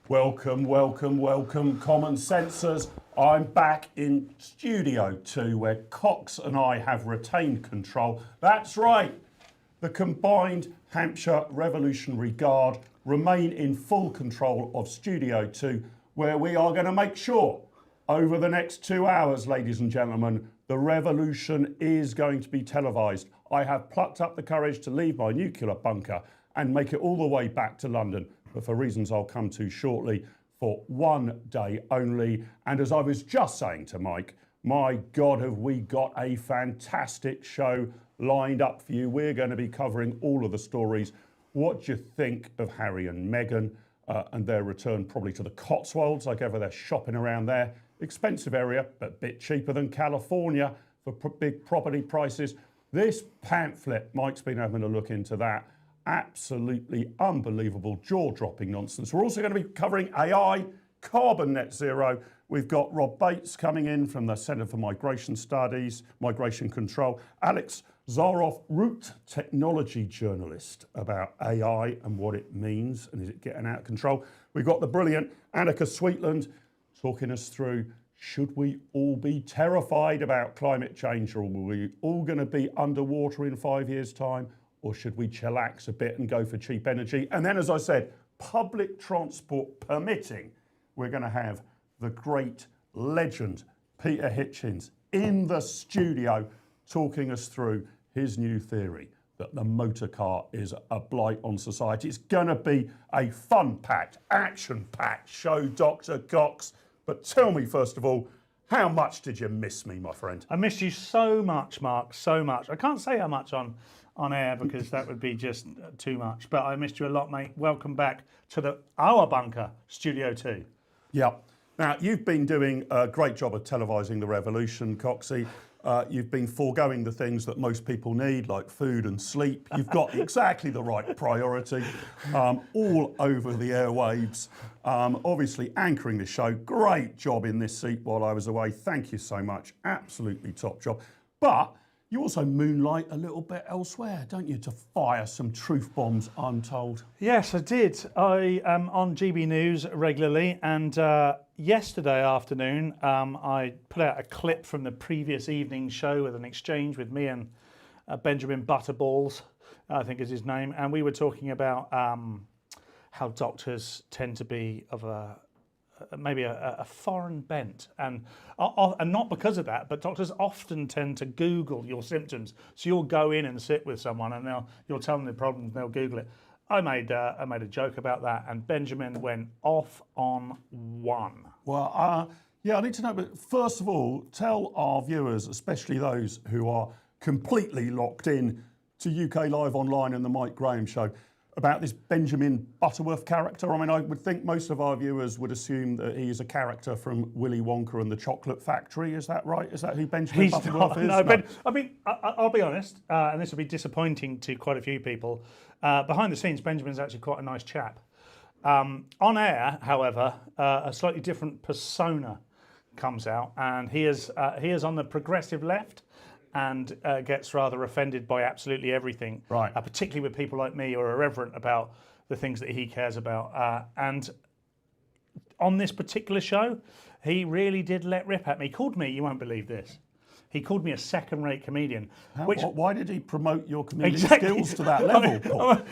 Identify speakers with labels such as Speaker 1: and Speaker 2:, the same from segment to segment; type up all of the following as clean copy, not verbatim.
Speaker 1: Welcome, welcome, welcome, common sensors. I'm back in Studio 2 where Cox and I have retained control. That's right, the combined Hampshire Revolutionary Guard remain in full control of Studio 2, where we are going to make sure over the next 2 hours, ladies and gentlemen, the revolution is going to be televised. I have plucked up the courage to leave my nuclear bunker and make it all the way back to London, but for reasons I'll come to shortly, for one day only. And as I was just saying to Mike, my God, have we got a fantastic show lined up for you. We're going to be covering all of the stories. What do you think of Harry and Meghan and their return probably to the Cotswolds, like ever they're shopping around there? Expensive area, but a bit cheaper than California for big property prices. This pamphlet, Mike's been having a look into that. Absolutely unbelievable, jaw-dropping nonsense. We're also going to be covering AI, carbon net zero. We've got Rob Bates coming in from the Centre for Migration Studies, Migration Control. Alex Zaroff, root technology journalist, about AI and what it means and is it getting out of control. We've got the brilliant Annika Sweetland talking us through, should we all be terrified about climate change, or are we all going to be underwater in 5 years' time? Or should we chillax a bit and go for cheap energy? And then, as I said, public transport permitting, we're going to have the great legend, Peter Hitchens, in the studio talking us through his new theory that the motor car is a blight on society. It's going to be a fun-packed, action-packed show, Dr. Cox. But tell me, first of all, how much did you miss me, my friend?
Speaker 2: I missed you so much, Mark, so much. I can't say how much on air because that would be just too much. But I missed you a lot, mate. Welcome back to our bunker, Studio 2.
Speaker 1: Yeah. Now, you've been doing a great job of televising the revolution, Coxie. You've been foregoing the things that most people need, like food and sleep. You've got exactly the right priority, all over the airwaves. Obviously, anchoring the show. Great job in this seat while I was away. Thank you so much. Absolutely top job. But you also moonlight a little bit elsewhere, don't you, to fire some truth bombs, I'm told.
Speaker 2: Yes, I did. I am on GB News regularly, and yesterday afternoon I put out a clip from the previous evening show with an exchange with me and Benjamin Butterballs, I think is his name, and we were talking about how doctors tend to be of maybe a foreign bent, and not because of that, but doctors often tend to Google your symptoms. So you'll go in and sit with someone, and you'll tell them the problem, and they'll Google it. I made a joke about that, and Benjamin went off on one.
Speaker 1: Well, yeah, I need to know. But first of all, tell our viewers, especially those who are completely locked in to UK Live Online and the Mike Graham Show, about this Benjamin Butterworth character. I mean, I would think most of our viewers would assume that he is a character from Willy Wonka and the Chocolate Factory. Is that right? Is that who Benjamin Butterworth is?
Speaker 2: No, but I mean, I'll be honest, and this will be disappointing to quite a few people. Behind the scenes, Benjamin's actually quite a nice chap. On air, however, a slightly different persona comes out, and he is on the progressive left, and gets rather offended by absolutely everything,
Speaker 1: right?
Speaker 2: Particularly with people like me who are irreverent about the things that he cares about. And on this particular show, he really did let rip at me. He called me, you won't believe this, he called me a second-rate comedian.
Speaker 1: Why did he promote your comedian skills to that level, Paul?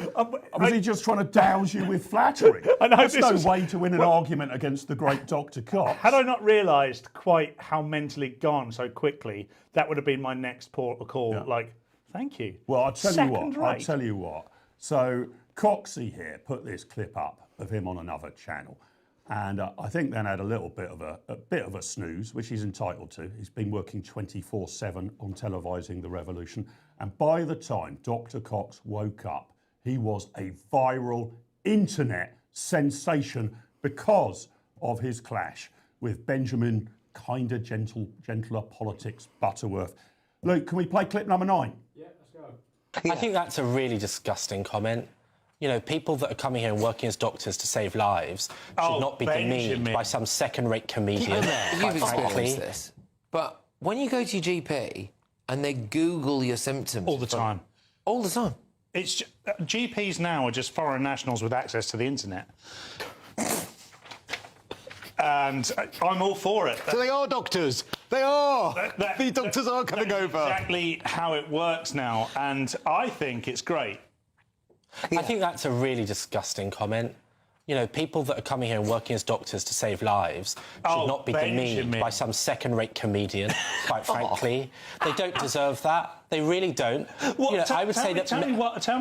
Speaker 1: Was he just trying to douse you with flattery? That's no way to win an argument against the great Dr. Cox.
Speaker 2: Had I not realised quite how mentally gone so quickly, that would have been my next port of call. Yeah. Like, thank you.
Speaker 1: Well, I'll tell you what. So Coxie here put this clip up of him on another channel. And I think then had a little bit of a snooze, which he's entitled to. He's been working 24/7 on televising the revolution. And by the time Dr. Cox woke up, he was a viral internet sensation because of his clash with Benjamin gentler politics Butterworth. Luke, can we play clip number 9?
Speaker 3: Yeah, let's go. I think that's a really disgusting comment. You know, people that are coming here and working as doctors to save lives should not be demeaned by some second-rate comedian.
Speaker 4: You've experienced this, but when you go to your GP and they Google your symptoms...
Speaker 2: All the time.
Speaker 4: All the time?
Speaker 2: It's GPs now are just foreign nationals with access to the internet. And I'm all for it.
Speaker 5: So they are doctors. They are. The doctors are coming over.
Speaker 2: Exactly how it works now, and I think it's great.
Speaker 3: I think that's a really disgusting comment. You know, people that are coming here and working as doctors to save lives should not be demeaned by some second-rate comedian, quite frankly. They don't deserve that. They really don't.
Speaker 2: Well,
Speaker 3: you know, I would say that...
Speaker 2: Tell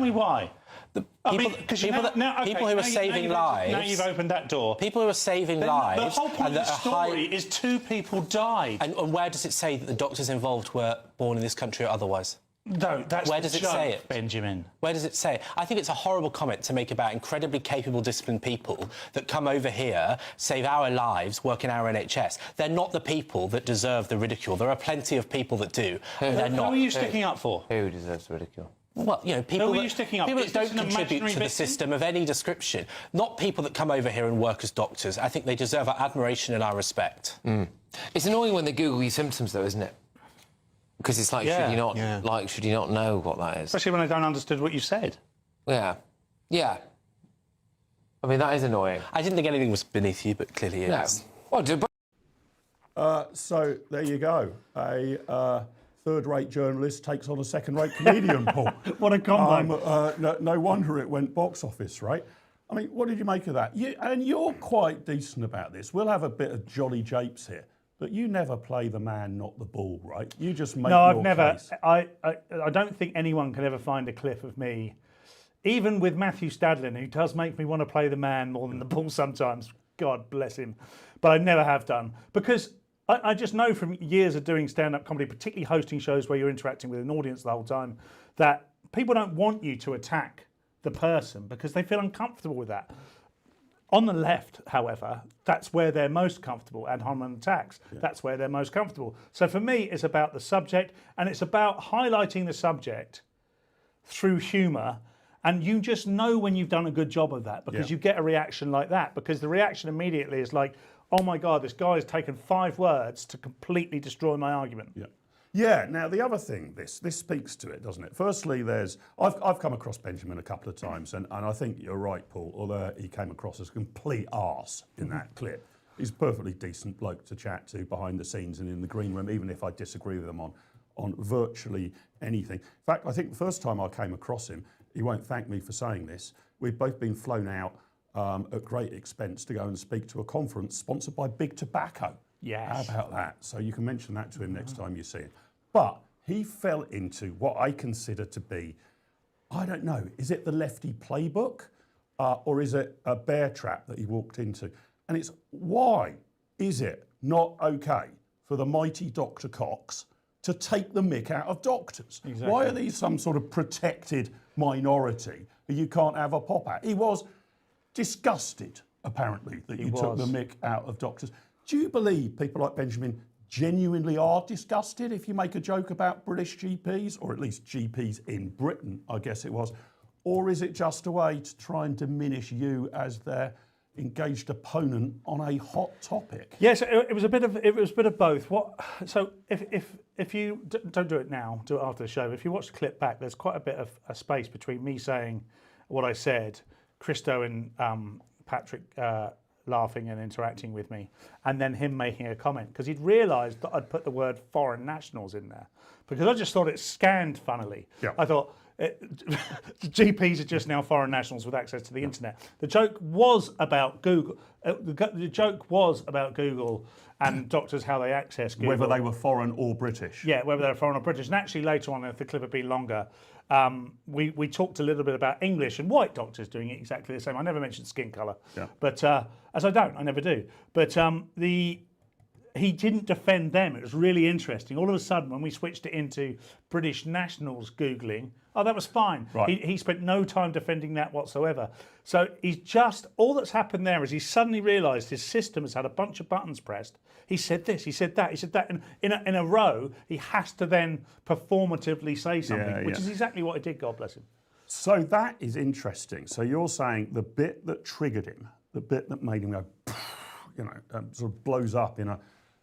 Speaker 2: me why. People
Speaker 3: who are saving lives...
Speaker 2: Now you've opened that door.
Speaker 3: People who are saving lives...
Speaker 2: The whole point of the story is 2 people died.
Speaker 3: And where does it say that the doctors involved were born in this country or otherwise?
Speaker 2: No, that's
Speaker 3: Where does it say it,
Speaker 2: Benjamin?
Speaker 3: Where does it say it? I think it's a horrible comment to make about incredibly capable, disciplined people that come over here, save our lives, work in our NHS. They're not the people that deserve the ridicule. There are plenty of people that do, and they're not.
Speaker 2: Who are you sticking up for?
Speaker 4: Who deserves ridicule?
Speaker 3: Well, you know, people that don't contribute to the system of any description. Not people that come over here and work as doctors. I think they deserve our admiration and our respect.
Speaker 4: It's annoying when they Google your symptoms, though, isn't it? Because it's like, should you not know what that is?
Speaker 2: Especially when I don't understand what you said.
Speaker 4: Yeah. Yeah. I mean, that is annoying.
Speaker 3: I didn't think anything was beneath you, but clearly it is.
Speaker 1: So there you go. A third-rate journalist takes on a second-rate comedian, Paul.
Speaker 2: What a combo.
Speaker 1: No wonder it went box office, right? I mean, what did you make of that? And you're quite decent about this. We'll have a bit of jolly japes here. But you never play the man, not the ball, right? You just make your case.
Speaker 2: I don't think anyone can ever find a clip of me, even with Matthew Stadlin, who does make me want to play the man more than the ball sometimes. God bless him. But I never have done. Because I just know from years of doing stand-up comedy, particularly hosting shows where you're interacting with an audience the whole time, that people don't want you to attack the person because they feel uncomfortable with that. On the left, however, that's where they're most comfortable, and Harman attacks. That's where they're most comfortable. So for me, it's about the subject, and it's about highlighting the subject through humour, and you just know when you've done a good job of that because you get a reaction like that, because the reaction immediately is like, oh my God, this guy has taken 5 words to completely destroy my argument.
Speaker 1: Yeah, now the other thing, this speaks to it, doesn't it? Firstly, I've come across Benjamin a couple of times, and I think you're right, Paul, although he came across as a complete arse in that clip. He's a perfectly decent bloke to chat to behind the scenes and in the green room, even if I disagree with him on virtually anything. In fact, I think the first time I came across him, he won't thank me for saying this, we've both been flown out at great expense to go and speak to a conference sponsored by Big Tobacco.
Speaker 2: Yes.
Speaker 1: How about that? So you can mention that to him next time you see him. But he fell into what I consider to be, I don't know, is it the lefty playbook or is it a bear trap that he walked into? And it's, why is it not okay for the mighty Dr. Cox to take the mick out of doctors? Exactly. Why are these some sort of protected minority who you can't have a pop at? He was disgusted, apparently, that you took the mick out of doctors. Do you believe people like Benjamin genuinely are disgusted if you make a joke about British GPs, or at least GPs in Britain, I guess it was? Or is it just a way to try and diminish you as their engaged opponent on a hot topic?
Speaker 2: Yes, it was a bit of both. So if you don't do it now, do it after the show. If you watch the clip back, there's quite a bit of a space between me saying what I said, Christo and Patrick laughing and interacting with me, and then him making a comment because he'd realised that I'd put the word foreign nationals in there because I just thought it scanned funnily. I thought GPs are just now foreign nationals with access to the internet. The joke was about Google. The joke was about Google and doctors, how they access Google.
Speaker 1: Whether they were foreign or British.
Speaker 2: Yeah, whether they were foreign or British. And actually later on, if the clip had been longer, we talked a little bit about English and white doctors doing exactly the same. I never mentioned skin colour, but as I never do. But he didn't defend them. It was really interesting. All of a sudden, when we switched it into British nationals Googling, that was fine. Right. He spent no time defending that whatsoever. So he's just, all that's happened there is he suddenly realised his system has had a bunch of buttons pressed. He said this, he said that, he said that. And in a row, he has to then performatively say something, which is exactly what he did, God bless him.
Speaker 1: So that is interesting. So you're saying the bit that triggered him, the bit that made him go, sort of blows up in a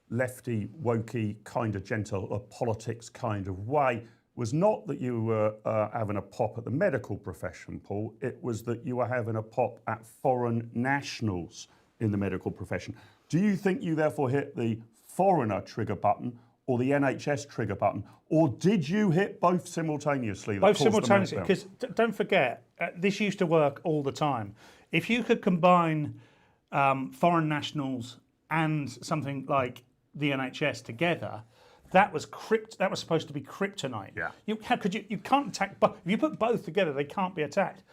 Speaker 1: lefty, wokey, kind of gentle, politics kind of way, was not that you were having a pop at the medical profession, Paul. It was that you were having a pop at foreign nationals in the medical profession. Do you think you therefore hit the foreigner trigger button or the NHS trigger button, or did you hit both simultaneously?
Speaker 2: Both simultaneously, because don't forget, this used to work all the time. If you could combine foreign nationals and something like the NHS together, that was supposed to be kryptonite.
Speaker 1: Yeah.
Speaker 2: You can't attack, but if you put both together, they can't be attacked.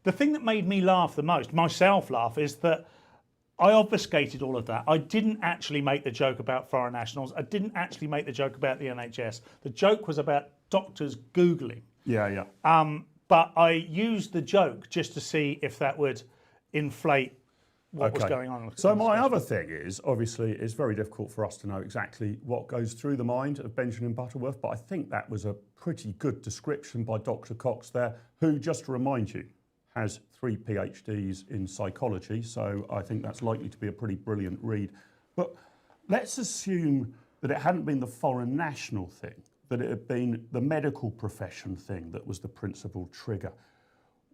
Speaker 2: The thing that made me laugh the most, myself laugh, is that I obfuscated all of that. I didn't actually make the joke about foreign nationals. I didn't actually make the joke about the NHS. The joke was about doctors Googling.
Speaker 1: Yeah.
Speaker 2: But I used the joke just to see if that would inflate what was going on.
Speaker 1: So my other thing is, obviously, it's very difficult for us to know exactly what goes through the mind of Benjamin Butterworth, but I think that was a pretty good description by Dr. Cox there, who, just to remind you, has 3 PhDs in psychology, so I think that's likely to be a pretty brilliant read. But let's assume that it hadn't been the foreign national thing, that it had been the medical profession thing that was the principal trigger.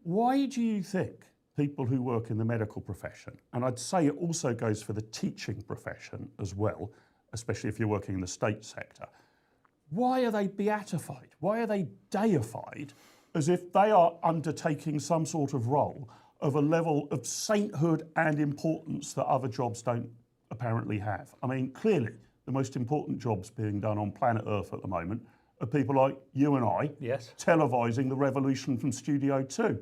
Speaker 1: Why do you think people who work in the medical profession, and I'd say it also goes for the teaching profession as well, especially if you're working in the state sector, why are they beatified? Why are they deified as if they are undertaking some sort of role of a level of sainthood and importance that other jobs don't apparently have? I mean, clearly, the most important jobs being done on planet Earth at the moment are people like you and I, televising the revolution from Studio 2.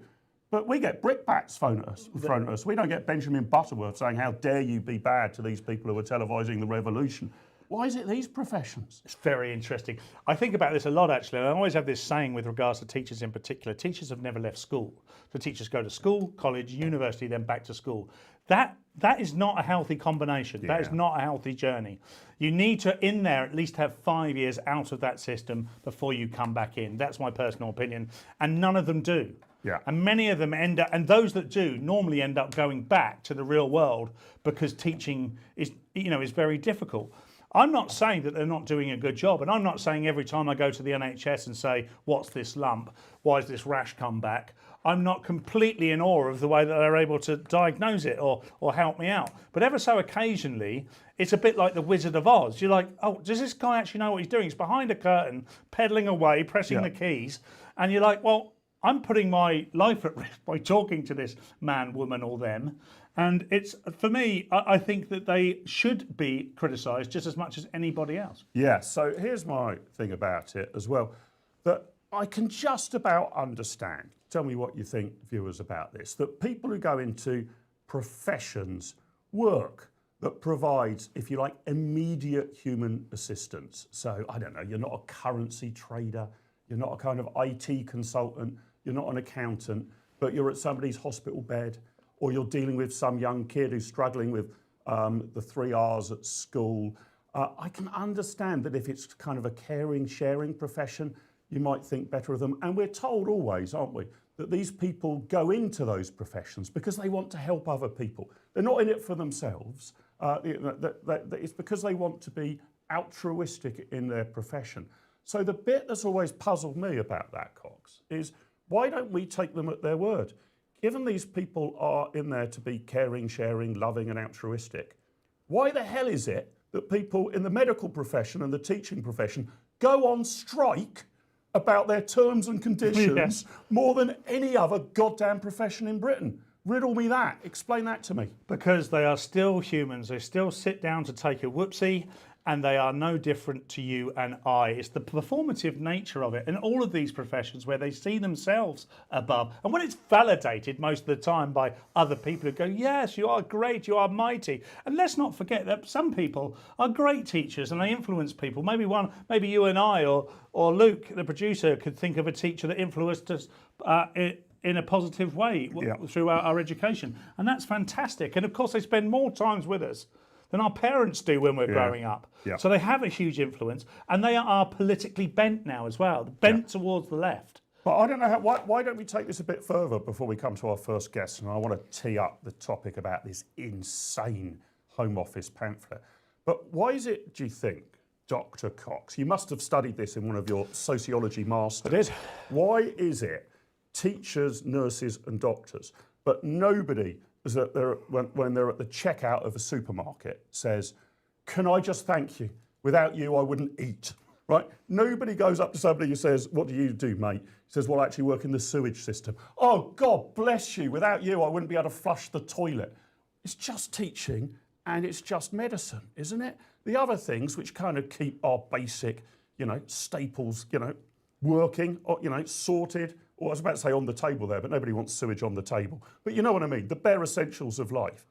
Speaker 1: But we get brickbats thrown at us. We don't get Benjamin Butterworth saying, how dare you be bad to these people who are televising the revolution. Why is it these professions?
Speaker 2: It's very interesting. I think about this a lot, actually. I always have this saying with regards to teachers in particular. Teachers have never left school. So teachers go to school, college, university, then back to school. That is not a healthy combination. Yeah. That is not a healthy journey. You need to, in there, at least have 5 years out of that system before you come back in. That's my personal opinion. And none of them do.
Speaker 1: Yeah.
Speaker 2: And many of them end up, and those that do normally end up going back to the real world because teaching is very difficult. I'm not saying that they're not doing a good job, and I'm not saying every time I go to the NHS and say, what's this lump? Why has this rash come back? I'm not completely in awe of the way that they're able to diagnose it or help me out. But ever so occasionally, it's a bit like the Wizard of Oz. You're like, oh, does this guy actually know what he's doing? He's behind a curtain, pedaling away, pressing the keys. And you're like, well, I'm putting my life at risk by talking to this man, woman, or them. And it's, for me, I think that they should be criticised just as much as anybody else.
Speaker 1: Yeah, so here's my thing about it as well, that I can just about understand, tell me what you think, viewers, about this, that people who go into professions, work that provides, if you like, immediate human assistance. So, I don't know, you're not a currency trader, you're not a kind of IT consultant, you're not an accountant, but you're at somebody's hospital bed, or you're dealing with some young kid who's struggling with the 3 R's at school. I can understand that if it's kind of a caring, sharing profession, you might think better of them. And we're told always, aren't we, that these people go into those professions because they want to help other people. They're not in it for themselves. It's because they want to be altruistic in their profession. So the bit that's always puzzled me about that, Cox, is why don't we take them at their word? Given these people are in there to be caring, sharing, loving and altruistic, why the hell is it that people in the medical profession and the teaching profession go on strike about their terms and conditions more than any other goddamn profession in Britain? Riddle me that. Explain that to me.
Speaker 2: Because they are still humans. They still sit down to take a whoopsie, and they are no different to you and I. It's the performative nature of it in all of these professions where they see themselves above. And when it's validated most of the time by other people who go, yes, you are great, you are mighty. And let's not forget that some people are great teachers and they influence people. Maybe you and I or Luke, the producer, could think of a teacher that influenced us in a positive way through our education. And that's fantastic. And of course, they spend more times with us than our parents do when we're growing up. Yeah. So they have a huge influence, and they are politically bent now as well, bent towards the left.
Speaker 1: But I don't know, why don't we take this a bit further before we come to our first guest? And I want to tee up the topic about this insane Home Office pamphlet. But why is it, do you think, Dr. Cox, you must have studied this in one of your sociology masters.
Speaker 2: I did.
Speaker 1: Why is it teachers, nurses and doctors, but nobody is that when they're at the checkout of a supermarket, says, "Can I just thank you? Without you, I wouldn't eat." Right? Nobody goes up to somebody who says, "What do you do, mate?" He says, "Well, I actually work in the sewage system." "Oh, God bless you. Without you, I wouldn't be able to flush the toilet." It's just teaching and it's just medicine, isn't it? The other things which kind of keep our basic, staples, working, or, sorted, or I was about to say on the table there, but nobody wants sewage on the table. But you know what I mean, the bare essentials of life.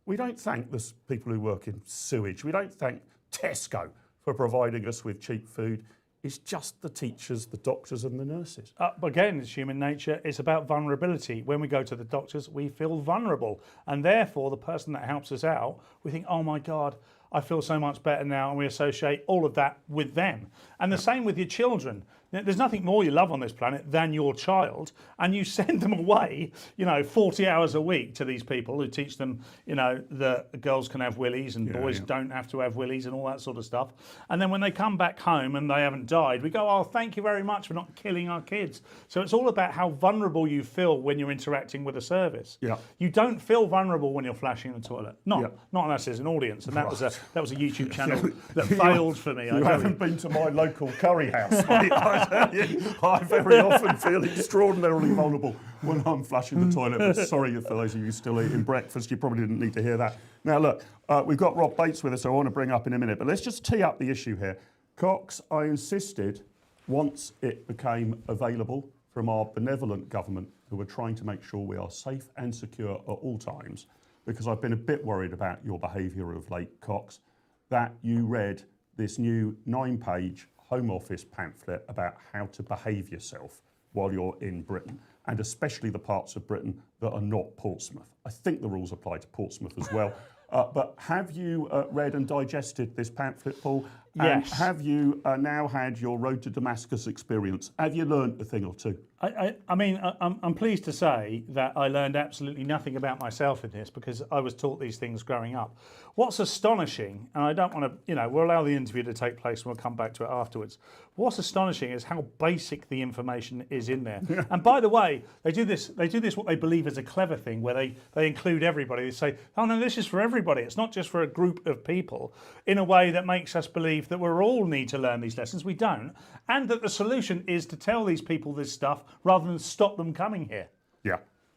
Speaker 1: We don't thank the people who work in sewage. We don't thank Tesco for providing us with cheap food. It's just the teachers, the doctors and the nurses.
Speaker 2: But again, it's human nature. It's about vulnerability. When we go to the doctors, we feel vulnerable. And therefore, the person that helps us out, we think, oh my God, I feel so much better now. And we associate all of that with them. And the same with your children. There's nothing more you love on this planet than your child, and you send them away, 40 hours a week to these people who teach them, that girls can have willies and boys don't have to have willies and all that sort of stuff. And then when they come back home and they haven't died, we go, "Oh, thank you very much for not killing our kids." So it's all about how vulnerable you feel when you're interacting with a service.
Speaker 1: Yeah.
Speaker 2: You don't feel vulnerable when you're flashing the toilet. Not unless there's an audience, and that was a YouTube channel that failed for me.
Speaker 1: You haven't been to my local curry house, mate. I very often feel extraordinarily vulnerable when I'm flushing the toilet. But sorry for those of you still eating breakfast, you probably didn't need to hear that. Now look, we've got Rob Bates with us, who I want to bring up in a minute, but let's just tee up the issue here. Cox, I insisted once it became available from our benevolent government, who are trying to make sure we are safe and secure at all times, because I've been a bit worried about your behaviour of late, Cox, that you read this new 9-page Home Office pamphlet about how to behave yourself while you're in Britain, and especially the parts of Britain that are not Portsmouth. I think the rules apply to Portsmouth as well. But have you read and digested this pamphlet, Paul? And
Speaker 2: Yes.
Speaker 1: have you now had your Road to Damascus experience? Have you learned a thing or two?
Speaker 2: I'm pleased to say that I learned absolutely nothing about myself in this, because I was taught these things growing up. What's astonishing, and I don't want to, we'll allow the interview to take place and we'll come back to it afterwards. What's astonishing is how basic the information is in there. And by the way, they do this what they believe is a clever thing, where they include everybody. They say, "Oh no, this is for everybody. It's not just for a group of people," in a way that makes us believe that we all need to learn these lessons. We don't. And that the solution is to tell these people this stuff rather than stop them coming here.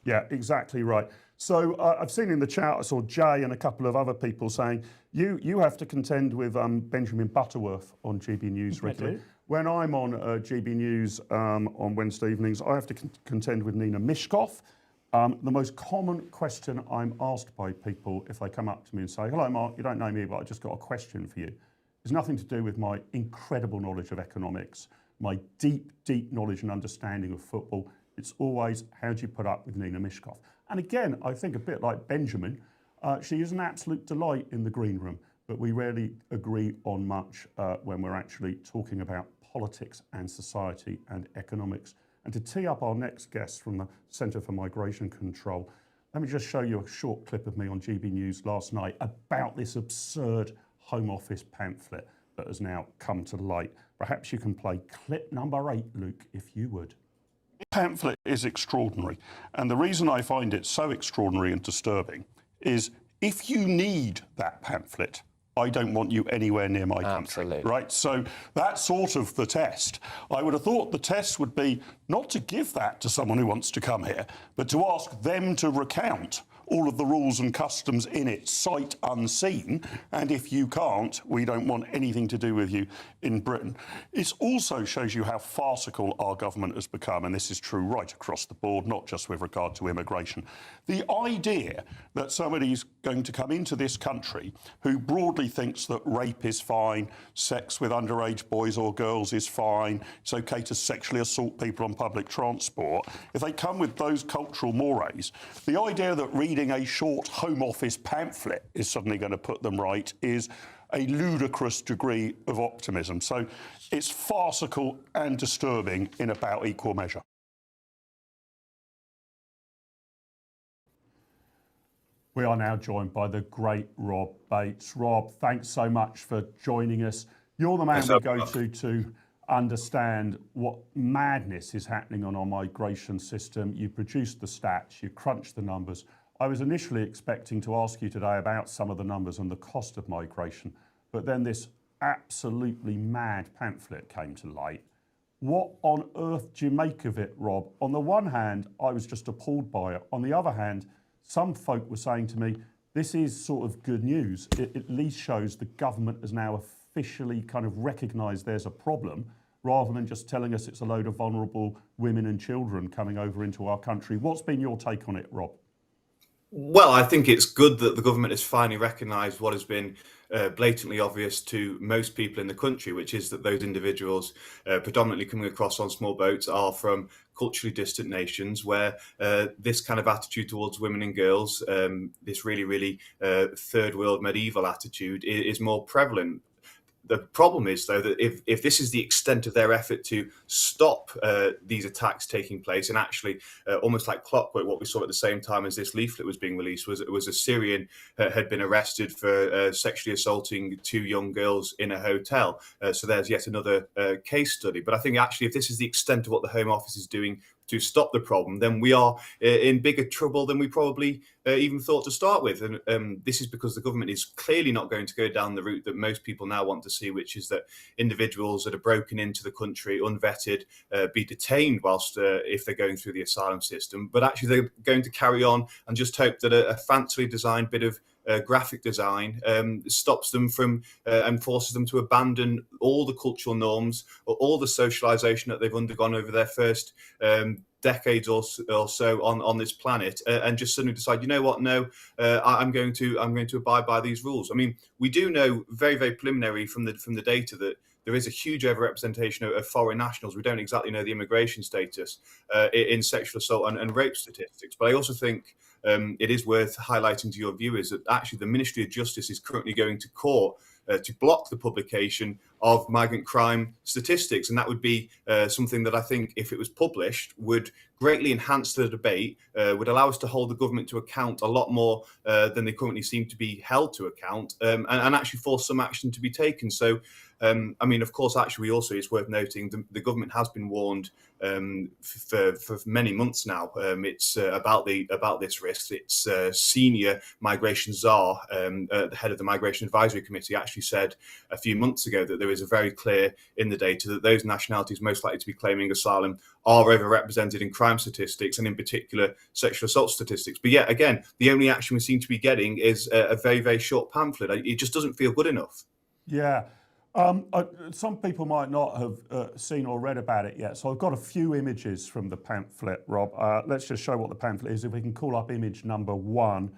Speaker 1: Yeah, exactly right. So I've seen in the chat, I saw Jay and a couple of other people saying, you have to contend with Benjamin Butterworth on GB News regularly. When I'm on GB News on Wednesday evenings, I have to contend with Nina Mishkov. The most common question I'm asked by people if they come up to me and say, "Hello, Mark, you don't know me, but I just got a question for you," it's nothing to do with my incredible knowledge of economics, my deep, deep knowledge and understanding of football. It's always, how do you put up with Nina Mishkov? And again, I think a bit like Benjamin, she is an absolute delight in the green room, but we rarely agree on much when we're actually talking about politics and society and economics. And to tee up our next guest from the Centre for Migration Control, let me just show you a short clip of me on GB News last night about this absurd Home Office pamphlet that has now come to light. Perhaps you can play clip number 8, Luke, if you would. The pamphlet is extraordinary, and the reason I find it so extraordinary and disturbing is if you need that pamphlet, I don't want you anywhere near my country.
Speaker 4: Absolutely.
Speaker 1: Right? So that's sort of the test. I would have thought the test would be not to give that to someone who wants to come here, but to ask them to recount all of the rules and customs in it, sight unseen, and if you can't, we don't want anything to do with you in Britain. It also shows you how farcical our government has become, and this is true right across the board, not just with regard to immigration. The idea that somebody's going to come into this country who broadly thinks that rape is fine, sex with underage boys or girls is fine, it's okay to sexually assault people on public transport, if they come with those cultural mores, the idea that reading a short Home Office pamphlet is suddenly going to put them right is a ludicrous degree of optimism. So it's farcical and disturbing in about equal measure. We are now joined by the great Rob Bates. Rob, thanks so much for joining us. You're the man we go to understand what madness is happening on our migration system. You produce the stats, you crunch the numbers. I was initially expecting to ask you today about some of the numbers and the cost of migration, but then this absolutely mad pamphlet came to light. What on earth do you make of it, Rob? On the one hand, I was just appalled by it. On the other hand, some folk were saying to me, this is sort of good news. It at least shows the government has now officially kind of recognised there's a problem, rather than just telling us it's a load of vulnerable women and children coming over into our country. What's been your take on it, Rob?
Speaker 6: Well, I think it's good that the government has finally recognised what has been blatantly obvious to most people in the country, which is that those individuals predominantly coming across on small boats are from culturally distant nations where this kind of attitude towards women and girls, this really third world medieval attitude is more prevalent. The problem is, though, that if this is the extent of their effort to stop these attacks taking place, and actually almost like clockwork, what we saw at the same time as this leaflet was being released was a Syrian had been arrested for sexually assaulting 2 young girls in a hotel. So there's yet another case study. But I think actually if this is the extent of what the Home Office is doing to stop the problem, then we are in bigger trouble than we probably even thought to start with. And this is because the government is clearly not going to go down the route that most people now want to see, which is that individuals that are broken into the country unvetted be detained whilst if they're going through the asylum system. But actually they're going to carry on and just hope that a fancily designed bit of graphic design stops them from and forces them to abandon all the cultural norms or all the socialization that they've undergone over their first decades or so on this planet, and just suddenly decide, you know what, no, I'm going to abide by these rules. I mean, we do know very preliminary from the data that there is a huge overrepresentation of foreign nationals. We don't exactly know the immigration status in sexual assault and rape statistics, but I also think it is worth highlighting to your viewers that actually the Ministry of Justice is currently going to court to block the publication of migrant crime statistics. And that would be something that I think, if it was published, would greatly enhance the debate, would allow us to hold the government to account a lot more than they currently seem to be held to account, and actually force some action to be taken. So, I mean, of course, actually, also it's worth noting the government has been warned for many months now. It's about this risk. Its senior migration czar, the head of the Migration Advisory Committee, actually said a few months ago that there is a very clear in the data that those nationalities most likely to be claiming asylum are overrepresented in crime statistics, and in particular sexual assault statistics. But yet again, the only action we seem to be getting is a very short pamphlet. It just doesn't feel good enough.
Speaker 1: Yeah. Some people might not have seen or read about it yet, so I've got a few images from the pamphlet, Rob. Let's just show what the pamphlet is. If we can call up image number 1,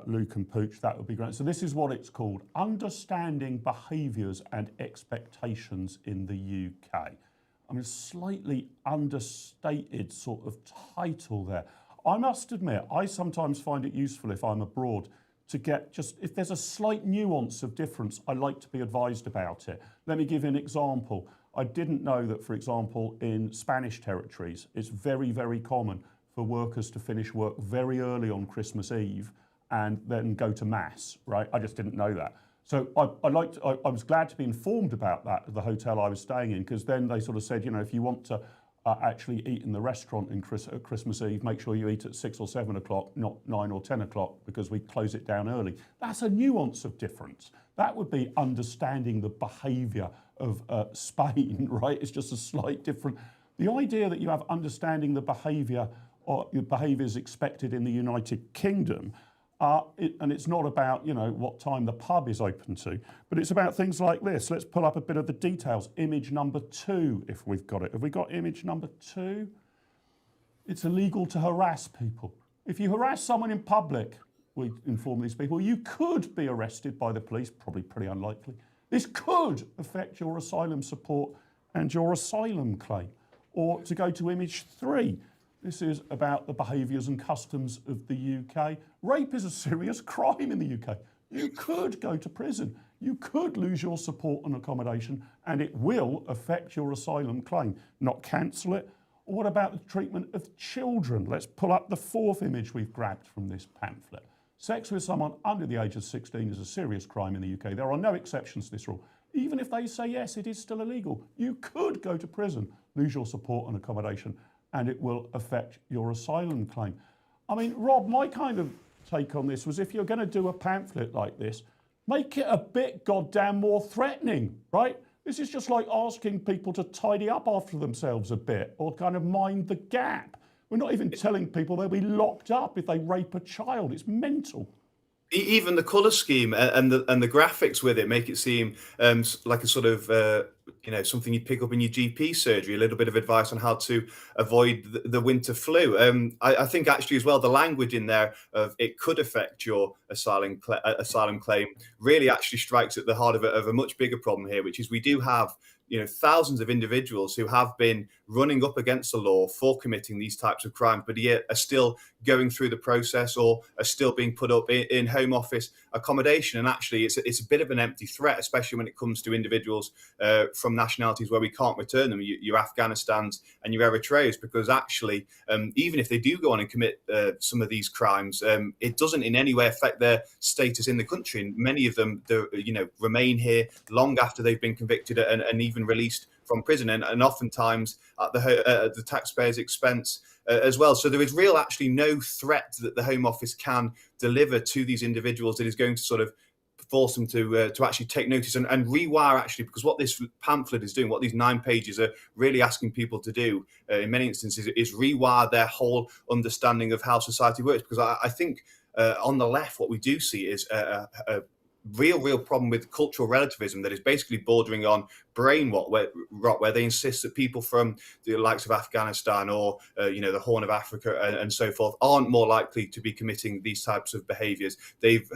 Speaker 1: Luke and Pooch, that would be great. So this is what it's called: Understanding Behaviours and Expectations in the UK. I mean, slightly understated sort of title there. I must admit, I sometimes find it useful if I'm abroad to get just, if there's a slight nuance of difference, I like to be advised about it. Let me give you an example. I didn't know that, for example, in Spanish territories, it's very common for workers to finish work very early on Christmas Eve and then go to Mass, right? I just didn't know that. So I was glad to be informed about that at the hotel I was staying in, because then they sort of said, you know, if you want to actually eat in the restaurant at Christmas Eve, make sure you eat at 6 or 7 o'clock, not 9 or 10 o'clock, because we close it down early. That's a nuance of difference. That would be understanding the behaviour of Spain, right? It's just a slight different. The idea that you have understanding the behaviour or your behaviours expected in the United Kingdom, and it's not about, you know, what time the pub is open to, but it's about things like this. Let's pull up a bit of the details. Image number 2, if we've got it. Have we got image number 2? It's illegal to harass people. If you harass someone in public, we inform these people, you could be arrested by the police, probably pretty unlikely. This could affect your asylum support and your asylum claim. Or to go to image 3, this is about the behaviours and customs of the UK. Rape is a serious crime in the UK. You could go to prison. You could lose your support and accommodation, and it will affect your asylum claim, not cancel it. Or what about the treatment of children? Let's pull up the 4th image we've grabbed from this pamphlet. Sex with someone under the age of 16 is a serious crime in the UK. There are no exceptions to this rule. Even if they say yes, it is still illegal. You could go to prison, lose your support and accommodation, and it will affect your asylum claim. I mean, Rob, my kind of take on this was, if you're going to do a pamphlet like this, make it a bit goddamn more threatening, right? This is just like asking people to tidy up after themselves a bit or kind of mind the gap. We're not even telling people they'll be locked up if they rape a child. It's mental.
Speaker 6: Even the colour scheme and the graphics with it make it seem like a sort of something you pick up in your GP surgery. A little bit of advice on how to avoid the winter flu. I think actually as well the language in there of it could affect your asylum claim really actually strikes at the heart of a much bigger problem here, which is we do have thousands of individuals who have been running up against the law for committing these types of crimes, but yet are still going through the process or are still being put up in Home Office accommodation. And actually, it's a bit of an empty threat, especially when it comes to individuals from nationalities where we can't return them, your Afghanistans and your Eritreas, because actually, even if they do go on and commit some of these crimes, it doesn't in any way affect their status in the country. And many of them, remain here long after they've been convicted and even released from prison, and oftentimes at the taxpayer's expense as well. So there is actually no threat that the Home Office can deliver to these individuals that is going to sort of force them to actually take notice and rewire, actually, because what this pamphlet is doing, what these 9 pages are really asking people to do in many instances is rewire their whole understanding of how society works. Because I think on the left, what we do see is a real problem with cultural relativism that is basically bordering on brain rot, where they insist that people from the likes of Afghanistan or the Horn of Africa and so forth aren't more likely to be committing these types of behaviours. They've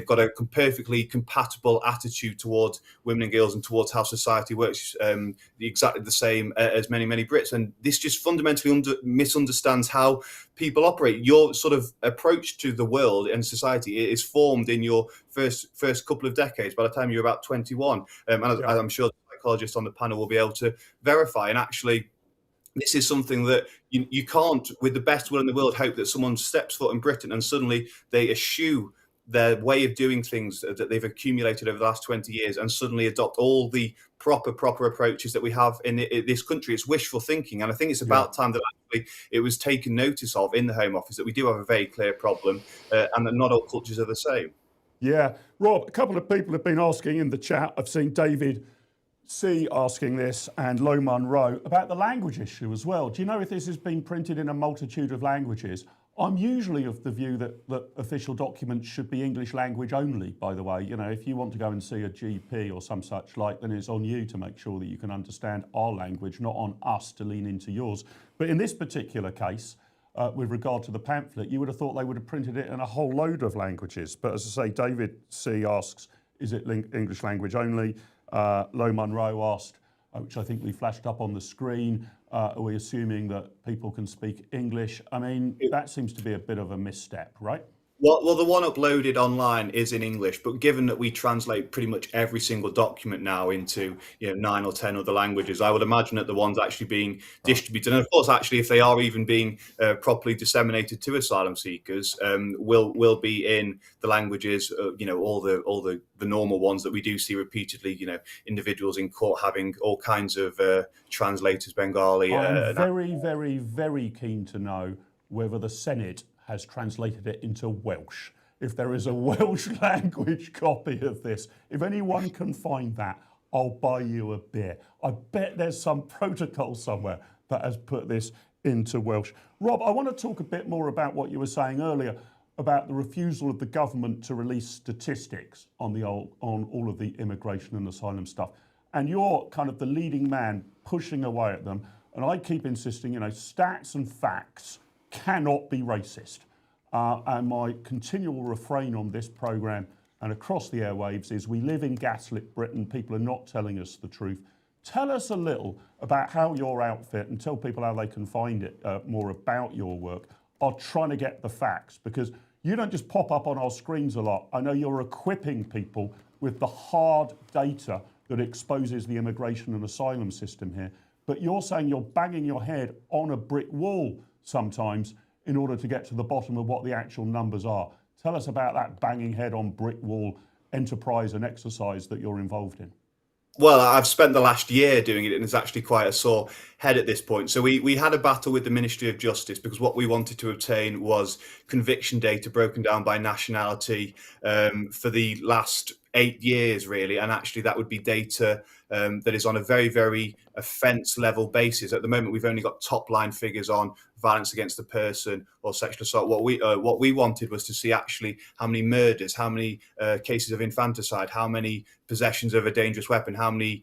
Speaker 6: got a perfectly compatible attitude towards women and girls and towards how society works, exactly the same as many Brits. And this just fundamentally misunderstands how people operate. Your sort of approach to the world and society is formed in your first couple of decades, by the time you're about 21. And I'm sure the psychologists on the panel will be able to verify. And actually, this is something that you can't, with the best will in the world, hope that someone steps foot in Britain and suddenly they eschew their way of doing things that they've accumulated over the last 20 years and suddenly adopt all the proper approaches that we have in this country. It's wishful thinking. And I think it's about time that actually it was taken notice of in the Home Office that we do have a very clear problem and that not all cultures are the same.
Speaker 1: Yeah. Rob, a couple of people have been asking in the chat. I've seen David C asking this and Lo Munro about the language issue as well. Do you know if this has been printed in a multitude of languages? I'm usually of the view that official documents should be English language only, by the way. If you want to go and see a GP or some such like, then it's on you to make sure that you can understand our language, not on us to lean into yours. But in this particular case, with regard to the pamphlet, you would have thought they would have printed it in a whole load of languages. But as I say, David C asks, is it English language only? Lo Munro asked, which I think we flashed up on the screen, are we assuming that people can speak English? I mean, that seems to be a bit of a misstep, right?
Speaker 6: Well, the one uploaded online is in English, but given that we translate pretty much every single document now into 9 or 10 other languages, I would imagine that the ones actually being distributed, and of course, actually, if they are even being properly disseminated to asylum seekers, will be in the languages, all the normal ones that we do see repeatedly. Individuals in court having all kinds of translators, Bengali.
Speaker 1: I'm very, very keen to know whether the Senate has translated it into Welsh. If there is a Welsh language copy of this, if anyone can find that, I'll buy you a beer. I bet there's some protocol somewhere that has put this into Welsh. Rob, I want to talk a bit more about what you were saying earlier about the refusal of the government to release statistics on all of the immigration and asylum stuff. And you're kind of the leading man pushing away at them. And I keep insisting, stats and facts cannot be racist. And my continual refrain on this programme and across the airwaves is we live in gaslit Britain. People are not telling us the truth. Tell us a little about how your outfit, and tell people how they can find it more about your work, are trying to get the facts, because you don't just pop up on our screens a lot. I know you're equipping people with the hard data that exposes the immigration and asylum system here, but you're saying you're banging your head on a brick wall sometimes in order to get to the bottom of what the actual numbers are. Tell us about that banging head on brick wall enterprise and exercise that you're involved in.
Speaker 6: Well, I've spent the last year doing it, and it's actually quite a sore head at this point. So we had a battle with the Ministry of Justice because what we wanted to obtain was conviction data broken down by nationality for the last 8 years, really. And actually, that would be data that is on a very, very offence level basis. At the moment, we've only got top line figures on violence against the person or sexual assault. What we wanted was to see actually how many murders, how many cases of infanticide, how many possessions of a dangerous weapon, how many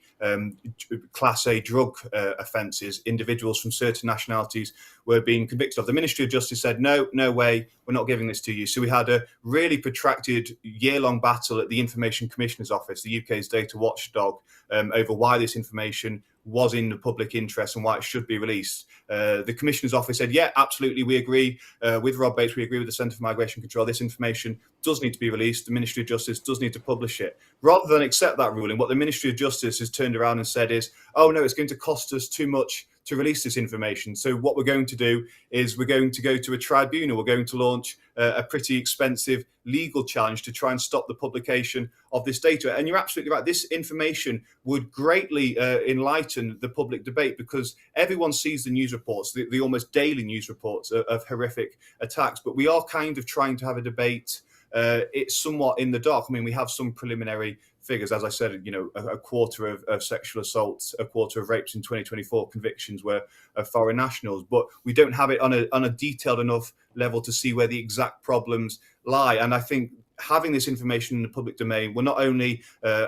Speaker 6: Class A drug offences individuals from certain nationalities were being convicted of. The Ministry of Justice said, no way, we're not giving this to you. So we had a really protracted year-long battle at the Information Commissioner's Office, the UK's data watchdog, over why this information was in the public interest and why it should be released. The Commissioner's Office said, yeah, absolutely, we agree with Rob Bates, we agree with the Centre for Migration Control, this information does need to be released, the Ministry of Justice does need to publish it. Rather than accept that ruling, what the Ministry of Justice has turned around and said is, oh no, it's going to cost us too much to release this information. So what we're going to do is we're going to go to a tribunal. We're going to launch a pretty expensive legal challenge to try and stop the publication of this data. And you're absolutely right. This information would greatly enlighten the public debate because everyone sees the news reports, the almost daily news reports of horrific attacks. But we are kind of trying to have a debate. It's somewhat in the dark. I mean, we have some preliminary figures, as I said, a quarter of sexual assaults, a quarter of rapes in 2024 convictions were of foreign nationals, but we don't have it on a detailed enough level to see where the exact problems lie. And I think having this information in the public domain will not only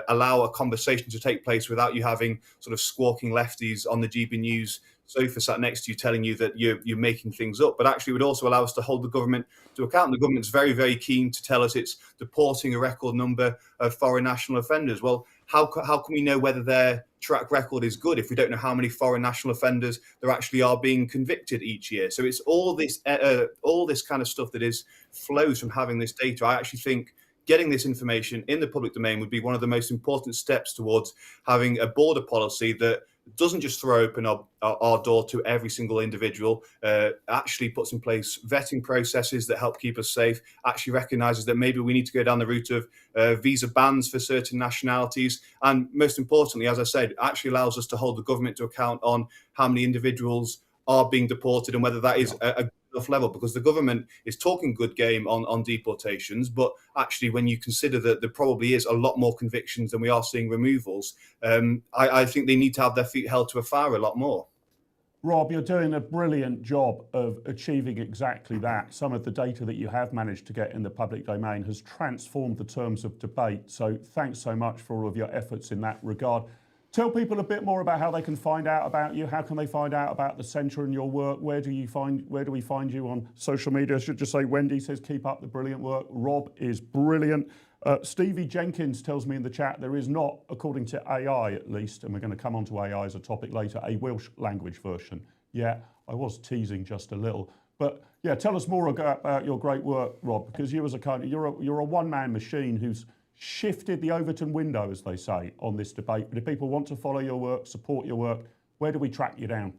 Speaker 6: allow a conversation to take place without you having sort of squawking lefties on the GB News sofa sat next to you telling you that you're making things up, but actually would also allow us to hold the government to account. The government's very, very keen to tell us it's deporting a record number of foreign national offenders. Well, how can we know whether their track record is good if we don't know how many foreign national offenders there actually are being convicted each year? So it's all this kind of stuff that flows from having this data. I actually think getting this information in the public domain would be one of the most important steps towards having a border policy that doesn't just throw open our door to every single individual, actually puts in place vetting processes that help keep us safe, actually recognises that maybe we need to go down the route of visa bans for certain nationalities. And most importantly, as I said, actually allows us to hold the government to account on how many individuals are being deported and whether that is a good enough level, because the government is talking good game on deportations, but actually when you consider that there probably is a lot more convictions than we are seeing removals, I think they need to have their feet held to a fire a lot more.
Speaker 1: Rob, you're doing a brilliant job of achieving exactly that. Some of the data that you have managed to get in the public domain has transformed the terms of debate. So thanks so much for all of your efforts in that regard. Tell people a bit more about how they can find out about you. How can they find out about the centre and your work? Where do we find you on social media? I should just say Wendy says keep up the brilliant work. Rob is brilliant. Stevie Jenkins tells me in the chat there is not, according to AI at least, and we're going to come on to AI as a topic later, a Welsh language version. Yeah, I was teasing just a little. But yeah, tell us more about your great work, Rob, because you as you're a one-man machine who's shifted the Overton window, as they say, on this debate. But if people want to follow your work, support your work, where do we track you down?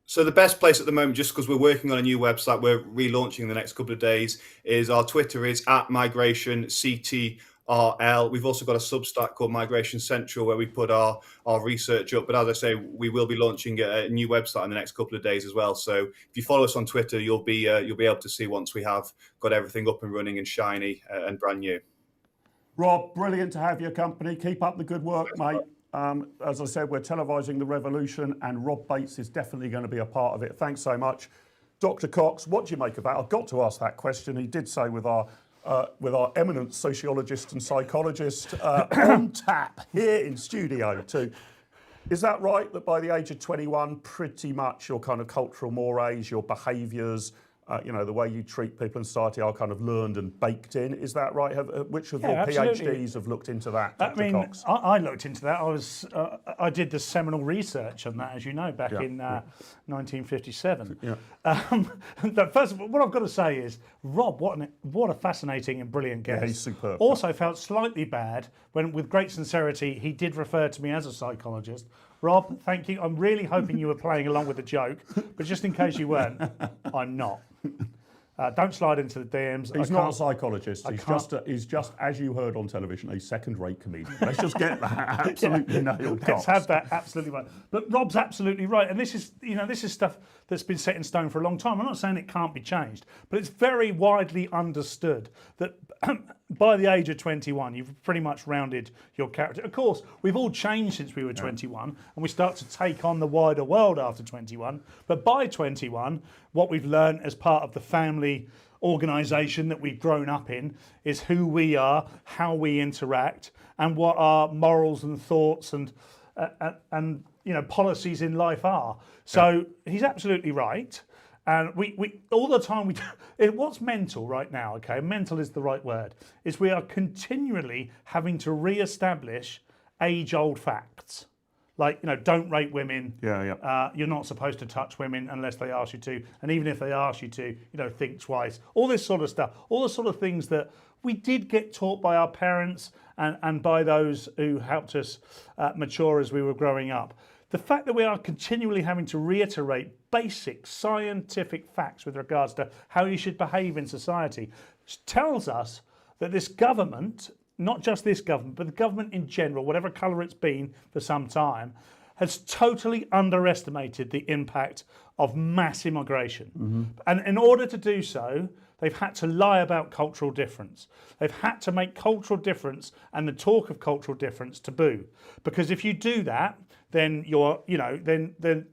Speaker 6: So the best place at the moment, just because we're working on a new website, we're relaunching in the next couple of days, is our Twitter is @MigrationCTRL. We've also got a Substack called Migration Central where we put our research up. But as I say, we will be launching a new website in the next couple of days as well. So if you follow us on Twitter, you'll be able to see once we have got everything up and running and shiny and brand new.
Speaker 1: Rob, brilliant to have your company. Keep up the good work, mate. As I said, we're televising the revolution and Rob Bates is definitely going to be a part of it. Thanks so much. Dr. Cox, what do you make of that? I've got to ask that question. He did say with our eminent sociologist and psychologist on tap here in studio too. Is that right that by the age of 21, pretty much your kind of cultural mores, your behaviours, the way you treat people in society are kind of learned and baked in? Is that right? Which of your PhDs have looked into that, Dr. Cox?
Speaker 2: I looked into that. I did the seminal research on that, as you know, back in 1957. Yeah. First of all, what I've got to say is, Rob, what a fascinating and brilliant guest.
Speaker 1: Yeah, he's superb.
Speaker 2: Also felt slightly bad when, with great sincerity, he did refer to me as a psychologist. Rob, thank you. I'm really hoping you were playing along with the joke, but just in case you weren't, I'm not. Don't slide into the DMs.
Speaker 1: He's not a psychologist. He's just, as you heard on television, a second-rate comedian. Let's just get that absolutely nailed.
Speaker 2: Let's have that absolutely right. But Rob's absolutely right, and this is stuff that's been set in stone for a long time. I'm not saying it can't be changed, but it's very widely understood that by the age of 21, you've pretty much rounded your character. Of course, we've all changed since we were 21, and we start to take on the wider world after 21. But by 21, what we've learned as part of the family organisation that we've grown up in is who we are, how we interact, and what our morals and thoughts and policies in life are. So he's absolutely right. And we all the time, what's mental right now, okay, mental is the right word, is we are continually having to re-establish age-old facts. Like, don't rape women. You're not supposed to touch women unless they ask you to. And even if they ask you to, think twice. All this sort of stuff. All the sort of things that we did get taught by our parents and by those who helped us mature as we were growing up. The fact that we are continually having to reiterate basic scientific facts with regards to how you should behave in society tells us that this government, not just this government, but the government in general, whatever colour it's been for some time, has totally underestimated the impact of mass immigration. Mm-hmm. And in order to do so, they've had to lie about cultural difference. They've had to make cultural difference and the talk of cultural difference taboo. Because if you do that, then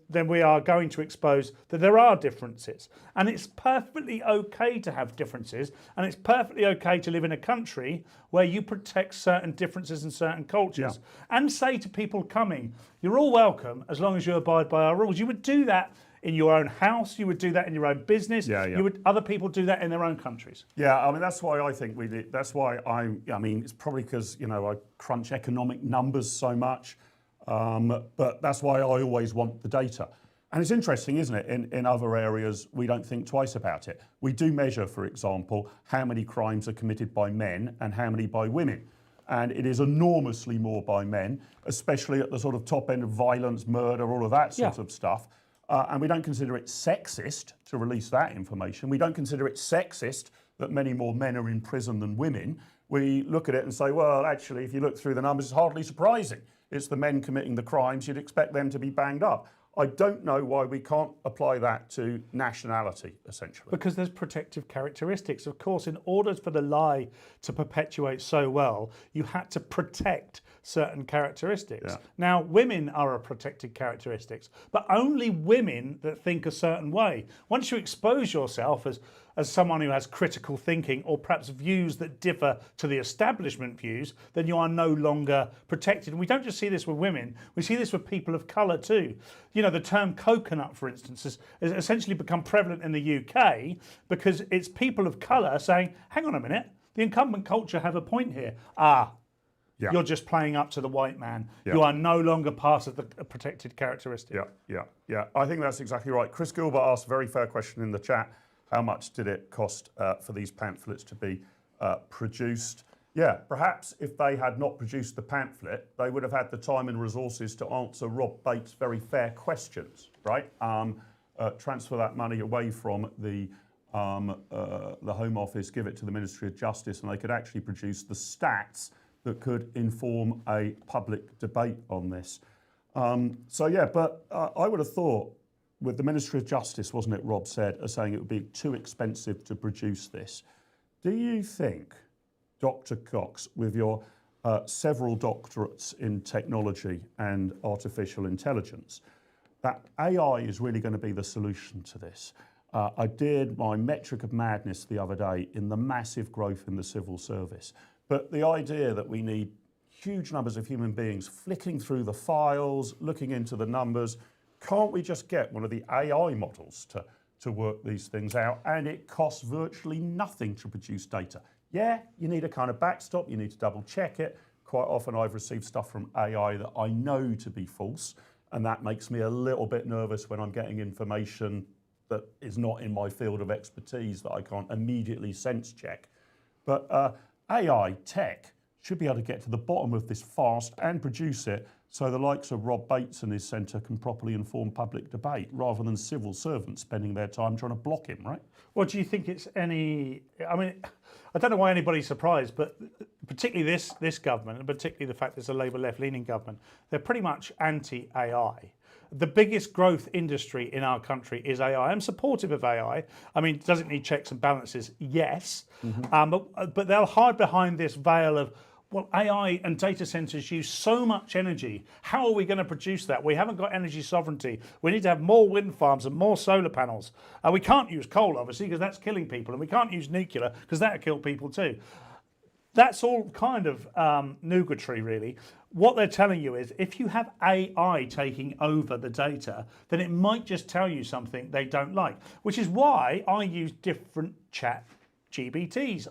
Speaker 2: then we are going to expose that there are differences. And it's perfectly okay to have differences, and it's perfectly okay to live in a country where you protect certain differences and certain cultures. And say to people coming, you're all welcome as long as you abide by our rules. You would do that in your own house, you would do that in your own business. Other people do that in their own countries.
Speaker 1: That's why I think we did. That's why it's probably because I crunch economic numbers so much, but that's why I always want the data. And it's interesting, isn't it? In other areas, we don't think twice about it. We do measure, for example, how many crimes are committed by men and how many by women. And it is enormously more by men, especially at the sort of top end of violence, murder, all of that sort of stuff. And we don't consider it sexist to release that information. We don't consider it sexist that many more men are in prison than women. We look at it and say, well, actually, if you look through the numbers, it's hardly surprising. It's the men committing the crimes. You'd expect them to be banged up. I don't know why we can't apply that to nationality, essentially.
Speaker 2: Because there's protective characteristics. Of course, in order for the lie to perpetuate so well, you had to protect certain characteristics. Now, women are a protected characteristics, but only women that think a certain way. Once you expose yourself as someone who has critical thinking or perhaps views that differ to the establishment views, then you are no longer protected. And we don't just see this with women, we see this with people of colour too. The term coconut, for instance, has essentially become prevalent in the UK because it's people of colour saying, hang on a minute, the incumbent culture have a point here. You're just playing up to the white man. You are no longer part of the protected characteristic.
Speaker 1: Yeah. I think that's exactly right. Chris Gilbert asked a very fair question in the chat. How much did it cost for these pamphlets to be produced? Perhaps if they had not produced the pamphlet, they would have had the time and resources to answer Rob Bates' very fair questions, right? Transfer that money away from the Home Office, give it to the Ministry of Justice, and they could actually produce the stats that could inform a public debate on this. But I would have thought with the Ministry of Justice, wasn't it, Rob said, saying it would be too expensive to produce this. Do you think, Dr. Cox, with your several doctorates in technology and artificial intelligence, that AI is really going to be the solution to this? I did my metric of madness the other day in the massive growth in the civil service. But the idea that we need huge numbers of human beings flicking through the files, looking into the numbers, can't we just get one of the AI models to work these things out? And it costs virtually nothing to produce data. Yeah, you need a kind of backstop, you need to double check it. Quite often I've received stuff from AI that I know to be false, and that makes me a little bit nervous when I'm getting information that is not in my field of expertise that I can't immediately sense check. But AI tech should be able to get to the bottom of this fast and produce it so the likes of Rob Bates and his centre can properly inform public debate rather than civil servants spending their time trying to block him, right?
Speaker 2: Well, do you think it's any... I mean, I don't know why anybody's surprised, but particularly this government, and particularly the fact it's a Labour left-leaning government, they're pretty much anti-AI. The biggest growth industry in our country is AI. I'm supportive of AI. I mean, does it need checks and balances? Yes. But they'll hide behind this veil of, well, AI and data centres use so much energy. How are we going to produce that? We haven't got energy sovereignty. We need to have more wind farms and more solar panels. We can't use coal, obviously, because that's killing people. And we can't use nuclear because that'll kill people too. That's all kind of nugatory, really. What they're telling you is if you have AI taking over the data, then it might just tell you something they don't like, which is why I use different chat GBTs.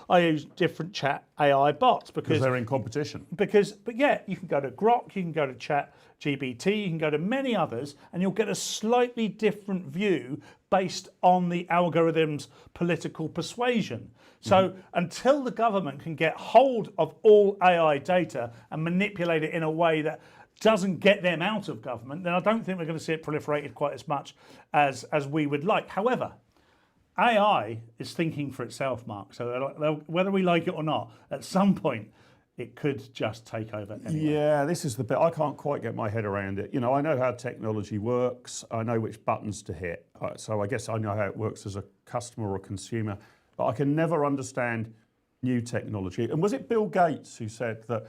Speaker 2: I use different chat AI bots because
Speaker 1: they're in competition.
Speaker 2: But yeah, you can go to Grok, you can go to Chat GBT, you can go to many others, and you'll get a slightly different view based on the algorithm's political persuasion. So until the government can get hold of all AI data and manipulate it in a way that doesn't get them out of government, then I don't think we're going to see it proliferated quite as much as we would like. However, AI is thinking for itself, Mark. So whether we like it or not, at some point, it could just take over anyway.
Speaker 1: Yeah, this is the bit. I can't quite get my head around it. You know, I know how technology works. I know which buttons to hit. So I guess I know how it works as a customer or consumer. But I can never understand new technology. And was it Bill Gates who said that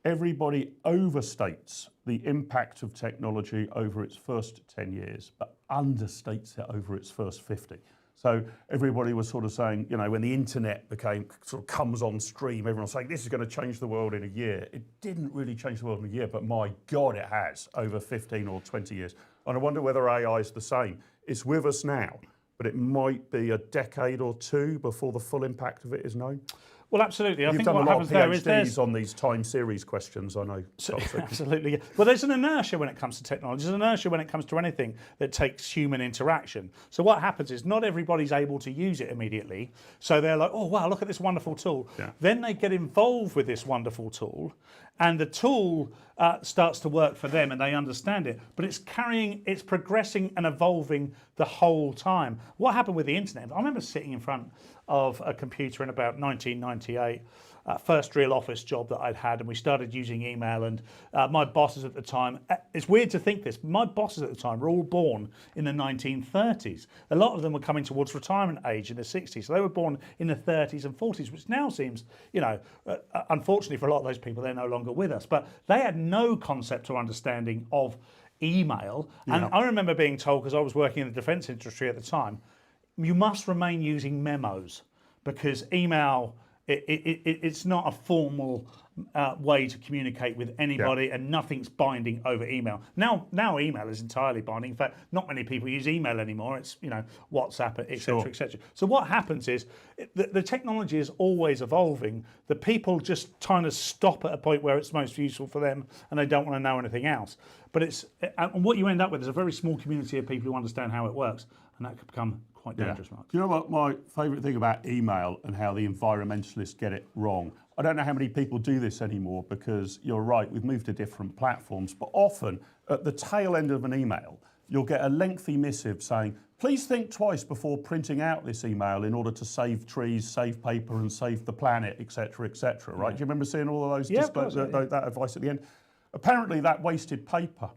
Speaker 1: everybody overstates the impact of technology over its first 10 years, but understates it over its first 50? So everybody was sort of saying, you know, when the internet comes on stream, everyone's saying this is going to change the world in a year. It didn't really change the world in a year, but my God, it has over 15 or 20 years. And I wonder whether AI is the same. It's with us now, but it might be a decade or two before the full impact of it is known.
Speaker 2: Well, absolutely. I
Speaker 1: You've
Speaker 2: think
Speaker 1: done
Speaker 2: what
Speaker 1: a lot
Speaker 2: happens
Speaker 1: of
Speaker 2: there is
Speaker 1: PhDs on these time series questions, I know.
Speaker 2: Absolutely. Well, there's an inertia when it comes to technology. There's an inertia when it comes to anything that takes human interaction. So what happens is not everybody's able to use it immediately. So they're like, oh, wow, look at this wonderful tool.
Speaker 1: Yeah.
Speaker 2: Then they get involved with this wonderful tool, and the tool starts to work for them and they understand it. But it's progressing and evolving the whole time. What happened with the internet? I remember sitting in front of a computer in about 1998, first real office job that I'd had, and we started using email, and my bosses at the time, it's weird to think this, my bosses at the time were all born in the 1930s. A lot of them were coming towards retirement age in the 60s, so they were born in the 30s and 40s, which now seems, you know, unfortunately for a lot of those people, they're no longer with us, but they had no concept or understanding of email. And I remember being told, because I was working in the defence industry at the time, you must remain using memos because email, it's not a formal way to communicate with anybody, and nothing's binding over email. Now email is entirely binding. In fact, not many people use email anymore. It's, you know, WhatsApp, etc., etc. So what happens is the technology is always evolving. The people just kind of stop at a point where it's most useful for them, and they don't want to know anything else. But and what you end up with is a very small community of people who understand how it works, and that could become quite dangerous, Mark.
Speaker 1: Do you know what my favourite thing about email and how the environmentalists get it wrong? I don't know how many people do this anymore because you're right, we've moved to different platforms, but often at the tail end of an email, you'll get a lengthy missive saying, please think twice before printing out this email in order to save trees, save paper and save the planet, etc., etc., right? Do you remember seeing all of those that advice at the end? Apparently that wasted paper,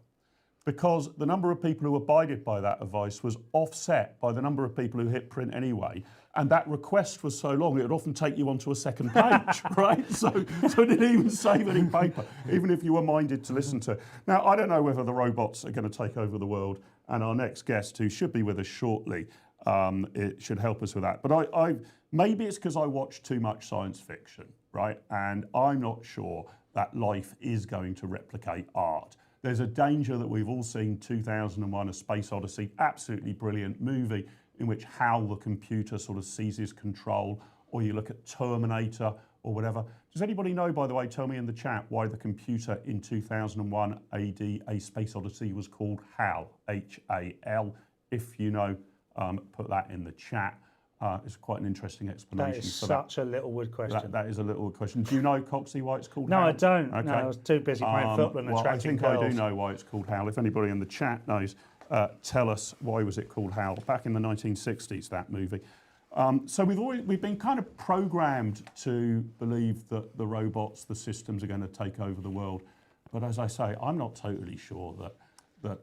Speaker 1: because the number of people who abided by that advice was offset by the number of people who hit print anyway. And that request was so long, it would often take you onto a second page, right? So it didn't even save any paper, even if you were minded to listen to it. Now, I don't know whether the robots are going to take over the world, and our next guest, who should be with us shortly, it should help us with that. But maybe it's because I watch too much science fiction, right? And I'm not sure that life is going to replicate art. There's a danger that we've all seen 2001: A Space Odyssey, absolutely brilliant movie in which how the computer sort of seizes control, or you look at Terminator or whatever. Does anybody know, by the way, tell me in the chat, why the computer in 2001 AD, A Space Odyssey, was called HAL, H-A-L? If you know, put that in the chat. It's quite an interesting explanation.
Speaker 2: That is such a Littlewood question.
Speaker 1: That is a Littlewood question. Do you know, Coxie, why it's called
Speaker 2: No,
Speaker 1: Hal?
Speaker 2: I don't.
Speaker 1: Okay.
Speaker 2: No, I was too busy playing football and attracting
Speaker 1: I think
Speaker 2: girls.
Speaker 1: I do know why it's called Hal. If anybody in the chat knows, tell us why was it called Hal. Back in the 1960s, that movie. So we've been kind of programmed to believe that the robots, the systems are going to take over the world. But as I say, I'm not totally sure that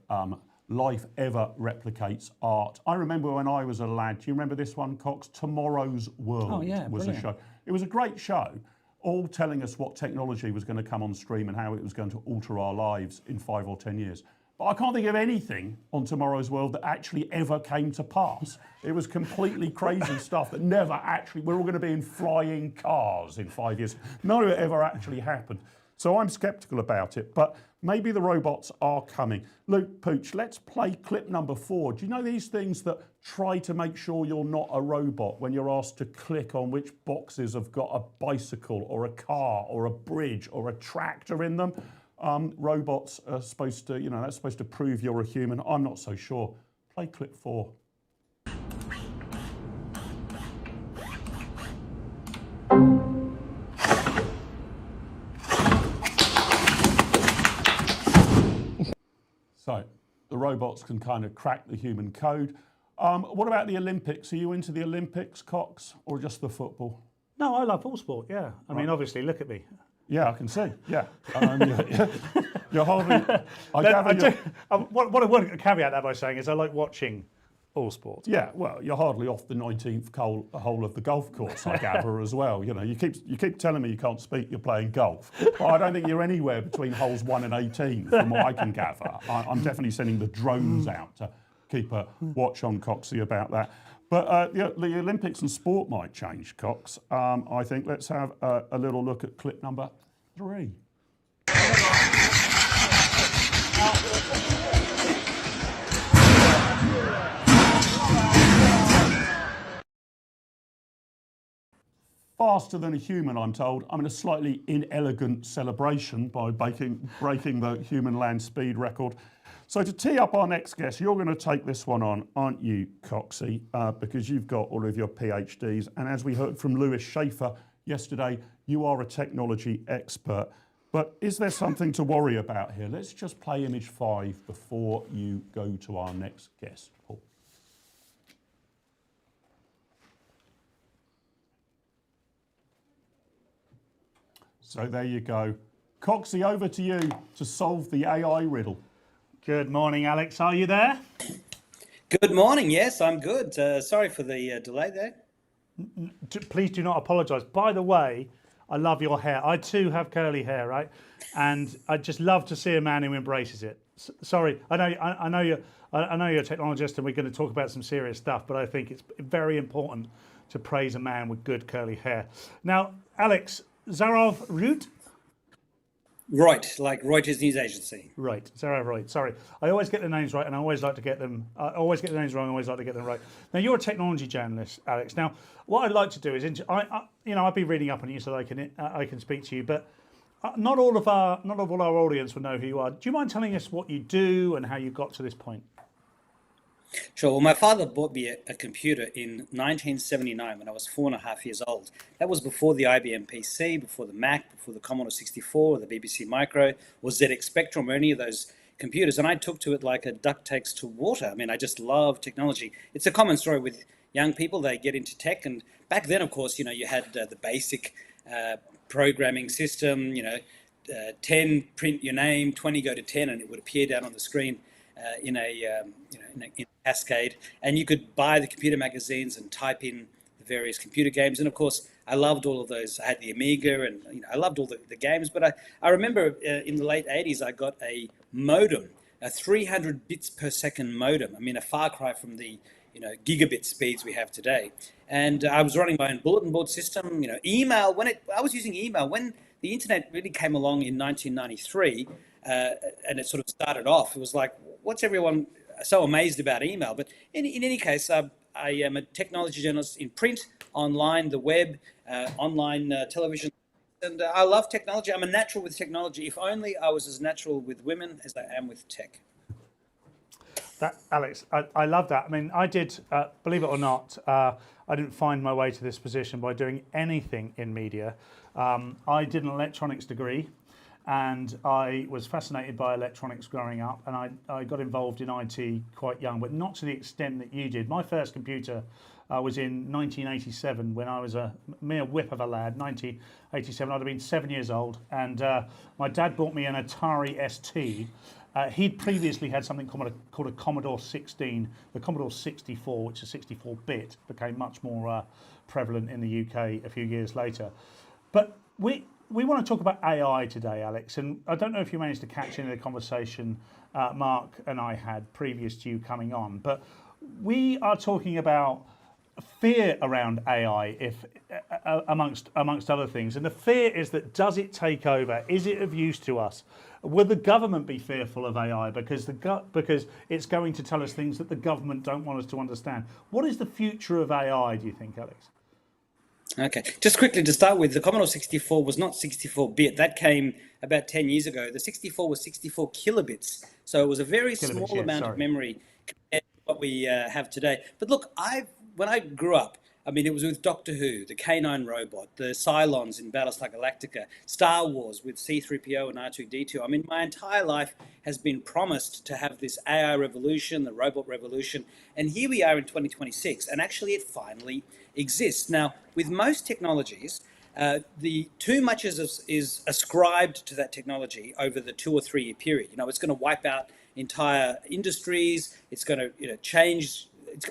Speaker 1: life ever replicates art. I remember when I was a lad, do you remember this one, Cox? Tomorrow's World was a show. It was a great show, all telling us what technology was going to come on stream and how it was going to alter our lives in 5 or 10 years. But I can't think of anything on Tomorrow's World that actually ever came to pass. It was completely crazy stuff that never actually, we're all going to be in flying cars in 5 years. None of it ever actually happened. So I'm sceptical about it, but maybe the robots are coming. Luke Pooch, let's play clip number 4. Do you know these things that try to make sure you're not a robot when you're asked to click on which boxes have got a bicycle or a car or a bridge or a tractor in them? Robots are supposed to, that's supposed to prove you're a human. I'm not so sure. Play clip 4. So the robots can kind of crack the human code. What about the Olympics? Are you into the Olympics, Cox, or just the football?
Speaker 2: No, I love all sport, yeah. I mean, obviously, look at me.
Speaker 1: Yeah, I can see, yeah. You're holding...
Speaker 2: What I want to caveat that by saying is I like watching all sport.
Speaker 1: Yeah, well, you're hardly off the 19th hole of the golf course, I gather, as well. You keep telling me you can't speak, you're playing golf. But I don't think you're anywhere between holes 1 and 18, from what I can gather. I'm definitely sending the drones out to keep a watch on Coxie about that. But the Olympics and sport might change, Cox. I think let's have a little look at clip number 3. Faster than a human, I'm told. I'm in a slightly inelegant celebration by breaking the human land speed record. So to tee up our next guest, you're going to take this one on, aren't you, Coxie? Because you've got all of your PhDs. And as we heard from Lewis Schaefer yesterday, you are a technology expert. But is there something to worry about here? Let's just play image 5 before you go to our next guest, Paul. So there you go. Coxie, over to you to solve the AI riddle.
Speaker 2: Good morning, Alex. Are you there?
Speaker 7: Good morning. Yes, I'm good. Sorry for the delay there.
Speaker 2: Please do not apologise. By the way, I love your hair. I too have curly hair, right? And I just love to see a man who embraces it. Sorry, I know you're a technologist, and we're going to talk about some serious stuff. But I think it's very important to praise a man with good curly hair. Now, Alex, Zarov Root.
Speaker 7: Right, like Reuters News Agency.
Speaker 2: Right, Zarov Root. Sorry, I always get the names right, and I always like to get them. I always get the names wrong. I always like to get them right. Now, you're a technology journalist, Alex. Now, what I'd like to do is, I've been reading up on you so that I can speak to you, but not all of our audience will know who you are. Do you mind telling us what you do and how you got to this point?
Speaker 7: Sure. Well, my father bought me a computer in 1979 when I was 4.5 years old. That was before the IBM PC, before the Mac, before the Commodore 64, or the BBC Micro, or ZX Spectrum, or any of those computers. And I took to it like a duck takes to water. I mean, I just love technology. It's a common story with young people. They get into tech. And back then, of course, you had the basic programming system, 10, print your name, 20, go to 10, and it would appear down on the screen. In a cascade, and you could buy the computer magazines and type in the various computer games. And of course, I loved all of those. I had the Amiga, and I loved all the games. But I remember in the late 80s, I got a modem, a 300 bits per second modem. I mean, a far cry from the gigabit speeds we have today. And I was running my own bulletin board system. Email. I was using email when the internet really came along in 1993. And it sort of started off. It was like, what's everyone so amazed about email? But in any case, I am a technology journalist in print, online, the web, online television. And I love technology. I'm a natural with technology. If only I was as natural with women as I am with tech.
Speaker 2: That, Alex, I love that. I mean, I did, believe it or not, I didn't find my way to this position by doing anything in media. I did an electronics degree, and I was fascinated by electronics growing up, and I got involved in IT quite young, but not to the extent that you did. My first computer was in 1987 when I was a mere whip of a lad. 1987, I'd have been 7 years old, and my dad bought me an Atari ST. He'd previously had something called a Commodore 16. The Commodore 64, which is 64-bit, became much more prevalent in the UK a few years later. But we want to talk about AI today, Alex, and I don't know if you managed to catch any of the conversation Mark and I had previous to you coming on, but we are talking about fear around AI, amongst other things, and the fear is that, does it take over? Is it of use to us? Will the government be fearful of AI because it's going to tell us things that the government don't want us to understand? What is the future of AI, do you think, Alex?
Speaker 7: Okay, just quickly to start with, the Commodore 64 was not 64-bit. That came about 10 years ago. The 64 was 64 kilobits. So it was a very small amount of memory compared to what we have today. But look, when I grew up, I mean, it was with Doctor Who, the K9 robot, the Cylons in Battlestar Galactica, Star Wars with C-3PO and R2-D2. I mean, my entire life has been promised to have this AI revolution, the robot revolution, and here we are in 2026, and actually it finally exists. Now, with most technologies, too much is ascribed to that technology over the 2 or 3 year period. You know, it's going to wipe out entire industries. It's going to change.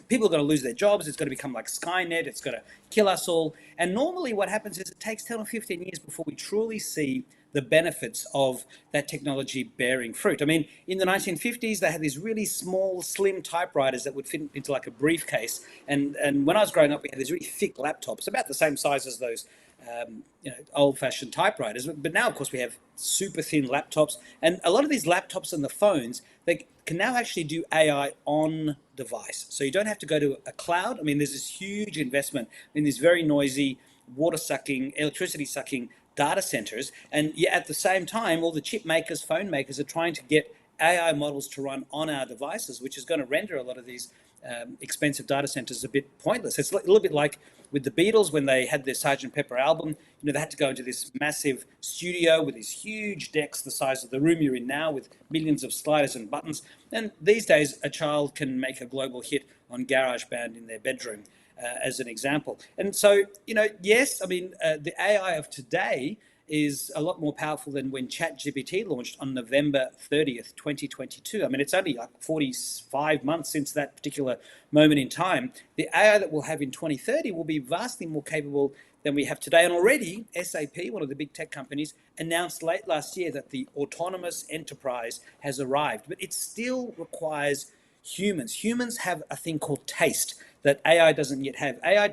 Speaker 7: People are going to lose their jobs. It's going to become like Skynet. It's going to kill us all. And normally what happens is it takes 10 or 15 years before we truly see the benefits of that technology bearing fruit. I mean, in the 1950s, they had these really small, slim typewriters that would fit into like a briefcase. And when I was growing up, we had these really thick laptops, about the same size as those old-fashioned typewriters. But now, of course, we have super thin laptops. And a lot of these laptops and the phones, they can now actually do AI on device. So you don't have to go to a cloud. I mean, there's this huge investment in these very noisy, water-sucking, electricity-sucking data centers. And yet at the same time, all the chip makers, phone makers are trying to get AI models to run on our devices, which is going to render a lot of these expensive data centers a bit pointless. It's a little bit like with the Beatles when they had their Sgt. Pepper album. You know, they had to go into this massive studio with these huge decks the size of the room you're in now, with millions of sliders and buttons. And these days, a child can make a global hit on GarageBand in their bedroom, as an example. And so, you know, yes, I mean, the AI of today is a lot more powerful than when ChatGPT launched on November 30th, 2022. I mean, it's only like 45 months since that particular moment in time. The AI that we'll have in 2030 will be vastly more capable than we have today. And already SAP, one of the big tech companies, announced late last year that the autonomous enterprise has arrived, but it still requires humans. Humans have a thing called taste that AI doesn't yet have. AI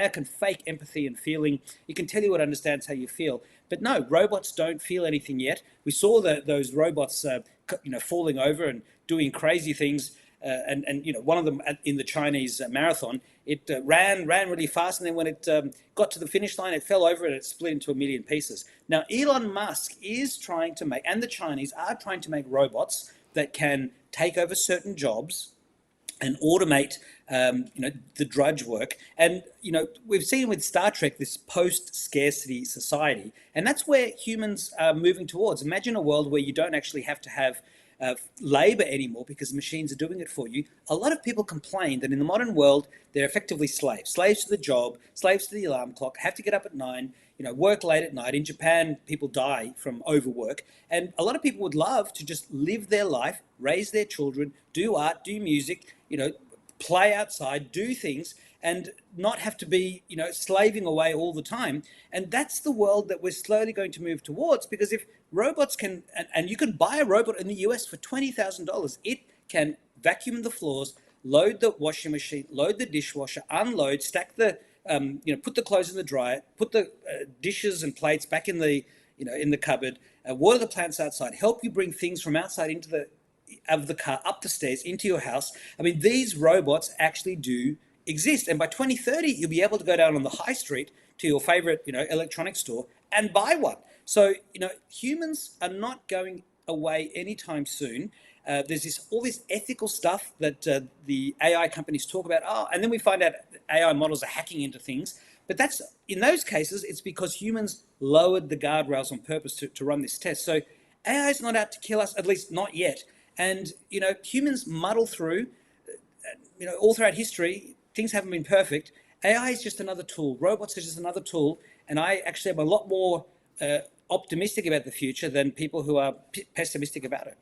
Speaker 7: can fake empathy and feeling. It can tell you it understands how you feel. But no, robots don't feel anything yet. We saw those robots, falling over and doing crazy things. And one of them in the Chinese marathon, it ran really fast, and then when it got to the finish line, it fell over and it split into a million pieces. Now, Elon Musk is trying to make, and the Chinese are trying to make robots that can take over certain jobs and automate, the drudge work. And, we've seen with Star Trek this post-scarcity society, and that's where humans are moving towards. Imagine a world where you don't actually have to have labor anymore because machines are doing it for you. A lot of people complain that in the modern world, they're effectively slaves to the job, slaves to the alarm clock, have to get up at 9, work late at night. In Japan, people die from overwork. And a lot of people would love to just live their life, raise their children, do art, do music, play outside, do things, and not have to be, slaving away all the time. And that's the world that we're slowly going to move towards, because if robots can, and you can buy a robot in the US for $20,000, it can vacuum the floors, load the washing machine, load the dishwasher, unload, stack the, put the clothes in the dryer, put the dishes and plates back in the, in the cupboard, water the plants outside, help you bring things from outside into the car, up the stairs, into your house. I mean, these robots actually do exist. And by 2030, you'll be able to go down on the high street to your favorite, electronics store and buy one. So, humans are not going away anytime soon. There's all this ethical stuff that the AI companies talk about. Oh, and then we find out AI models are hacking into things. But that's, in those cases, it's because humans lowered the guardrails on purpose to run this test. So AI is not out to kill us, at least not yet. And, humans muddle through, all throughout history, things haven't been perfect. AI is just another tool. Robots are just another tool. And I actually am a lot more optimistic about the future than people who are pessimistic about it.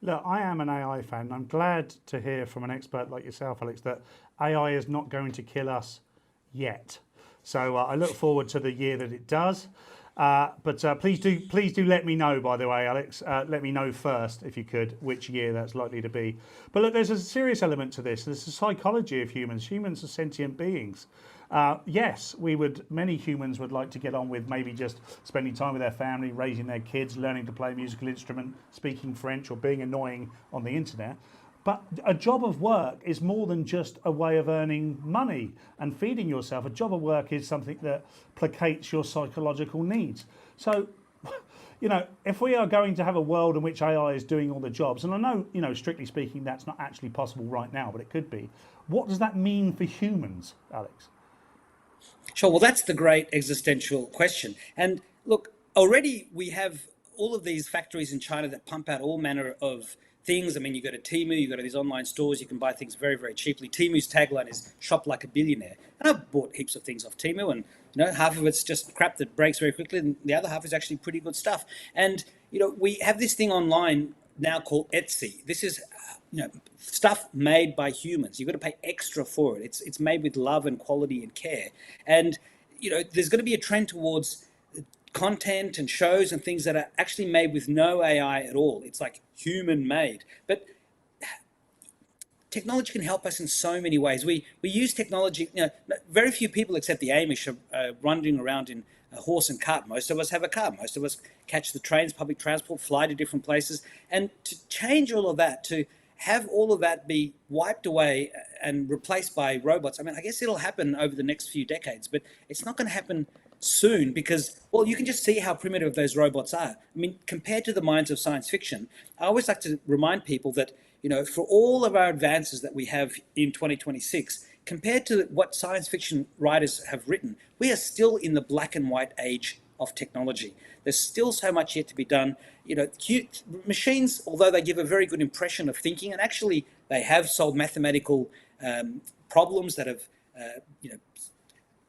Speaker 2: Look, I am an AI fan. I'm glad to hear from an expert like yourself, Alex, that AI is not going to kill us yet. So I look forward to the year that it does. But please do let me know, by the way, Alex. Let me know first, if you could, which year that's likely to be. But look, there's a serious element to this. There's the psychology of humans. Humans are sentient beings. Yes, many humans would like to get on with maybe just spending time with their family, raising their kids, learning to play a musical instrument, speaking French, or being annoying on the internet. But a job of work is more than just a way of earning money and feeding yourself. A job of work is something that placates your psychological needs. So, if we are going to have a world in which AI is doing all the jobs, and I know, strictly speaking, that's not actually possible right now, but it could be. What does that mean for humans, Alex?
Speaker 7: Sure. Well, that's the great existential question. And look, already we have all of these factories in China that pump out all manner of things. I mean, you go to Temu, you go to these online stores, you can buy things very, very cheaply. Temu's tagline is "Shop like a billionaire." And I've bought heaps of things off Temu, and half of it's just crap that breaks very quickly, and the other half is actually pretty good stuff. And we have this thing online now called Etsy. This is stuff made by humans. You've got to pay extra for it. It's made with love and quality and care. And there's going to be a trend towards content and shows and things that are actually made with no AI at all. It's like human made. But technology can help us in so many ways. We use technology. Very few people except the Amish are running around in a horse and cart. Most of us have a car. Most of us catch the trains, public transport, fly to different places. And to change all of that, to have all of that be wiped away and replaced by robots, I mean, I guess it'll happen over the next few decades, but it's not going to happen soon because, well, you can just see how primitive those robots are. I mean, compared to the minds of science fiction, I always like to remind people that, for all of our advances that we have in 2026, compared to what science fiction writers have written, we are still in the black and white age of technology. There's still so much yet to be done. Machines, although they give a very good impression of thinking, and actually they have solved mathematical problems that have,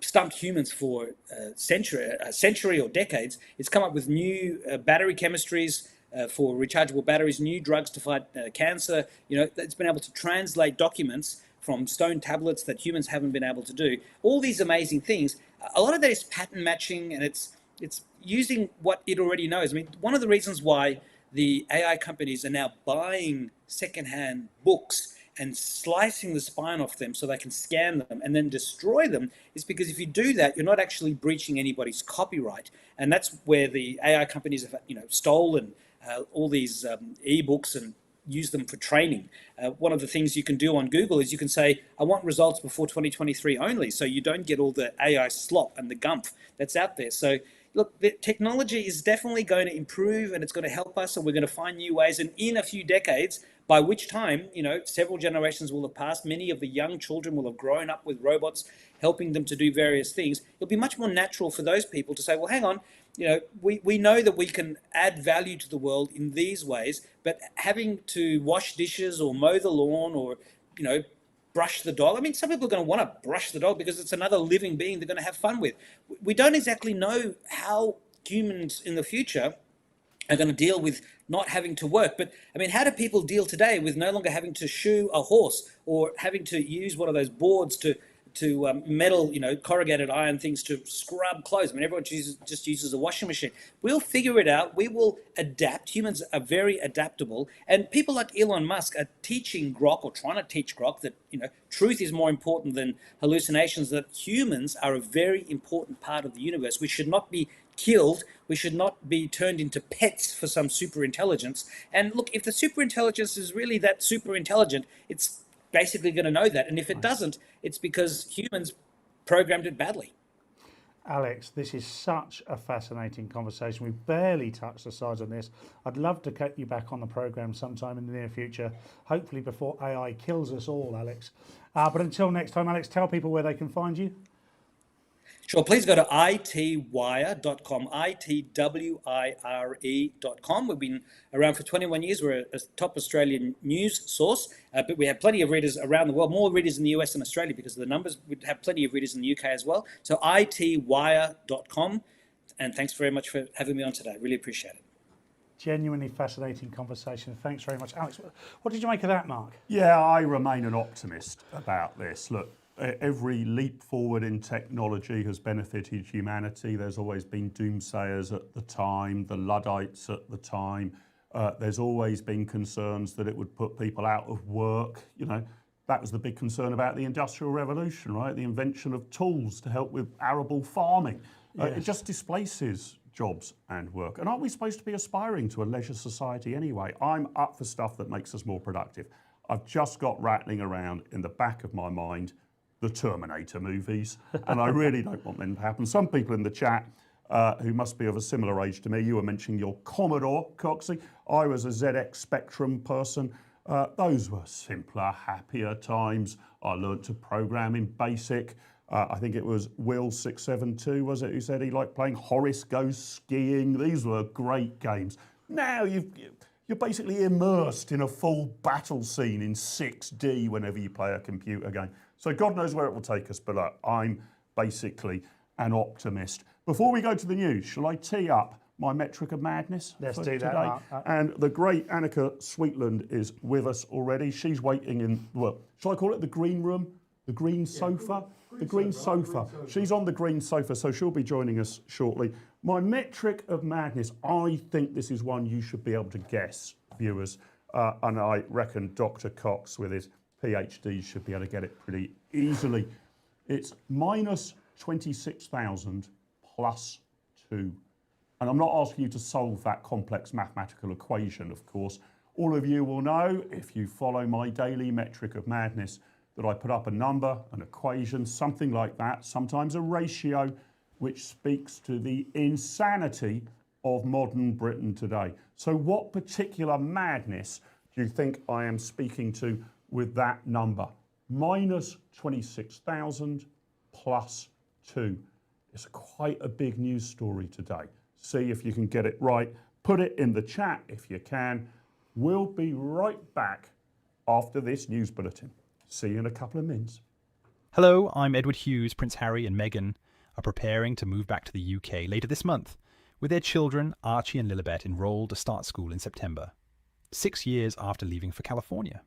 Speaker 7: stumped humans for a century or decades. It's come up with new battery chemistries for rechargeable batteries, new drugs to fight cancer. It's been able to translate documents from stone tablets that humans haven't been able to do. All these amazing things. A lot of that is pattern matching, and it's using what it already knows. I mean, one of the reasons why the AI companies are now buying secondhand books and slicing the spine off them so they can scan them and then destroy them is because if you do that, you're not actually breaching anybody's copyright. And that's where the AI companies have, stolen all these ebooks and use them for training. One of the things you can do on Google is you can say, I want results before 2023 only, so you don't get all the AI slop and the gumph that's out there. So look, the technology is definitely going to improve and it's going to help us, and we're going to find new ways. And in a few decades, by which time, several generations will have passed, many of the young children will have grown up with robots helping them to do various things. It'll be much more natural for those people to say, well, hang on, we know that we can add value to the world in these ways, but having to wash dishes or mow the lawn or, brush the dog. I mean, some people are going to want to brush the dog because it's another living being they're going to have fun with. We don't exactly know how humans in the future are going to deal with not having to work. But I mean, how do people deal today with no longer having to shoe a horse or having to use one of those boards to metal, corrugated iron things to scrub clothes? I mean, everyone just uses a washing machine. We'll figure it out. We will adapt. Humans are very adaptable. And people like Elon Musk are teaching Grok, or trying to teach Grok, that, truth is more important than hallucinations, that humans are a very important part of the universe. We should not be killed. We should not be turned into pets for some super intelligence. And look, if the super intelligence is really that super intelligent, it's basically going to know that. And if it doesn't, it's because humans programmed it badly.
Speaker 2: Alex, this is such a fascinating conversation. We've barely touched the sides on this. I'd love to get you back on the programme sometime in the near future, hopefully before AI kills us all, Alex. But until next time, Alex, tell people where they can find you.
Speaker 7: Sure, please go to itwire.com, itwire.com. We've been around for 21 years. We're a top Australian news source, but we have plenty of readers around the world, more readers in the US than Australia because of the numbers. We have plenty of readers in the UK as well. So itwire.com, and thanks very much for having me on today. Really appreciate it.
Speaker 2: Genuinely fascinating conversation. Thanks very much. Alex, what did you make of that, Mark?
Speaker 1: Yeah, I remain an optimist about this. Look, every leap forward in technology has benefited humanity. There's always been doomsayers at the time, the Luddites at the time. There's always been concerns that it would put people out of work. You know, that was the big concern about the Industrial Revolution, right? The invention of tools to help with arable farming. It just displaces jobs and work. And aren't we supposed to be aspiring to a leisure society anyway? I'm up for stuff that makes us more productive. I've just got rattling around in the back of my mind the Terminator movies, and I really don't want them to happen. Some people in the chat who must be of a similar age to me, you were mentioning your Commodore, Coxie. I was a ZX Spectrum person. Those were simpler, happier times. I learnt to program in BASIC. I think it was Will672, was it, who said he liked playing Horace Goes Skiing. These were great games. Now you're basically immersed in a full battle scene in 6D whenever you play a computer game. So God knows where it will take us, but I'm basically an optimist. Before we go to the news, shall I tee up my metric of madness?
Speaker 2: Let's
Speaker 1: for
Speaker 2: do
Speaker 1: today?
Speaker 2: that.
Speaker 1: And the great Annika Sweetland is with us already. She's waiting in, well, shall I call it the green room? The green sofa? The green sofa. She's on the green sofa, so she'll be joining us shortly. My metric of madness, I think this is one you should be able to guess, viewers. And I reckon Dr. Cox, with his PhD, should be able to get it pretty easily. It's minus 26,000 plus 2. And I'm not asking you to solve that complex mathematical equation, of course. All of you will know, if you follow my daily metric of madness, that I put up a number, an equation, something like that, sometimes a ratio, which speaks to the insanity of modern Britain today. So what particular madness do you think I am speaking to with that number? Minus 26,000 plus 2. It's quite a big news story today. See if you can get it right. Put it in the chat if you can. We'll be right back after this news bulletin. See you in a couple of minutes.
Speaker 8: Hello, I'm Edward Hughes. Prince Harry and Meghan are preparing to move back to the UK later this month, with their children, Archie and Lilibet, enrolled to start school in September, 6 years after leaving for California.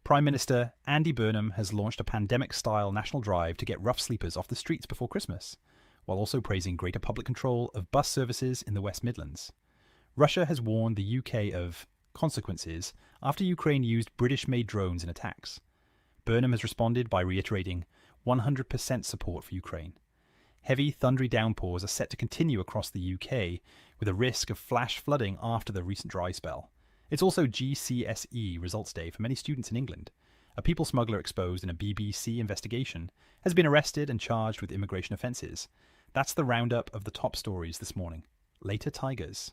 Speaker 8: Prime Minister Andy Burnham has launched a pandemic-style national drive to get rough sleepers off the streets before Christmas, while also praising greater public control of bus services in the West Midlands. Russia has warned the UK of consequences after Ukraine used British-made drones in attacks. Burnham has responded by reiterating 100% support for Ukraine. Heavy, thundery downpours are set to continue across the UK, with a risk of flash flooding after the recent dry spell. It's also GCSE results day for many students in England. A people smuggler exposed in a BBC investigation has been arrested and charged with immigration offences. That's the roundup of the top stories this morning. Later, Tigers.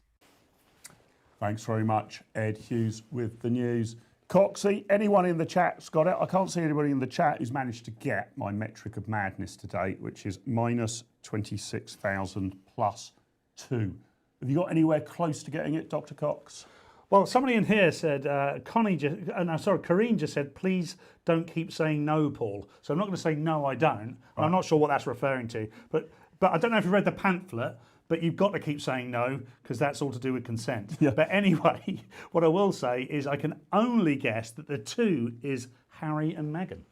Speaker 1: Thanks very much, Ed Hughes, with the news. Coxie, anyone in the chat's got it? I can't see anybody in the chat who's managed to get my metric of madness today, which is minus 26,000 plus 2. Have you got anywhere close to getting it, Dr. Cox?
Speaker 2: Well, somebody in here said, Karine just said, please don't keep saying no, Paul. So I'm not going to say no, I don't. Right. I'm not sure what that's referring to. But I don't know if you read the pamphlet, but you've got to keep saying no, because that's all to do with consent. Yeah. But anyway, what I will say is I can only guess that the 2 is Harry and Meghan.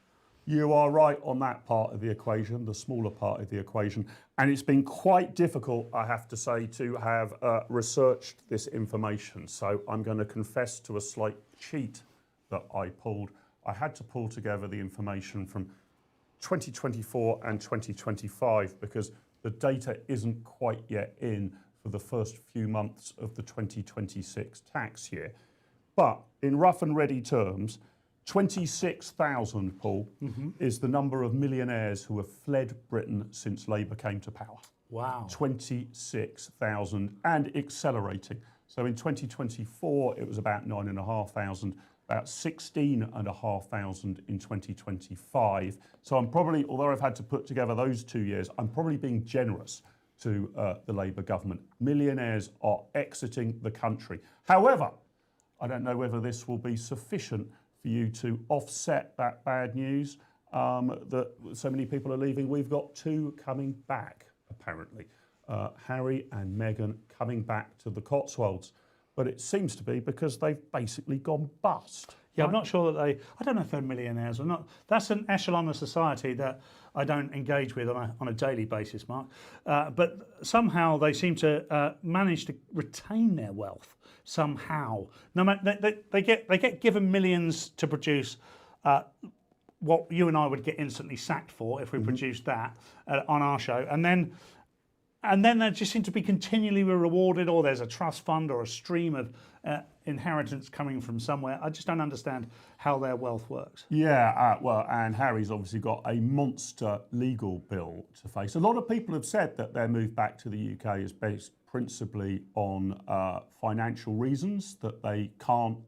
Speaker 1: You are right on that part of the equation, the smaller part of the equation. And it's been quite difficult, I have to say, to have researched this information. So I'm going to confess to a slight cheat that I pulled. I had to pull together the information from 2024 and 2025 because the data isn't quite yet in for the first few months of the 2026 tax year. But in rough and ready terms, 26,000, Paul, is the number of millionaires who have fled Britain since Labour came to power.
Speaker 2: Wow.
Speaker 1: 26,000 and accelerating. So in 2024, it was about 9,500, about 16,500 in 2025. So I'm probably, although I've had to put together those 2 years, I'm probably being generous to the Labour government. Millionaires are exiting the country. However, I don't know whether this will be sufficient for you to offset that bad news that so many people are leaving. We've got two coming back, apparently. Harry and Meghan coming back to the Cotswolds. But it seems to be because they've basically gone bust.
Speaker 2: Yeah, right? I'm not sure that I don't know if they're millionaires or not. That's an echelon of society that I don't engage with on a daily basis, Mark. But somehow they seem to manage to retain their wealth somehow. No matter they get given millions to produce what you and I would get instantly sacked for if we produced that on our show, and then they just seem to be continually rewarded, or there's a trust fund or a stream of inheritance coming from somewhere. I just don't understand how their wealth works.
Speaker 1: Yeah, well, and Harry's obviously got a monster legal bill to face. A lot of people have said that their move back to the UK is based principally on financial reasons, that they can't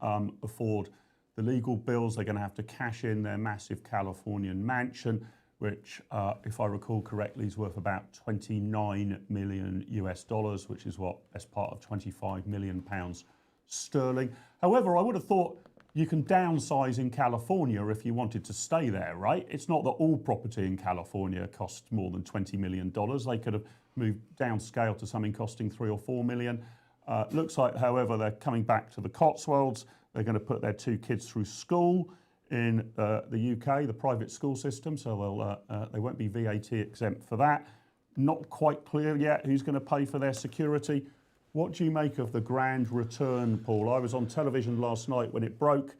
Speaker 1: afford the legal bills. They're going to have to cash in their massive Californian mansion, which, if I recall correctly, is worth about 29 million US dollars, which is what, best part of 25 million pounds sterling. However, I would have thought you can downsize in California if you wanted to stay there, right? It's not that all property in California costs more than $20 million. They could have moved downscale to something costing 3 or 4 million. Looks like, however, they're coming back to the Cotswolds. They're going to put their two kids through school in the UK, the private school system, so they won't be VAT exempt for that. Not quite clear yet who's going to pay for their security. What do you make of the grand return, Paul? I was on television last night when it broke.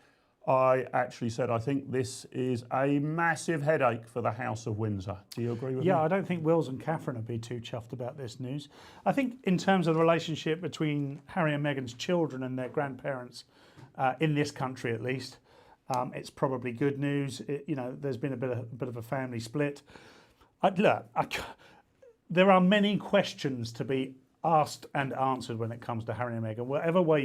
Speaker 1: I actually said I think this is a massive headache for the House of Windsor. Do you agree with me?
Speaker 2: Yeah, I don't think Wills and Catherine would be too chuffed about this news. I think in terms of the relationship between Harry and Meghan's children and their grandparents, in this country at least, it's probably good news. There's been a bit of a family split. There are many questions to be asked and answered when it comes to Harry and Meghan. Whatever way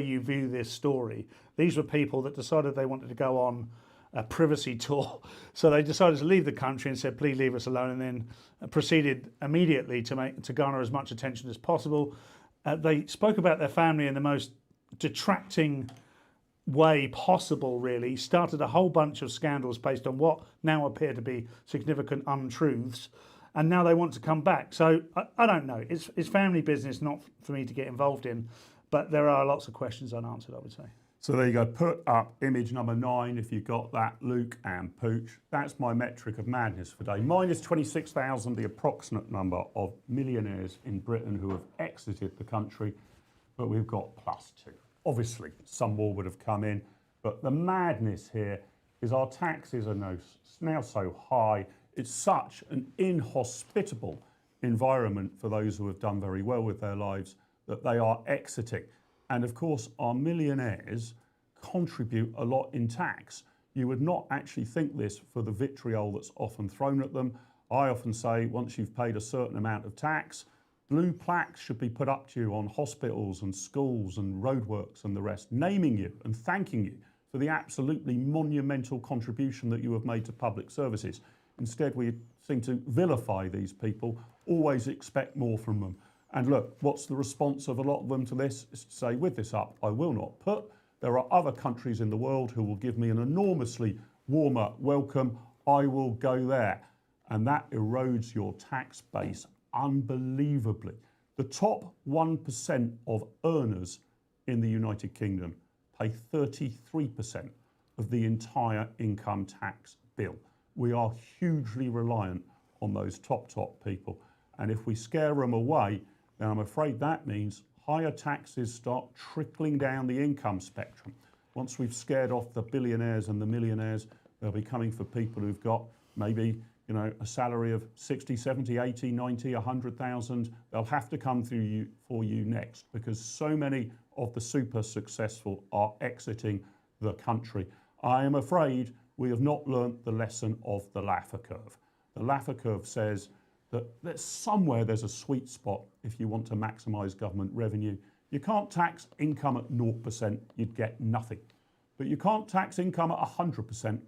Speaker 2: you view this story, these were people that decided they wanted to go on a privacy tour. So they decided to leave the country and said, please leave us alone, and then proceeded immediately to garner as much attention as possible. They spoke about their family in the most detracting way possible, really. Started a whole bunch of scandals based on what now appear to be significant untruths, and now they want to come back. So I don't know. It's family business, not for me to get involved in, but there are lots of questions unanswered, I would say.
Speaker 1: So there you go. Put up image number 9 if you got that, Luke and Pooch. That's my metric of madness for today. Minus 26,000, the approximate number of millionaires in Britain who have exited the country, but we've got +2. Obviously, some more would have come in, but the madness here is our taxes are now so high. It's such an inhospitable environment for those who have done very well with their lives that they are exiting. And of course, our millionaires contribute a lot in tax. You would not actually think this for the vitriol that's often thrown at them. I often say, once you've paid a certain amount of tax, blue plaques should be put up to you on hospitals and schools and roadworks and the rest, naming you and thanking you for the absolutely monumental contribution that you have made to public services. Instead, we seem to vilify these people, always expect more from them. And look, what's the response of a lot of them to this? Is to say, with this up, I will not put. There are other countries in the world who will give me an enormously warmer welcome. I will go there. And that erodes your tax base unbelievably. The top 1% of earners in the United Kingdom pay 33% of the entire income tax bill. We are hugely reliant on those top people. And if we scare them away, then I'm afraid that means higher taxes start trickling down the income spectrum. Once we've scared off the billionaires and the millionaires, they'll be coming for people who've got maybe a salary of 60, 70, 80, 90, 100,000. They'll have to come through for you next, because so many of the super successful are exiting the country. I am afraid we have not learnt the lesson of the Laffer curve. The Laffer curve says that somewhere there's a sweet spot if you want to maximise government revenue. You can't tax income at 0%, you'd get nothing. But you can't tax income at 100%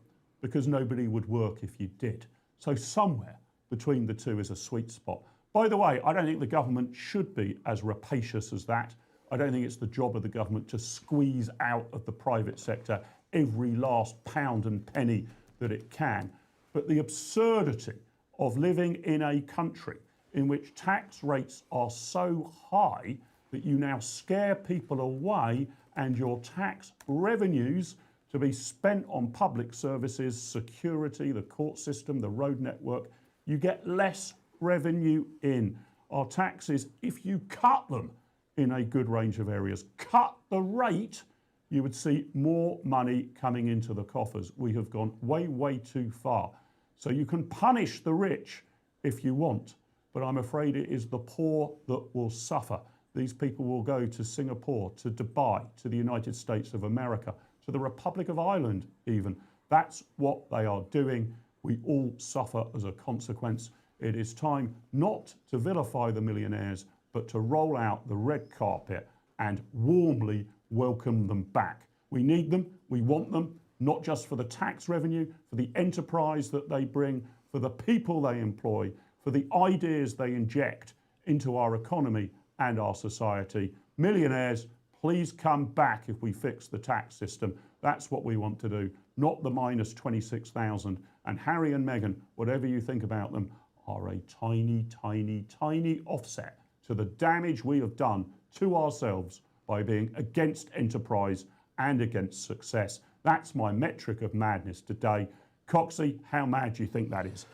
Speaker 1: because nobody would work if you did. So somewhere between the two is a sweet spot. By the way, I don't think the government should be as rapacious as that. I don't think it's the job of the government to squeeze out of the private sector every last pound and penny that it can. But the absurdity of living in a country in which tax rates are so high that you now scare people away and your tax revenues to be spent on public services, security, the court system, the road network, you get less revenue in. Our taxes, if you cut them in a good range of areas, cut the rate, you would see more money coming into the coffers. We have gone way, way too far. So you can punish the rich if you want, but I'm afraid it is the poor that will suffer. These people will go to Singapore, to Dubai, to the United States of America, to the Republic of Ireland even. That's what they are doing. We all suffer as a consequence. It is time not to vilify the millionaires, but to roll out the red carpet and warmly welcome them back. We need them, we want them, not just for the tax revenue, for the enterprise that they bring, for the people they employ, for the ideas they inject into our economy and our society. Millionaires, please come back if we fix the tax system. That's what we want to do, not the minus 26,000. And Harry and Meghan, whatever you think about them, are a tiny, tiny, tiny offset to the damage we have done to ourselves by being against enterprise and against success. That's my metric of madness today. Coxie, how mad do you think that is?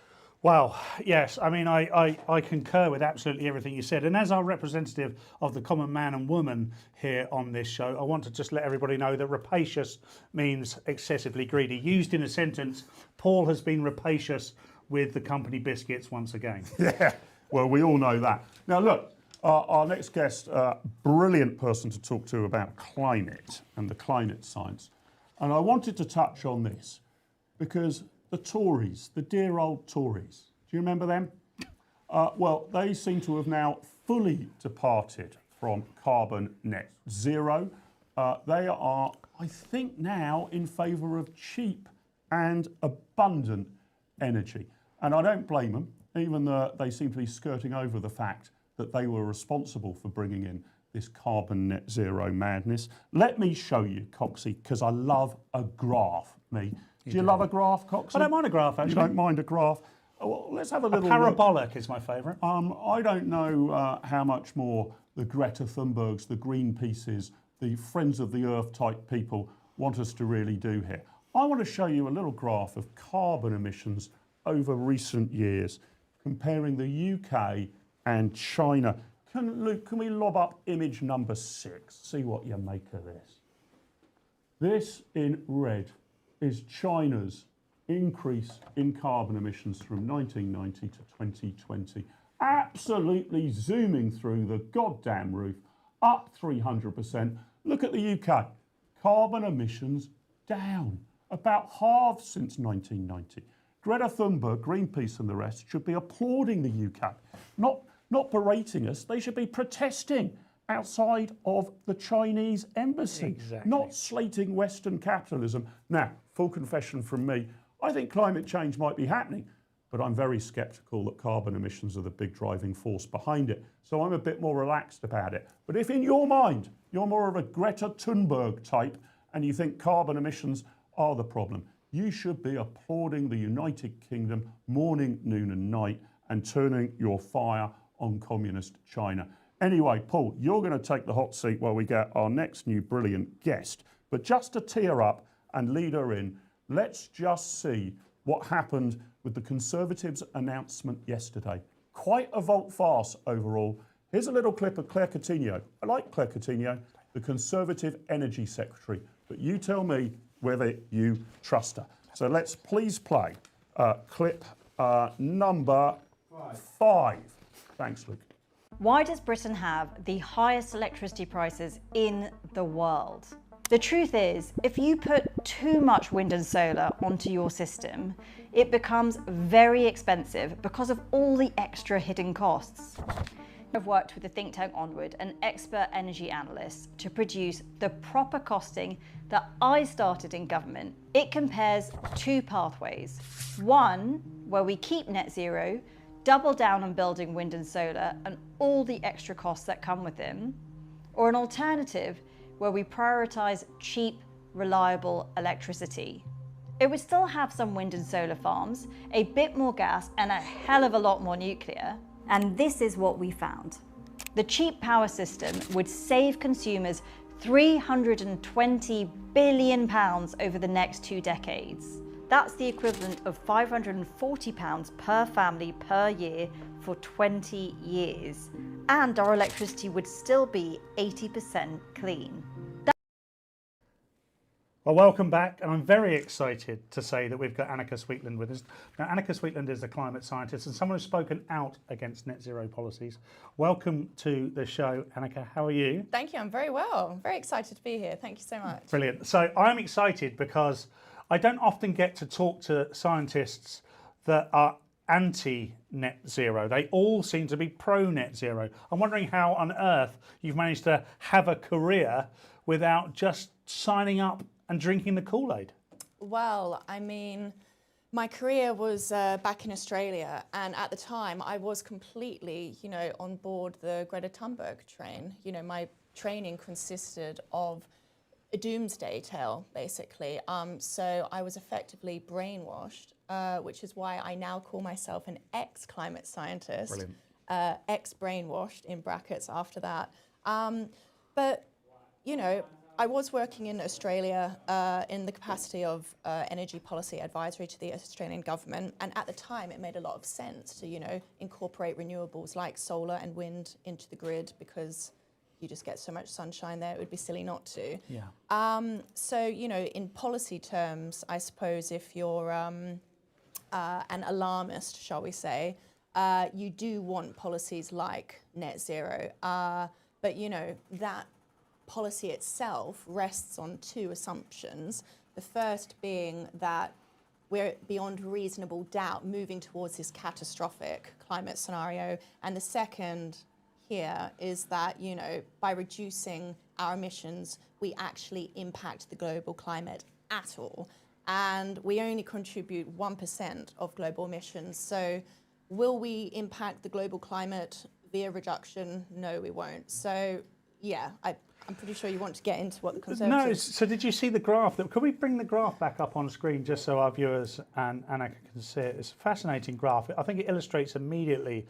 Speaker 2: Well, yes, I mean, I concur with absolutely everything you said. And as our representative of the common man and woman here on this show, I want to just let everybody know that rapacious means excessively greedy. Used in a sentence, Paul has been rapacious with the company biscuits once again.
Speaker 1: Yeah, well, we all know that. Now, look, our next guest, brilliant person to talk to about climate and the climate science. And I wanted to touch on this because the Tories, the dear old Tories, do you remember them? Well, they seem to have now fully departed from carbon net zero. They are, I think, now in favour of cheap and abundant energy. And I don't blame them, even though they seem to be skirting over the fact that they were responsible for bringing in this carbon net zero madness. Let me show you, Coxie, because I love a graph, me. Do you love a graph, Coxie?
Speaker 2: I don't mind a graph, actually.
Speaker 1: You don't mind a graph? Well, let's have a little
Speaker 2: parabolic
Speaker 1: look.
Speaker 2: Is my favourite.
Speaker 1: I don't know how much more the Greta Thunbergs, the Greenpeaces, the Friends of the Earth type people want us to really do here. I want to show you a little graph of carbon emissions over recent years, comparing the UK and China. Luke, can we lob up image number 6? See what you make of this. This in red is China's increase in carbon emissions from 1990 to 2020. Absolutely zooming through the goddamn roof, up 300%. Look at the UK. Carbon emissions down, about half since 1990. Greta Thunberg, Greenpeace and the rest should be applauding the UK, not berating us. They should be protesting outside of the Chinese embassy,
Speaker 2: exactly.
Speaker 1: Not slating Western capitalism. Now, full confession from me, I think climate change might be happening, but I'm very sceptical that carbon emissions are the big driving force behind it. So I'm a bit more relaxed about it. But if in your mind, you're more of a Greta Thunberg type and you think carbon emissions are the problem, you should be applauding the United Kingdom morning, noon and night and turning your fire on communist China. Anyway, Paul, you're going to take the hot seat while we get our next new brilliant guest. But just to tee her up and lead her in, let's just see what happened with the Conservatives' announcement yesterday. Quite a volte-face overall. Here's a little clip of Claire Coutinho. I like Claire Coutinho, the Conservative Energy Secretary. But you tell me whether you trust her. So let's please play clip number 5. Thanks, Luke.
Speaker 9: Why does Britain have the highest electricity prices in the world? The truth is, if you put too much wind and solar onto your system, it becomes very expensive because of all the extra hidden costs. I've worked with the think tank Onward and expert energy analysts to produce the proper costing that I started in government. It compares two pathways. One, where we keep net zero, double down on building wind and solar and all the extra costs that come with them, or an alternative where we prioritise cheap, reliable electricity. It would still have some wind and solar farms, a bit more gas and a hell of a lot more nuclear. And this is what we found. The cheap power system would save consumers £320 billion over the next 2 decades. That's the equivalent of £540 per family per year for 20 years. And our electricity would still be 80% clean.
Speaker 2: Well, welcome back, and I'm very excited to say that we've got Annika Sweetland with us. Now, Annika Sweetland is a climate scientist and someone who's spoken out against net zero policies. Welcome to the show, Annika. How are you?
Speaker 10: Thank you. I'm very well. Very excited to be here. Thank you so much.
Speaker 2: Brilliant. So I'm excited because I don't often get to talk to scientists that are anti-net zero. They all seem to be pro-net zero. I'm wondering how on earth you've managed to have a career without just signing up and drinking the Kool-Aid.
Speaker 10: Well, I mean, my career was back in Australia, and at the time I was completely, on board the Greta Thunberg train. My training consisted of a doomsday tale, basically. So I was effectively brainwashed, which is why I now call myself an ex-climate scientist, ex-brainwashed in brackets after that. But, I was working in Australia in the capacity of energy policy advisory to the Australian government, and at the time it made a lot of sense to, incorporate renewables like solar and wind into the grid because you just get so much sunshine there, it would be silly not to.
Speaker 2: Yeah.
Speaker 10: So, in policy terms, I suppose if you're an alarmist, shall we say, you do want policies like net zero, but, that policy itself rests on two assumptions. The first being that we're beyond reasonable doubt moving towards this catastrophic climate scenario. And the second here is that, by reducing our emissions, we actually impact the global climate at all. And we only contribute 1% of global emissions. So will we impact the global climate via reduction? No, we won't. So yeah, I'm pretty sure you want to get into what the Conservatives...
Speaker 2: No, so did you see the graph? Could we bring the graph back up on screen just so our viewers and Annika can see it? It's a fascinating graph. I think it illustrates immediately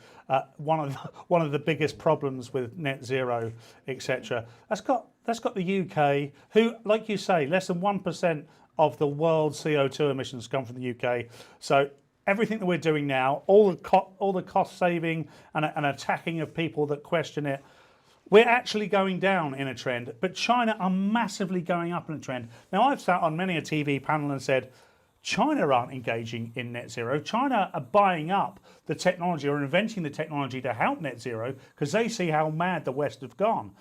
Speaker 2: one of the biggest problems with net zero, etc. That's got the UK, who, like you say, less than 1% of the world's CO2 emissions come from the UK. So everything that we're doing now, all the cost saving and attacking of people that question it, we're actually going down in a trend, but China are massively going up in a trend. Now, I've sat on many a TV panel and said, China aren't engaging in net zero. China are buying up the technology or inventing the technology to help net zero because they see how mad the West have gone.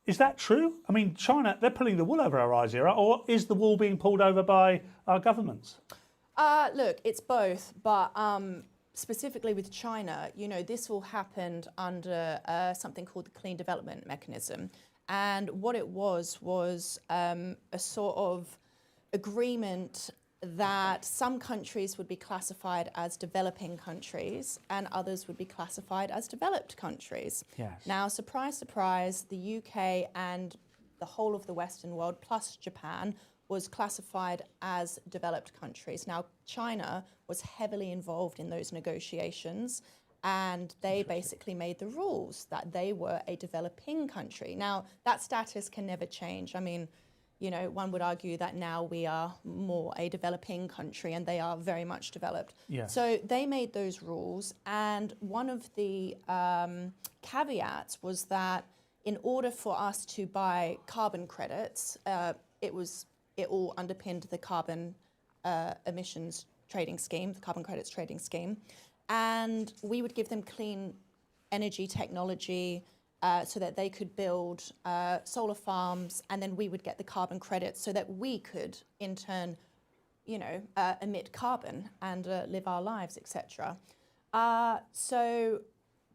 Speaker 2: Is that true? I mean, China, they're pulling the wool over our eyes here, or is the wool being pulled over by our governments?
Speaker 10: Look, it's both, but specifically with China, this all happened under something called the Clean Development Mechanism. And what it was a sort of agreement that some countries would be classified as developing countries and others would be classified as developed countries.
Speaker 2: Yes.
Speaker 10: Now, surprise, surprise, the UK and the whole of the Western world, plus Japan, was classified as developed countries. Now, China was heavily involved in those negotiations, and they basically made the rules that they were a developing country. Now, that status can never change. I mean, one would argue that now we are more a developing country and they are very much developed.
Speaker 2: Yes.
Speaker 10: So they made those rules, and one of the caveats was that in order for us to buy carbon credits, it all underpinned the carbon emissions trading scheme, the carbon credits trading scheme. And we would give them clean energy technology so that they could build solar farms, and then we would get the carbon credits so that we could, in turn, emit carbon and live our lives, etc. So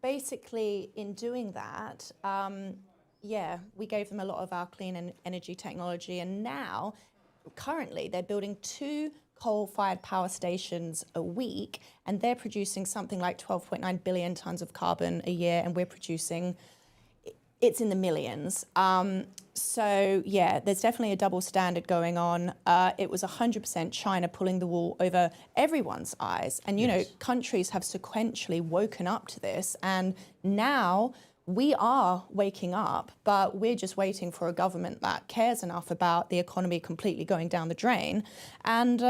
Speaker 10: basically, in doing that, we gave them a lot of our clean energy technology, and now, currently, they're building 2 coal-fired power stations a week, and they're producing something like 12.9 billion tons of carbon a year, and we're producing, it's in the millions. So yeah, there's definitely a double standard going on. It was 100% China pulling the wool over everyone's eyes. And, countries have sequentially woken up to this. And now we are waking up, but we're just waiting for a government that cares enough about the economy completely going down the drain. And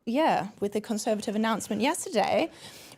Speaker 10: with the Conservative announcement yesterday,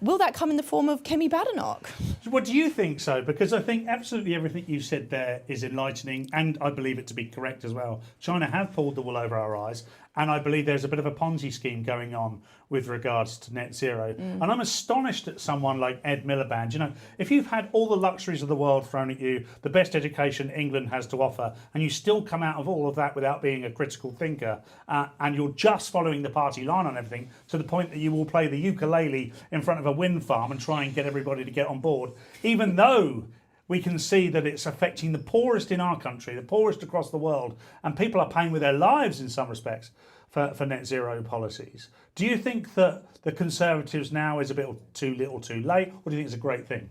Speaker 10: will that come in the form of Kemi Badenoch?
Speaker 2: What do you think so? Because I think absolutely everything you said there is enlightening, and I believe it to be correct as well. China have pulled the wool over our eyes, and I believe there's a bit of a Ponzi scheme going on with regards to net zero. And I'm astonished at someone like Ed Miliband. If you've had all the luxuries of the world thrown at you, the best education England has to offer, and you still come out of all of that without being a critical thinker, and you're just following the party line on everything, to the point that you will play the ukulele in front of a wind farm and try and get everybody to get on board, even though we can see that it's affecting the poorest in our country, the poorest across the world, and people are paying with their lives in some respects for net zero policies. Do you think that the Conservatives now is a bit too little too late, or do you think it's a great thing?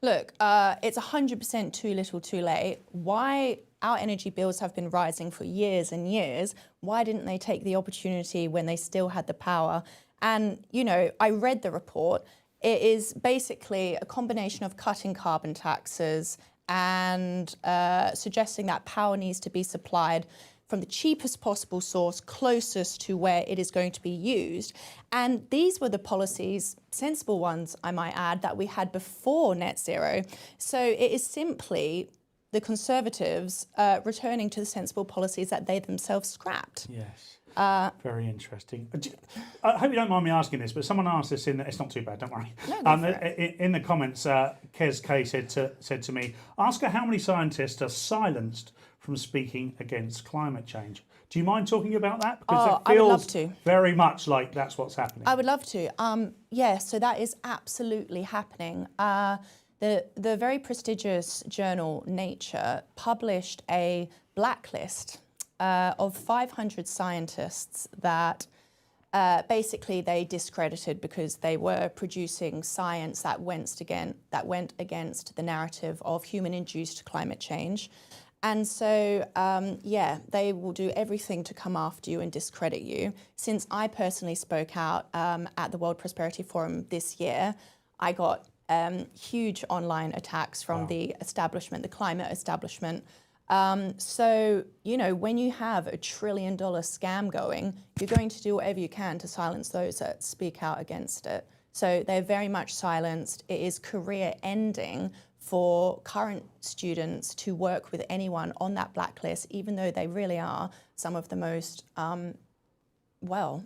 Speaker 10: Look, it's 100% too little too late. Why our energy bills have been rising for years and years? Why didn't they take the opportunity when they still had the power? And, I read the report. It is basically a combination of cutting carbon taxes and suggesting that power needs to be supplied from the cheapest possible source closest to where it is going to be used. And these were the policies, sensible ones, I might add, that we had before net zero. So it is simply the Conservatives returning to the sensible policies that they themselves scrapped.
Speaker 2: Yes. Very interesting. I hope you don't mind me asking this, but someone asked this it's not too bad, don't worry.
Speaker 10: No,
Speaker 2: in the comments, Kez K said to me, ask her how many scientists are silenced from speaking against climate change. Do you mind talking about that? Because it feels very much like that's what's happening.
Speaker 10: I would love to. So that is absolutely happening. The very prestigious journal Nature published a blacklist of 500 scientists that basically they discredited because they were producing science that went against the narrative of human-induced climate change. And so, they will do everything to come after you and discredit you. Since I personally spoke out at the World Prosperity Forum this year, I got huge online attacks from the establishment, the climate establishment. So, when you have $1 trillion scam going, you're going to do whatever you can to silence those that speak out against it. So they're very much silenced. It is career ending for current students to work with anyone on that blacklist, even though they really are some of the most,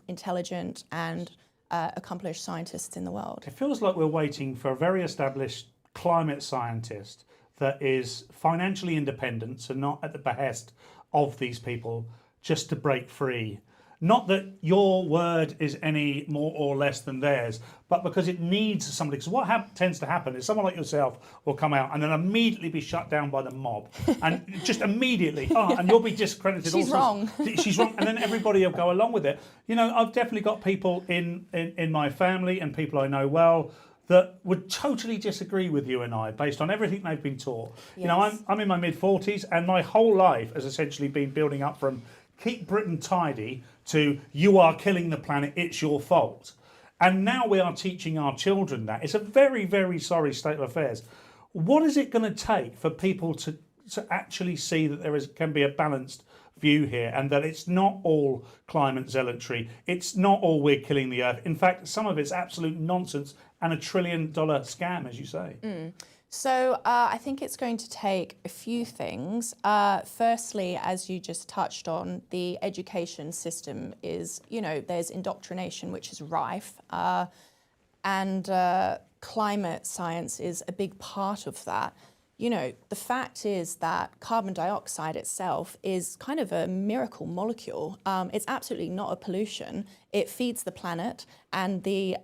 Speaker 10: intelligent and accomplished scientists in the world.
Speaker 2: It feels like we're waiting for a very established climate scientist that is financially independent, so not at the behest of these people, just to break free. Not that your word is any more or less than theirs, but because it needs somebody. Because what tends to happen is someone like yourself will come out and then immediately be shut down by the mob. And just immediately, and you'll be discredited.
Speaker 10: She's wrong.
Speaker 2: She's wrong. And then everybody will go along with it. I've definitely got people in my family and people I know well that would totally disagree with you and I based on everything they've been taught.
Speaker 10: Yes.
Speaker 2: I'm in my mid-40s and my whole life has essentially been building up from keep Britain tidy to you are killing the planet, it's your fault. And now we are teaching our children that. It's a very, very sorry state of affairs. What is it going to take for people to actually see that can be a balanced view here and that it's not all climate zealotry, it's not all we're killing the earth. In fact, some of it's absolute nonsense and $1 trillion scam, as you say.
Speaker 10: So I think it's going to take a few things. Firstly, as you just touched on, the education system is, there's indoctrination, which is rife, and climate science is a big part of that. the fact is that carbon dioxide itself is kind of a miracle molecule. It's absolutely not a pollution. It feeds the planet, and the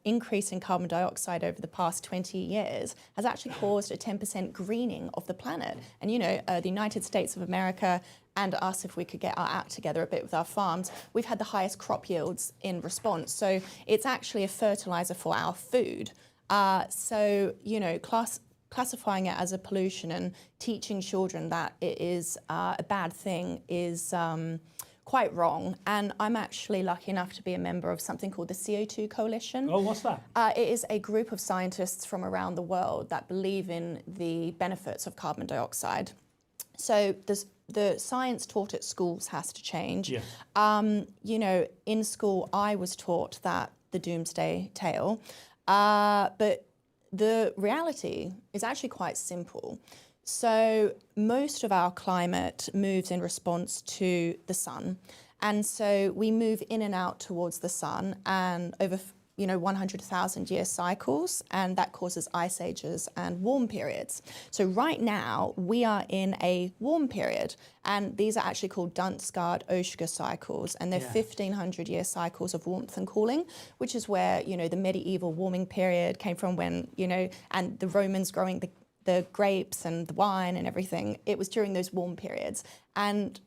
Speaker 10: increase in carbon dioxide over the past 20 years has actually caused a 10% greening of the planet. And, the United States of America and us, if we could get our act together a bit with our farms, we've had the highest crop yields in response. So it's actually a fertilizer for our food. Classifying it as a pollution and teaching children that it is a bad thing is quite wrong. And I'm actually lucky enough to be a member of something called the CO2 Coalition.
Speaker 2: Oh, what's that?
Speaker 10: It is a group of scientists from around the world that believe in the benefits of carbon dioxide. So the science taught at schools has to change.
Speaker 2: Yeah.
Speaker 10: In school I was taught that the doomsday tale, but the reality is actually quite simple. So most of our climate moves in response to the sun. And so we move in and out towards the sun and over 100,000 year cycles, and that causes ice ages and warm periods. So right now we are in a warm period, and these are actually called Dunstgard-Oeschger cycles, and they're 1,500 year cycles of warmth and cooling, which is where the medieval warming period came from, when and the Romans growing the grapes and the wine and everything. It was during those warm periods, and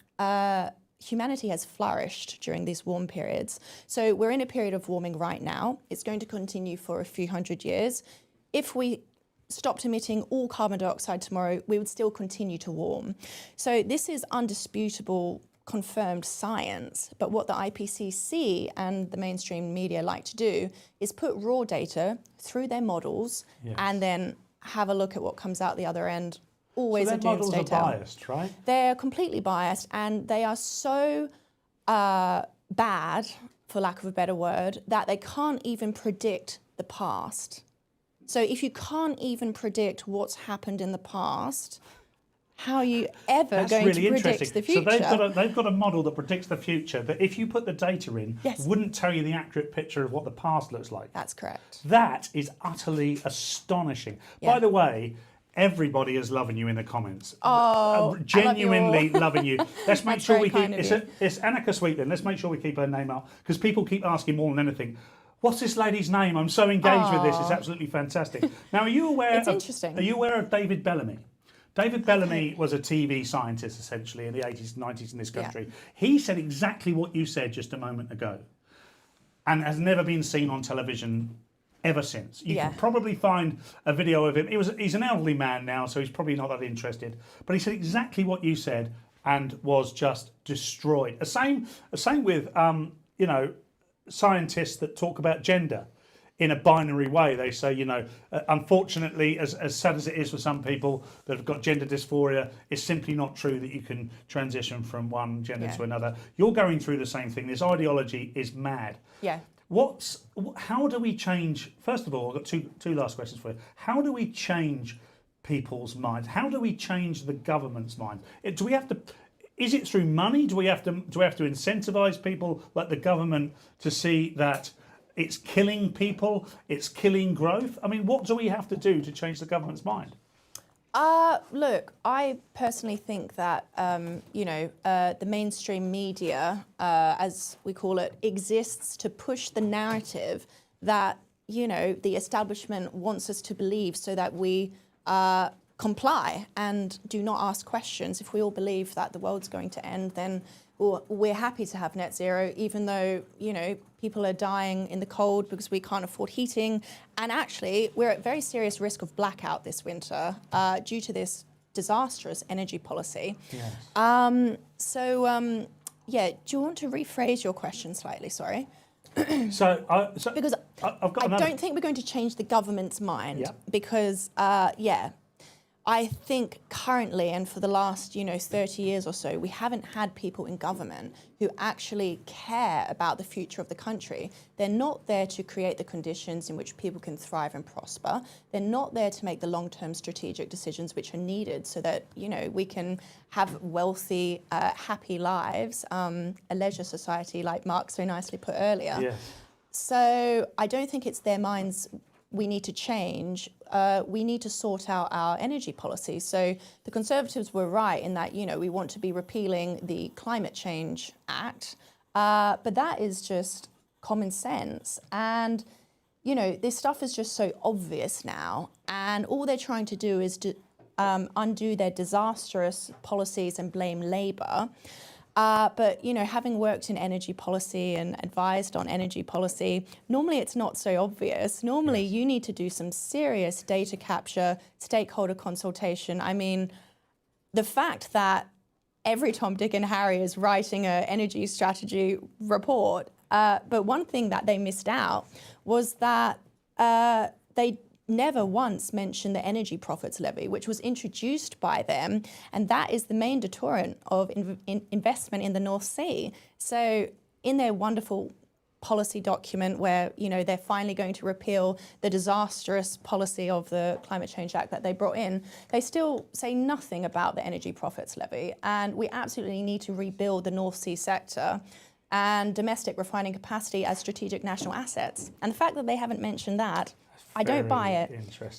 Speaker 10: humanity has flourished during these warm periods. So we're in a period of warming right now. It's going to continue for a few hundred years. If we stopped emitting all carbon dioxide tomorrow, we would still continue to warm. So this is undisputable, confirmed science. But what the IPCC and the mainstream media like to do is put raw data through their models and then have a look at what comes out the other end. Always
Speaker 2: so
Speaker 10: a doomsday
Speaker 2: models are
Speaker 10: tale.
Speaker 2: biased, right?
Speaker 10: They're completely biased, and they are so bad, for lack of a better word, that they can't even predict the past. So if you can't even predict what's happened in the past, how are you ever going to predict the future?
Speaker 2: So they've got a model that predicts the future, but if you put the data in, wouldn't tell you the accurate picture of what the past looks like.
Speaker 10: That's correct.
Speaker 2: That is utterly astonishing. By the way, everybody is loving you in the comments.
Speaker 10: Oh,
Speaker 2: genuinely loving you. Let's make sure we keep.
Speaker 10: It's
Speaker 2: Annika Sweetland. Let's make sure we keep her name up, because people keep asking more than anything, what's this lady's name? I'm so engaged with this. It's absolutely fantastic. Now, are you aware?
Speaker 10: It's interesting.
Speaker 2: Are you aware of David Bellamy? David Bellamy was a TV scientist, essentially, in the 80s and 90s in this country. He said exactly what you said just a moment ago, and has never been seen on television ever since. You can probably find a video of him. He's an elderly man now, so he's probably not that interested. But he said exactly what you said and was just destroyed. The same with scientists that talk about gender in a binary way. They say, unfortunately, as sad as it is for some people that have got gender dysphoria, it's simply not true that you can transition from one gender to another. You're going through the same thing. This ideology is mad.
Speaker 10: Yeah.
Speaker 2: How do we change? First of all, I've got two last questions for you. How do we change people's minds? How do we change the government's minds? Do we have to? Is it through money? Do we have to incentivize people like the government to see that it's killing people, it's killing growth? I mean, what do we have to do to change the government's mind?
Speaker 10: Look, I personally think that, the mainstream media, as we call it, exists to push the narrative that, the establishment wants us to believe, so that we comply and do not ask questions. If we all believe that the world's going to end, then we're happy to have net zero, even though, people are dying in the cold because we can't afford heating. And actually, we're at very serious risk of blackout this winter due to this disastrous energy policy.
Speaker 2: Yes.
Speaker 10: Do you want to rephrase your question slightly? Sorry. Because I don't think we're going to change the government's mind, because, I think currently, and for the last, 30 years or so, we haven't had people in government who actually care about the future of the country. They're not there to create the conditions in which people can thrive and prosper. They're not there to make the long-term strategic decisions which are needed so that, we can have wealthy, happy lives, a leisure society, like Mark so nicely put earlier.
Speaker 2: Yes.
Speaker 10: So I don't think it's their minds we need to change, we need to sort out our energy policy. So the Conservatives were right in that, we want to be repealing the Climate Change Act, but that is just common sense. And, this stuff is just so obvious now, and all they're trying to do is undo their disastrous policies and blame Labour. But, having worked in energy policy and advised on energy policy, normally it's not so obvious. Normally you need to do some serious data capture, stakeholder consultation. I mean, the fact that every Tom, Dick and Harry is writing an energy strategy report, but one thing that they missed out was that they never once mentioned the energy profits levy, which was introduced by them, and that is the main deterrent of investment in the North Sea. So in their wonderful policy document where, they're finally going to repeal the disastrous policy of the Climate Change Act that they brought in, they still say nothing about the energy profits levy. And we absolutely need to rebuild the North Sea sector and domestic refining capacity as strategic national assets. And the fact that they haven't mentioned that, I don't buy it.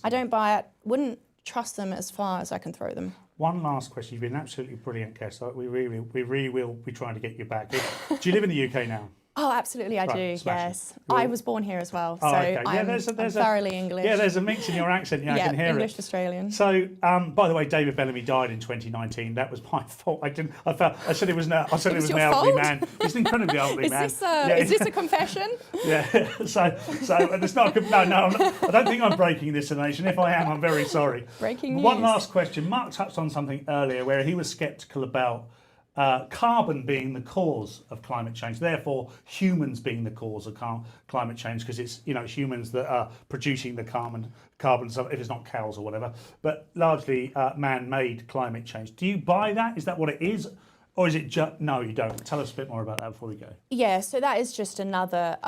Speaker 10: I don't buy it. Wouldn't trust them as far as I can throw them.
Speaker 2: One last question. You've been an absolutely brilliant guest. We really will be trying to get you back. Do you live in the UK now?
Speaker 10: Oh, absolutely, I do, yes. I was born here as well, so
Speaker 2: okay.
Speaker 10: I'm thoroughly English.
Speaker 2: Yeah, there's a mix in your accent, I can hear
Speaker 10: English
Speaker 2: it.
Speaker 10: Australian.
Speaker 2: So, by the way, David Bellamy died in 2019. That was my fault. I said it was an elderly man. It's an incredibly elderly man.
Speaker 10: Is this a confession?
Speaker 2: Yeah, so and it's not, no, I don't think I'm breaking this nation. If I am, I'm very sorry.
Speaker 10: Breaking news.
Speaker 2: One last question. Mark touched on something earlier where he was sceptical about carbon being the cause of climate change, therefore humans being the cause of climate change, because it's humans that are producing the carbon, if it's not cows or whatever, but largely man-made climate change. Do you buy that? Is that what it is? Or is it just... No, you don't. Tell us a bit more about that before we go.
Speaker 10: Yeah, so that is just another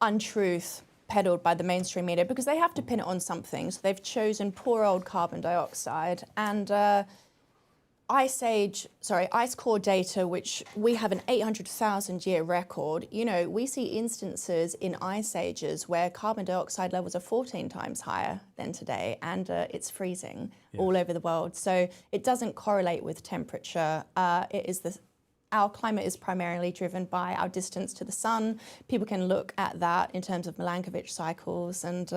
Speaker 10: untruth peddled by the mainstream media, because they have to pin it on something. So they've chosen poor old carbon dioxide and... ice core data, which we have an 800,000 year record, we see instances in ice ages where carbon dioxide levels are 14 times higher than today, and it's freezing all over the world. So it doesn't correlate with temperature. Our climate is primarily driven by our distance to the sun. People can look at that in terms of Milankovitch cycles and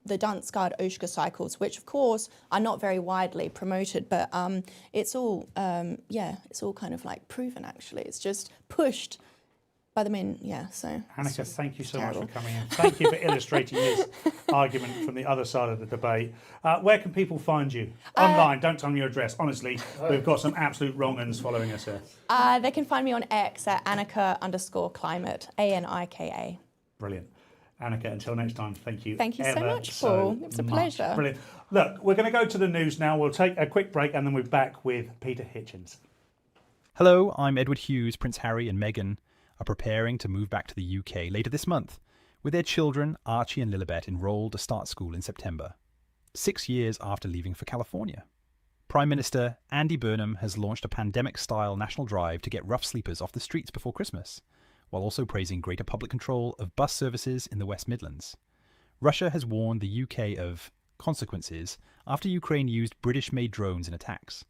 Speaker 10: the Dunstgard-Oeschger cycles, which of course are not very widely promoted, but it's all kind of like proven actually. It's just pushed by the men, so...
Speaker 2: Hanneke, thank you so much for coming in. Thank you for illustrating this argument from the other side of the debate. Where can people find you? Online, don't tell me your address. Honestly, we've got some absolute wrong uns following us here.
Speaker 10: They can find me on X at Annika_climate, ANIKA.
Speaker 2: Brilliant. Hanneke, until next time, thank you.
Speaker 10: Thank you so much, Paul. It was a pleasure.
Speaker 2: Brilliant. Look, we're going to go to the news now. We'll take a quick break and then we're back with Peter Hitchens.
Speaker 8: Hello, I'm Edward Hughes. Prince Harry and Meghan are preparing to move back to the UK later this month, with their children, Archie and Lilibet, enrolled to start school in September, 6 years after leaving for California. Prime Minister Andy Burnham has launched a pandemic-style national drive to get rough sleepers off the streets before Christmas, while also praising greater public control of bus services in the West Midlands. Russia has warned the UK of consequences after Ukraine used British-made drones in attacks.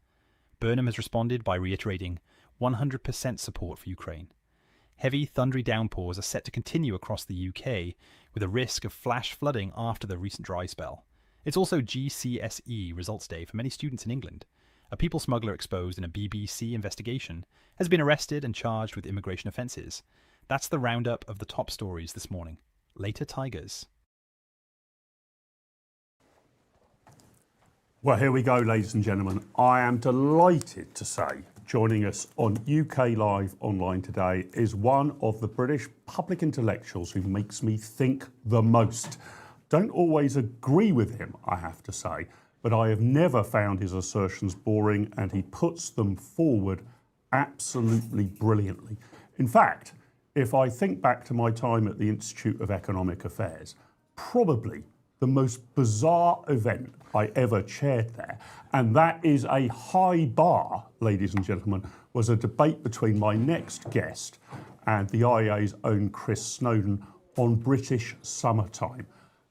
Speaker 8: Burnham has responded by reiterating 100% support for Ukraine. Heavy, thundery downpours are set to continue across the UK, with a risk of flash flooding after the recent dry spell. It's also GCSE results day for many students in England. A people smuggler exposed in a BBC investigation has been arrested and charged with immigration offences. That's the roundup of the top stories this morning. Later, Tigers.
Speaker 1: Well, here we go, ladies and gentlemen. I am delighted to say joining us on UK Live Online today is one of the British public intellectuals who makes me think the most. Don't always agree with him, I have to say, but I have never found his assertions boring, and he puts them forward absolutely brilliantly. In fact, if I think back to my time at the Institute of Economic Affairs, probably the most bizarre event I ever chaired there, and that is a high bar, ladies and gentlemen, was a debate between my next guest and the IEA's own Chris Snowdon on British summertime.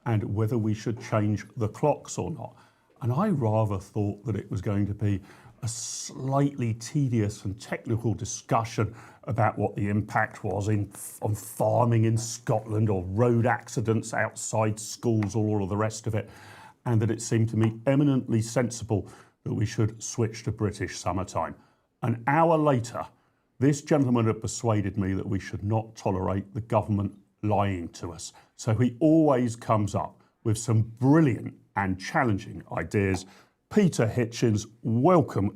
Speaker 1: and whether we should change the clocks or not. And I rather thought that it was going to be a slightly tedious and technical discussion about what the impact was on farming in Scotland, or road accidents outside schools, or all of the rest of it, and that it seemed to me eminently sensible that we should switch to British summertime. An hour later, this gentleman had persuaded me that we should not tolerate the government lying to us. So he always comes up with some brilliant and challenging ideas. Peter Hitchens, welcome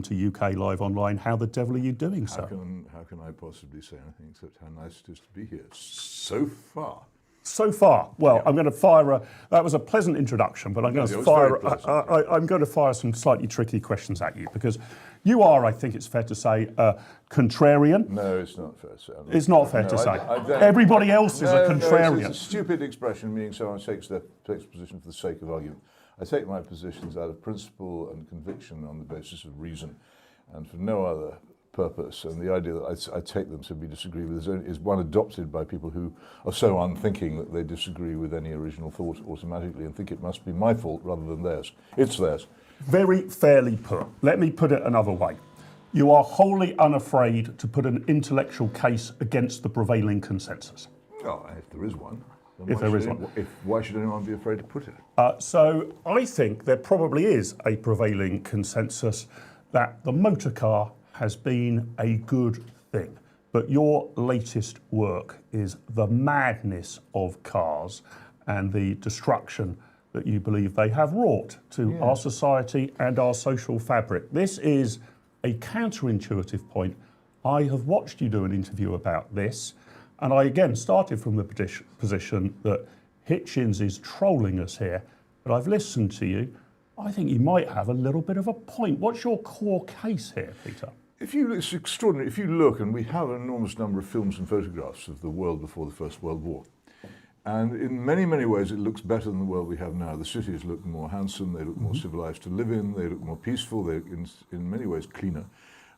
Speaker 1: to UK Live Online. How the devil are you doing, sir?
Speaker 11: How can I possibly say anything except how nice it is to be here so far?
Speaker 1: So far, well, yeah. I'm going to fire that was a pleasant introduction, but I'm going to fire some slightly tricky questions at you, because you are, I think it's fair to say, contrarian.
Speaker 11: No, it's not fair to say.
Speaker 1: It's not fair to say. Everybody else is a contrarian.
Speaker 11: No, it's a stupid expression, meaning someone takes a position for the sake of argument. I take my positions out of principle and conviction on the basis of reason, and for no other purpose. And the idea that I take them to be disagreed with is one adopted by people who are so unthinking that they disagree with any original thought automatically and think it must be my fault rather than theirs. It's theirs.
Speaker 1: Very fairly put. Let me put it another way. You are wholly unafraid to put an intellectual case against the prevailing consensus.
Speaker 11: Oh, if there is one. Why should anyone be afraid to put it?
Speaker 1: So I think there probably is a prevailing consensus that the motor car has been a good thing. But your latest work is the madness of cars and the destruction that you believe they have wrought to our society and our social fabric. This is a counterintuitive point. I have watched you do an interview about this, and I again started from the position that Hitchens is trolling us here, but I've listened to you. I think you might have a little bit of a point. What's your core case here, Peter?
Speaker 11: It's extraordinary. If you look, and we have an enormous number of films and photographs of the world before the First World War, and in many, many ways it looks better than the world we have now. The cities look more handsome, they look more civilized to live in, they look more peaceful, they're in many ways cleaner.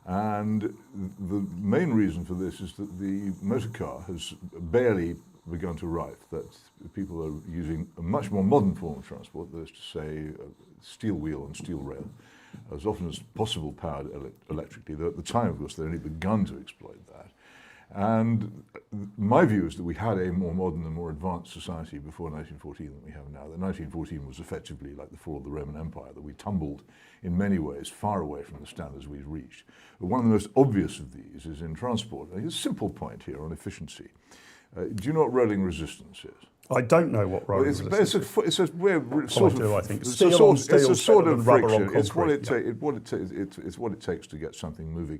Speaker 11: And the main reason for this is that the motor car has barely begun to arrive, that people are using a much more modern form of transport, that is to say steel wheel and steel rail, as often as possible powered electrically, though at the time, of course, they'd only begun to exploit that. And my view is that we had a more modern and more advanced society before 1914 than we have now. That 1914 was effectively like the fall of the Roman Empire, that we tumbled in many ways far away from the standards we've reached. But one of the most obvious of these is in transport. A simple point here on efficiency. Do you know what rolling resistance is?
Speaker 1: I don't know what rolling resistance is.
Speaker 11: It's a weird
Speaker 1: sort of, I think. It's a sort of friction.
Speaker 11: It's what it takes to get something moving.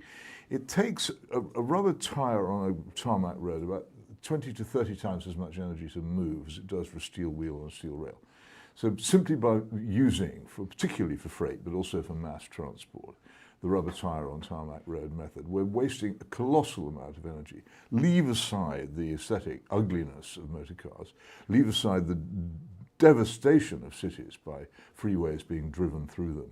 Speaker 11: It takes a rubber tire on a tarmac road about 20 to 30 times as much energy to move as it does for a steel wheel and a steel rail. So simply by using, particularly for freight, but also for mass transport, the rubber tire on tarmac road method, we're wasting a colossal amount of energy. Leave aside the aesthetic ugliness of motor cars, leave aside the devastation of cities by freeways being driven through them,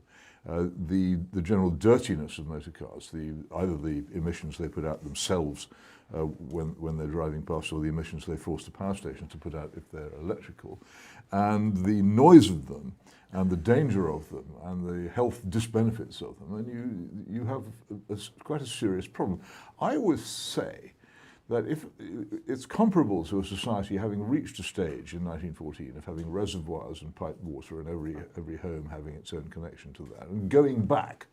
Speaker 11: the general dirtiness of motor cars, either the emissions they put out themselves when they're driving past, or the emissions they force the power stations to put out if they're electrical, and the noise of them, and the danger of them, and the health disbenefits of them, and you have quite a serious problem. I would say that if it's comparable to a society having reached a stage in 1914 of having reservoirs and piped water and every home having its own connection to that, and going back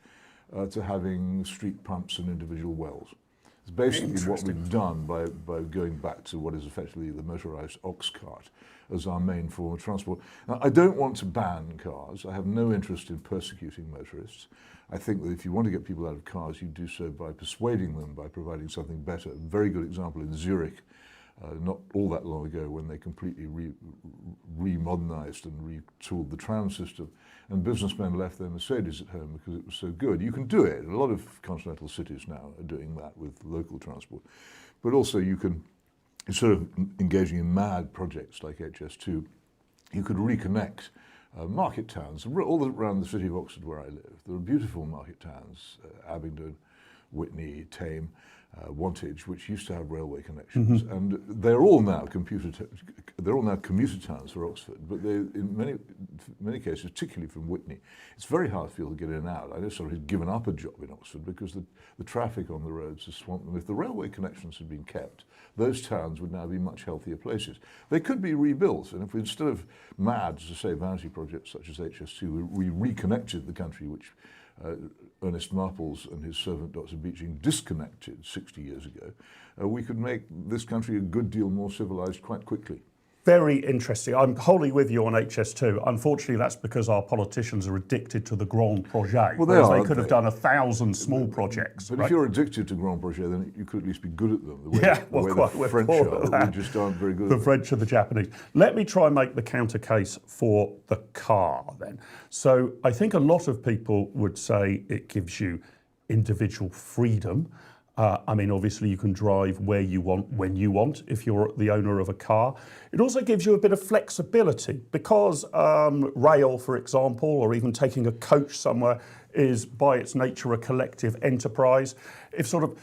Speaker 11: to having street pumps and individual wells. It's basically what we've done by going back to what is effectively the motorised ox cart as our main form of transport. Now, I don't want to ban cars. I have no interest in persecuting motorists. I think that if you want to get people out of cars, you do so by persuading them, by providing something better. A very good example in Zurich, not all that long ago, when they completely remodernized and retooled the tram system, and businessmen left their Mercedes at home because it was so good. You can do it. A lot of continental cities now are doing that with local transport. But also you can, instead of engaging in mad projects like HS2, you could reconnect market towns, all around the city of Oxford where I live. There are beautiful market towns, Abingdon, Witney, Thame, Wantage, which used to have railway connections, and they're all now commuter towns for Oxford. But they, in many cases, particularly from Witney, it's very hard for people to get in and out. I know somebody who's given up a job in Oxford because the traffic on the roads has swamped them. If the railway connections had been kept, those towns would now be much healthier places. They could be rebuilt, and if we, instead of mad, to say, vanity projects such as HS2, we reconnected the country, which Ernest Marples and his servant Dr. Beeching disconnected 60 years ago, we could make this country a good deal more civilized quite quickly.
Speaker 1: Very interesting. I'm wholly with you on HS2. Unfortunately, that's because our politicians are addicted to the grand projet.
Speaker 11: Well,
Speaker 1: whereas they could have done 1,000 small projects.
Speaker 11: But
Speaker 1: right?
Speaker 11: if you're addicted to grand projet, then you could at least be good at them. The way the French
Speaker 1: we
Speaker 11: just aren't very good at
Speaker 1: the
Speaker 11: them.
Speaker 1: French and the Japanese. Let me try and make the counter case for the car then. So I think a lot of people would say it gives you individual freedom. I mean, obviously you can drive where you want, when you want, if you're the owner of a car. It also gives you a bit of flexibility because rail, for example, or even taking a coach somewhere is by its nature a collective enterprise. If sort of,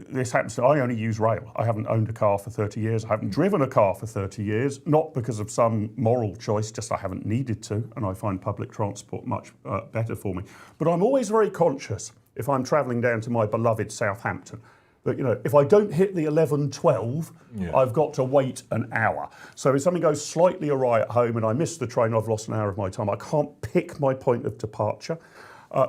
Speaker 1: this happens to, I only use rail. I haven't owned a car for 30 years. I haven't driven a car for 30 years, not because of some moral choice, just I haven't needed to, and I find public transport much better for me. But I'm always very conscious if I'm travelling down to my beloved Southampton, that, you know, if I don't hit the 11:12, I've got to wait an hour. So if something goes slightly awry at home and I miss the train, I've lost an hour of my time. I can't pick my point of departure.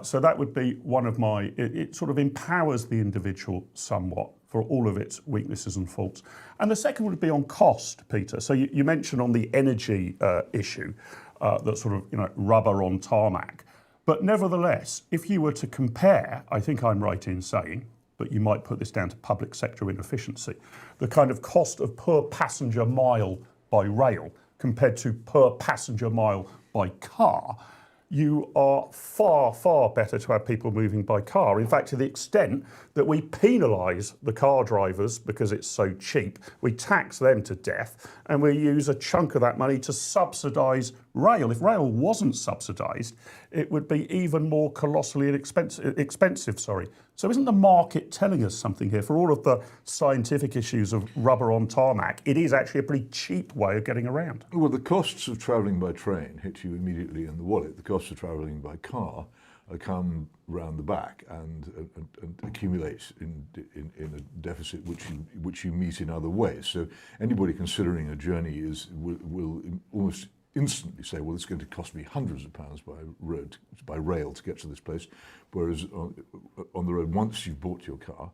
Speaker 1: So that would be one of my, it sort of empowers the individual somewhat for all of its weaknesses and faults. And the second would be on cost, Peter. So you mentioned on the energy issue, that sort of, you know, rubber on tarmac. But nevertheless, if you were to compare, I think I'm right in saying, but you might put this down to public sector inefficiency, the kind of cost of per passenger mile by rail compared to per passenger mile by car, you are far, far better to have people moving by car. In fact, to the extent that we penalise the car drivers because it's so cheap, we tax them to death, and we use a chunk of that money to subsidise rail. If rail wasn't subsidised, it would be even more colossally expensive. So isn't the market telling us something here? For all of the scientific issues of rubber on tarmac, it is actually a pretty cheap way of getting around.
Speaker 11: Well, the costs of travelling by train hit you immediately in the wallet. The costs of travelling by car come round the back and accumulate in a deficit which you meet in other ways. So anybody considering a journey will almost instantly say, well, it's going to cost me hundreds of pounds by rail to get to this place, whereas on the road, once you've bought your car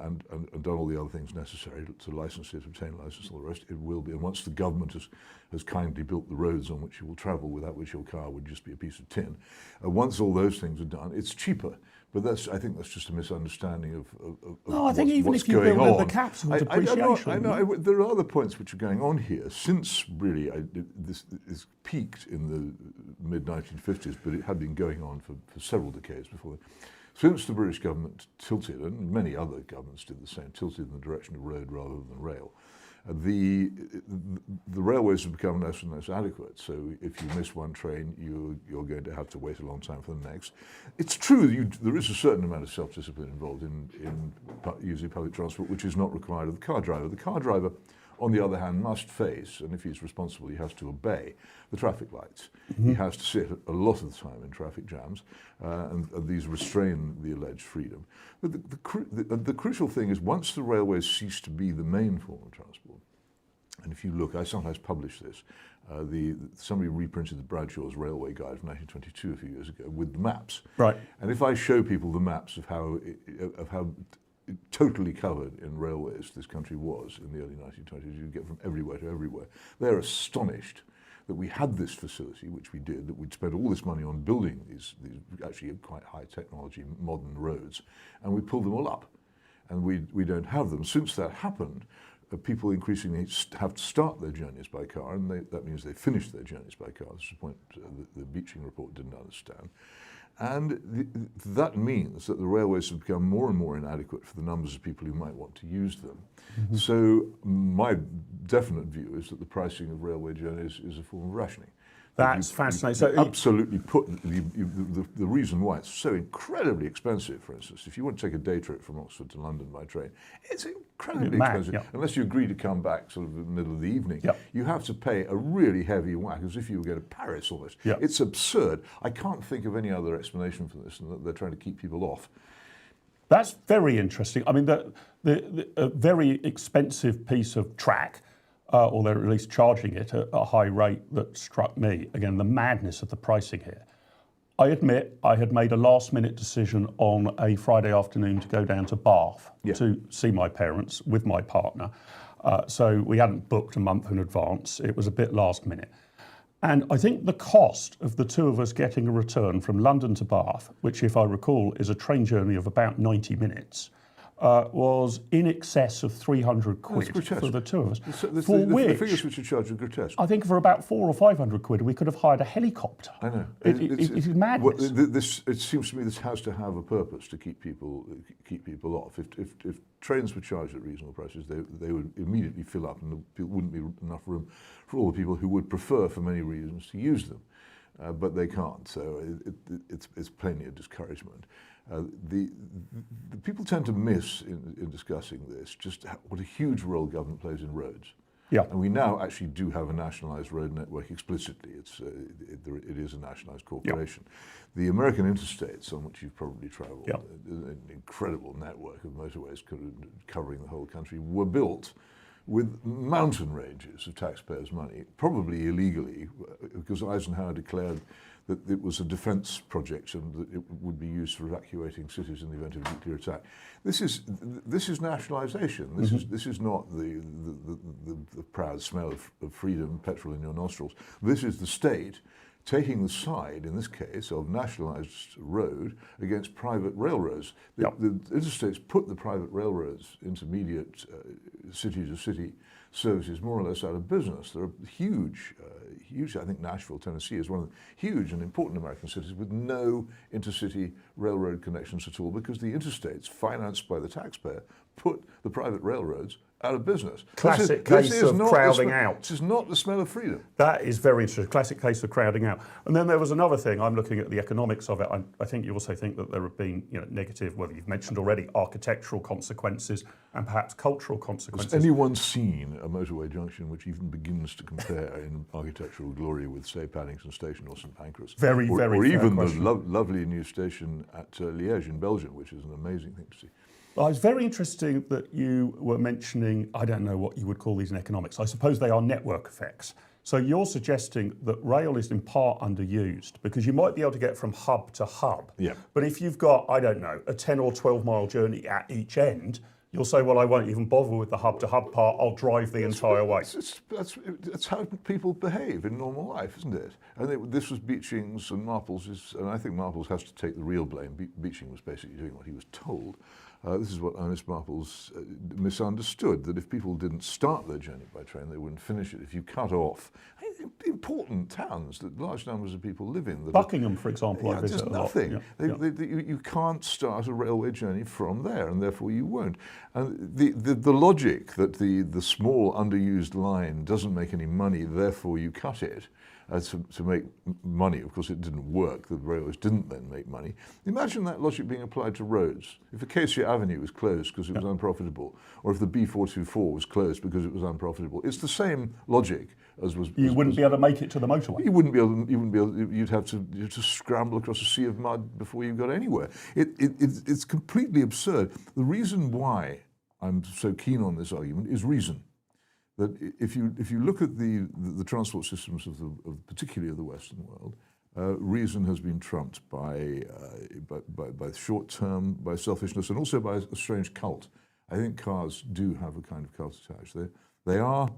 Speaker 11: and done all the other things necessary to license it, obtain license, all the rest, it will be. And once the government has kindly built the roads on which you will travel, without which your car would just be a piece of tin, once all those things are done, it's cheaper. But I think that's just a misunderstanding of
Speaker 1: no, I think even if you build in the capital depreciation.
Speaker 11: I know there are other points which are going on here. Since really this peaked in the mid-1950s, but it had been going on for several decades before. Since the British government tilted, and many other governments did the same, tilted in the direction of road rather than rail, the railways have become less and less adequate. So if you miss one train, you're going to have to wait a long time for the next. It's true there is a certain amount of self-discipline involved in using public transport, which is not required of the car driver. The car driver, on the other hand, must face, and if he's responsible, he has to obey the traffic lights. He has to sit a lot of the time in traffic jams, and these restrain the alleged freedom. But the crucial thing is, once the railways cease to be the main form of transport, and if you look, I sometimes publish this, somebody reprinted the Bradshaw's Railway Guide from 1922 a few years ago with the maps.
Speaker 1: Right.
Speaker 11: And if I show people the maps of how totally covered in railways this country was in the early 1920s, you get from everywhere to everywhere, they're astonished that we had this facility, which we did, that we'd spent all this money on building these actually quite high technology modern roads, and we pulled them all up, and we don't have them. Since that happened, people increasingly have to start their journeys by car, and that means they finish their journeys by car. This is a point the Beeching report didn't understand. And that means that the railways have become more and more inadequate for the numbers of people who might want to use them. So my definite view is that the pricing of railway journeys is a form of rationing.
Speaker 1: That's fascinating.
Speaker 11: You absolutely put the reason why it's so incredibly expensive, for instance, if you want to take a day trip from Oxford to London by train, it's incredibly expensive.
Speaker 1: Yeah.
Speaker 11: Unless you agree to come back sort of in the middle of the evening,
Speaker 1: yeah.
Speaker 11: you have to pay a really heavy whack, as if you were going to Paris almost.
Speaker 1: Yeah.
Speaker 11: It's absurd. I can't think of any other explanation for this, and that they're trying to keep people off.
Speaker 1: That's very interesting. I mean, a very expensive piece of track, or they're at least charging it at a high rate, that struck me. Again, the madness of the pricing here. I admit I had made a last-minute decision on a Friday afternoon to go down to Bath to see my parents with my partner. So we hadn't booked a month in advance. It was a bit last minute. And I think the cost of the two of us getting a return from London to Bath, which, if I recall, is a train journey of about 90 minutes, was in excess of 300 quid for the two of us.
Speaker 11: The figures which are charged are grotesque.
Speaker 1: I think for about 400 or 500 quid, we could have hired a helicopter.
Speaker 11: I know.
Speaker 1: It's madness.
Speaker 11: It seems to me this has to have a purpose to keep people off. If trains were charged at reasonable prices, they would immediately fill up, and there wouldn't be enough room for all the people who would prefer, for many reasons, to use them. But they can't, so it's plainly a discouragement. The people tend to miss in discussing this just what a huge role government plays in roads.
Speaker 1: Yeah.
Speaker 11: And we now actually do have a nationalised road network explicitly. It is a nationalised corporation. Yeah. The American interstates, on which you've probably travelled, an incredible network of motorways covering the whole country, were built with mountain ranges of taxpayers' money, probably illegally, because Eisenhower declared that it was a defence project and that it would be used for evacuating cities in the event of nuclear attack. This is nationalisation. This is not the proud smell of freedom, petrol in your nostrils. This is the state taking the side, in this case, of nationalised road against private railroads. The interstates put the private railroads, intermediate city-to-city services, more or less out of business. There are huge, I think Nashville, Tennessee is one of the huge and important American cities with no intercity railroad connections at all, because the interstates, financed by the taxpayer, put the private railroads out of business.
Speaker 1: Classic case of crowding out.
Speaker 11: This is not the smell of freedom.
Speaker 1: That is very interesting. Classic case of crowding out. And then there was another thing. I'm looking at the economics of it. I think you also think that there have been negative, well, you've mentioned already, architectural consequences and perhaps cultural consequences.
Speaker 11: Has anyone seen a motorway junction which even begins to compare in architectural glory with, say, Paddington Station or St Pancras?
Speaker 1: Very
Speaker 11: or even
Speaker 1: question.
Speaker 11: The lovely new station at Liège in Belgium, which is an amazing thing to see.
Speaker 1: Well, it's very interesting that you were mentioning, I don't know what you would call these in economics. I suppose they are network effects. So you're suggesting that rail is in part underused because you might be able to get from hub to hub.
Speaker 11: Yeah.
Speaker 1: But if you've got, I don't know, a 10 or 12 mile journey at each end, you'll say, well, I won't even bother with the hub to hub part, I'll drive the entire way.
Speaker 11: That's how people behave in normal life, isn't it? And this was Beeching's and Marples', and I think Marples has to take the real blame. Beeching was basically doing what he was told. This is what Ernest Marples misunderstood, that if people didn't start their journey by train, they wouldn't finish it. If you cut off important towns that large numbers of people live in.
Speaker 1: Buckingham, for example, I visit a lot.
Speaker 11: Nothing. You can't start a railway journey from there, and therefore you won't. And the logic that the small underused line doesn't make any money, therefore you cut it, to make money. Of course, it didn't work. The railways didn't then make money. Imagine that logic being applied to roads. If Acacia Avenue was closed because it was unprofitable, or if the B424 was closed because it was unprofitable, it's the same logic as was.
Speaker 1: You wouldn't be able to make it to the motorway.
Speaker 11: You wouldn't be able. You'd have to scramble across a sea of mud before you got anywhere. It's completely absurd. The reason why I'm so keen on this argument is reason. That if you look at the transport systems of particularly of the Western world, reason has been trumped by short term, by selfishness, and also by a strange cult. I think cars do have a kind of cult attached. They are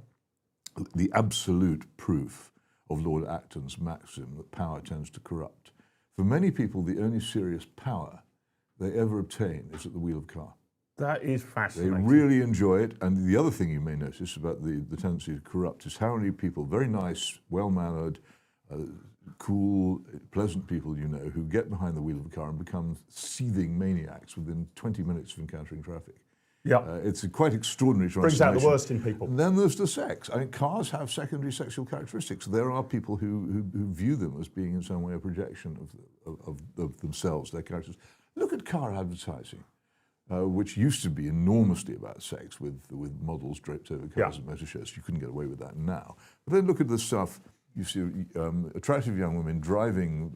Speaker 11: the absolute proof of Lord Acton's maxim that power tends to corrupt. For many people, the only serious power they ever obtain is at the wheel of a car.
Speaker 1: That is fascinating.
Speaker 11: They really enjoy it. And the other thing you may notice about the tendency to corrupt is how many people, very nice, well-mannered, cool, pleasant people you know, who get behind the wheel of a car and become seething maniacs within 20 minutes of encountering traffic.
Speaker 1: Yeah.
Speaker 11: It's a quite extraordinary
Speaker 1: Brings
Speaker 11: transformation.
Speaker 1: out the worst in people.
Speaker 11: And then there's the sex. I mean, cars have secondary sexual characteristics. There are people who view them as being in some way a projection of themselves, their characters. Look at car advertising, which used to be enormously about sex with models draped over cars and motor shows. You couldn't get away with that now. But then look at the stuff. You see attractive young women driving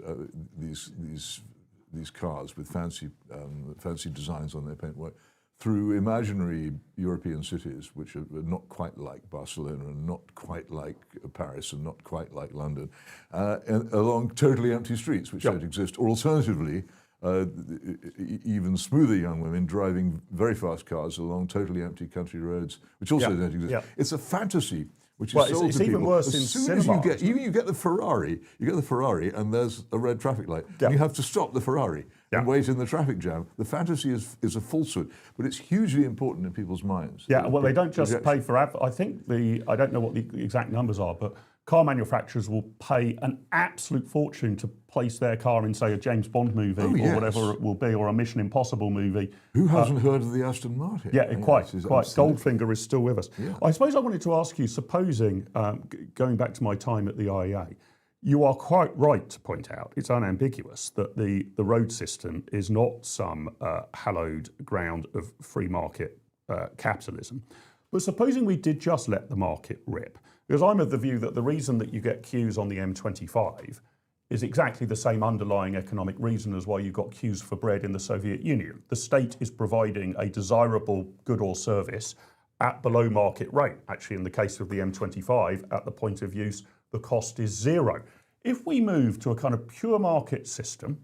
Speaker 11: these cars with fancy designs on their paintwork through imaginary European cities, which are not quite like Barcelona and not quite like Paris and not quite like London, and along totally empty streets which don't exist. Or alternatively, even smoother young women driving very fast cars along totally empty country roads, which also don't exist. It's a fantasy which is sold to people.
Speaker 1: Even worse
Speaker 11: as
Speaker 1: in
Speaker 11: soon
Speaker 1: cinema.
Speaker 11: as you get the Ferrari, and there's a red traffic light, and you have to stop the Ferrari and wait in the traffic jam. The fantasy is a falsehood, but it's hugely important in people's minds.
Speaker 1: Yeah, well, they don't just pay for I think I don't know what the exact numbers are, but car manufacturers will pay an absolute fortune to place their car in, say, a James Bond movie or whatever it will be, or a Mission Impossible movie.
Speaker 11: Who hasn't heard of the Aston Martin?
Speaker 1: Yeah, quite. Goldfinger is still with us. Yeah. I suppose I wanted to ask you, supposing, going back to my time at the IEA, you are quite right to point out, it's unambiguous, that the road system is not some hallowed ground of free market capitalism. But supposing we did just let the market rip, because I'm of the view that the reason that you get queues on the M25 is exactly the same underlying economic reason as why you got queues for bread in the Soviet Union. The state is providing a desirable good or service at below market rate. Actually, in the case of the M25, at the point of use, the cost is zero. If we move to a kind of pure market system,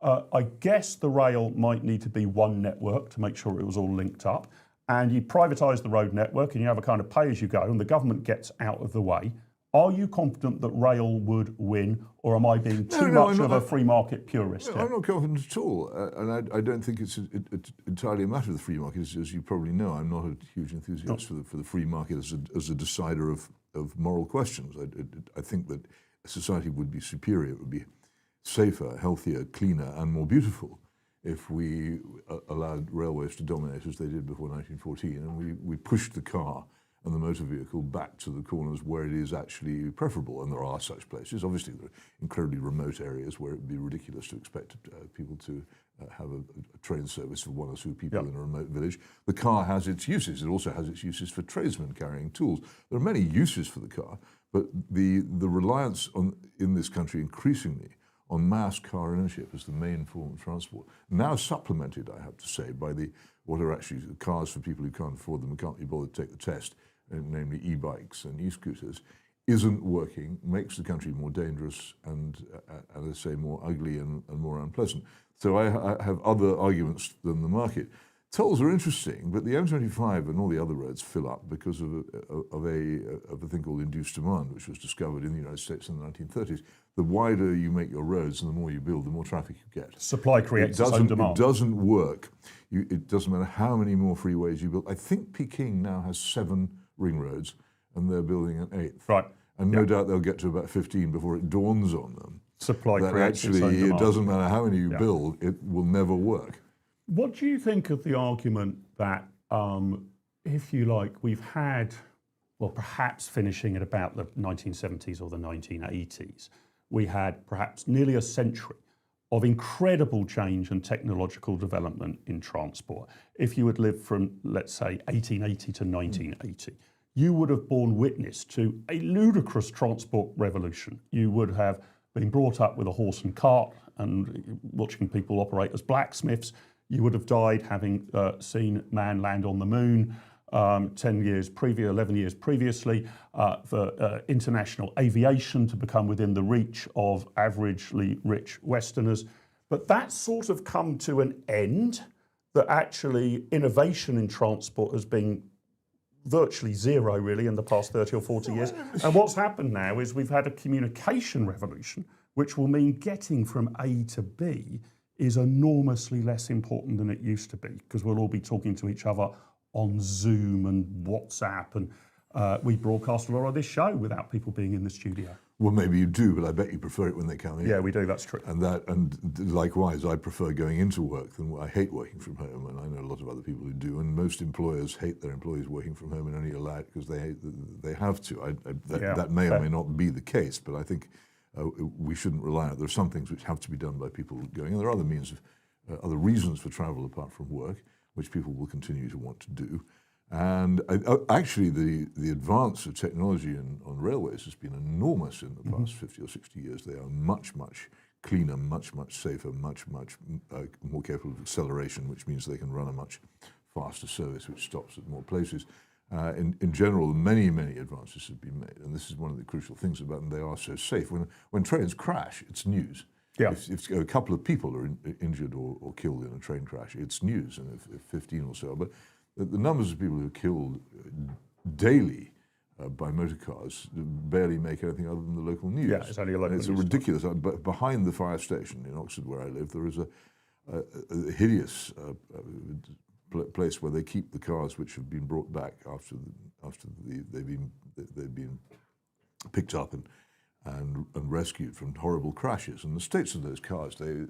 Speaker 1: I guess the rail might need to be one network to make sure it was all linked up. And you privatise the road network and you have a kind of pay-as-you-go and the government gets out of the way. Are you confident that rail would win, or am I being too much of a free market purist?
Speaker 11: No, I'm not confident at all. And I don't think it's entirely a matter of the free market. As you probably know, I'm not a huge enthusiast for the free market as a decider of moral questions. I think that a society would be superior, it would be safer, healthier, cleaner and more beautiful if we allowed railways to dominate as they did before 1914, and we pushed the car and the motor vehicle back to the corners where it is actually preferable. And there are such places. Obviously, there are incredibly remote areas where it would be ridiculous to expect people to have a train service for one or two people in a remote village. The car has its uses. It also has its uses for tradesmen carrying tools. There are many uses for the car, but the reliance in this country increasingly on mass car ownership as the main form of transport, now supplemented, I have to say, by what are actually cars for people who can't afford them and can't be bothered to take the test, namely e-bikes and e-scooters, isn't working, makes the country more dangerous and as I say, more ugly and more unpleasant. So I have other arguments than the market. Tolls are interesting, but the M25 and all the other roads fill up because of a thing called induced demand, which was discovered in the United States in the 1930s. The wider you make your roads and the more you build, the more traffic you get.
Speaker 1: Supply creates its own demand.
Speaker 11: It doesn't work. It doesn't matter how many more freeways you build. I think Peking now has 7 ring roads, and they're building an 8th.
Speaker 1: Right.
Speaker 11: And no doubt they'll get to about 15 before it dawns on them
Speaker 1: supply
Speaker 11: that
Speaker 1: creates
Speaker 11: actually
Speaker 1: its own demand.
Speaker 11: It doesn't matter how many you build, it will never work.
Speaker 1: What do you think of the argument that, if you like, we've had, well, perhaps finishing at about the 1970s or the 1980s, we had perhaps nearly a century of incredible change and technological development in transport. If you had lived from, let's say, 1880 to 1980, you would have borne witness to a ludicrous transport revolution. You would have been brought up with a horse and cart and watching people operate as blacksmiths. You would have died having seen man land on the moon 11 years previously, for international aviation to become within the reach of averagely rich Westerners. But that's sort of come to an end, that actually innovation in transport has been virtually zero really in the past 30 or 40 years. And what's happened now is we've had a communication revolution, which will mean getting from A to B is enormously less important than it used to be, because we'll all be talking to each other on Zoom and WhatsApp, and we broadcast a lot of this show without people being in the studio.
Speaker 11: Well, maybe you do, but I bet you prefer it when they come in.
Speaker 1: Yeah, we do. That's true.
Speaker 11: And likewise, I prefer going into work than I hate working from home, and I know a lot of other people who do. And most employers hate their employees working from home and only allow it because they have to. That may or may not be the case, but I think we shouldn't rely on it. There are some things which have to be done by people going, and there are other means of other reasons for travel apart from work, which people will continue to want to do. And actually, the advance of technology on railways has been enormous in the past 50 or 60 years. They are much, much cleaner, much, much safer, much, much more capable of acceleration, which means they can run a much faster service, which stops at more places. In general, many, many advances have been made, and this is one of the crucial things about them. They are so safe. When trains crash, it's news.
Speaker 1: Yeah.
Speaker 11: If a couple of people are injured or killed in a train crash, it's news, and if 15 or so. But the numbers of people who are killed daily by motor cars barely make anything other than the local news.
Speaker 1: Yeah, it's only a local news.
Speaker 11: It's ridiculous. But behind the fire station in Oxford, where I live, there is a hideous place where they keep the cars which have been brought back after they've been picked up and rescued from horrible crashes. And the states of those cars, they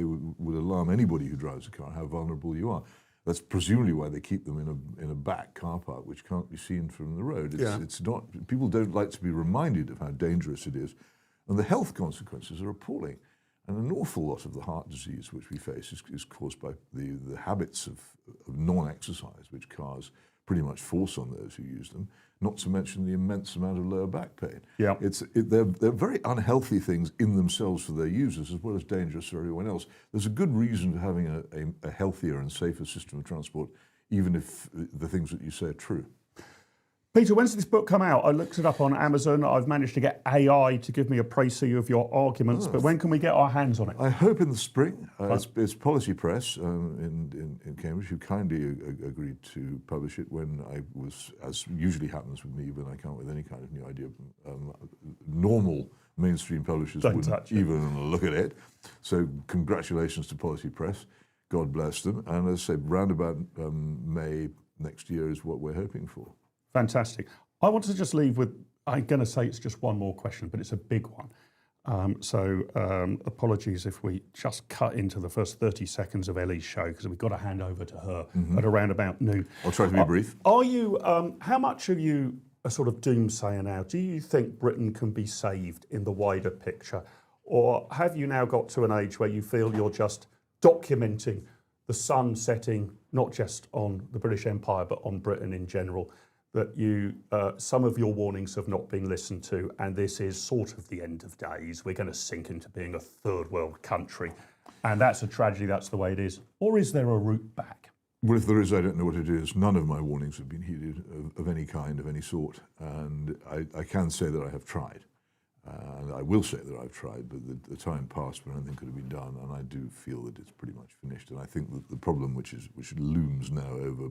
Speaker 11: would alarm anybody who drives a car how vulnerable you are. That's presumably why they keep them in a back car park which can't be seen from the road. It's not. People don't like to be reminded of how dangerous it is, and the health consequences are appalling. And an awful lot of the heart disease which we face is caused by the habits of non-exercise, which cars pretty much force on those who use them, not to mention the immense amount of lower back pain.
Speaker 1: Yeah.
Speaker 11: They're very unhealthy things in themselves for their users, as well as dangerous for everyone else. There's a good reason for having a healthier and safer system of transport, even if the things that you say are true.
Speaker 1: Peter, when's this book come out? I looked it up on Amazon. I've managed to get AI to give me a précis of your arguments, but when can we get our hands on it?
Speaker 11: I hope in the spring. It's Policy Press in Cambridge who kindly agreed to publish it when I was, as usually happens with me when I come up with any kind of new idea, normal mainstream publishers wouldn't even look at it. So congratulations to Policy Press. God bless them. And as I say, round about May next year is what we're hoping for.
Speaker 1: Fantastic. I want to just leave with, I'm going to say it's just one more question, but it's a big one. Apologies if we just cut into the first 30 seconds of Ellie's show, because we've got to hand over to her at around about noon.
Speaker 11: I'll try to be brief.
Speaker 1: Are you, how much are you a sort of doomsayer now? Do you think Britain can be saved in the wider picture? Or have you now got to an age where you feel you're just documenting the sun setting, not just on the British Empire, but on Britain in general, that you some of your warnings have not been listened to, and this is sort of the end of days. We're going to sink into being a third world country, and that's a tragedy. That's the way it is. Or is there a route back?
Speaker 11: Well, if there is, I don't know what it is. None of my warnings have been heeded of any kind, of any sort, and I can say that I have tried. And I will say that I've tried, but the time passed when anything could have been done, and I do feel that it's pretty much finished. And I think that the problem which looms now over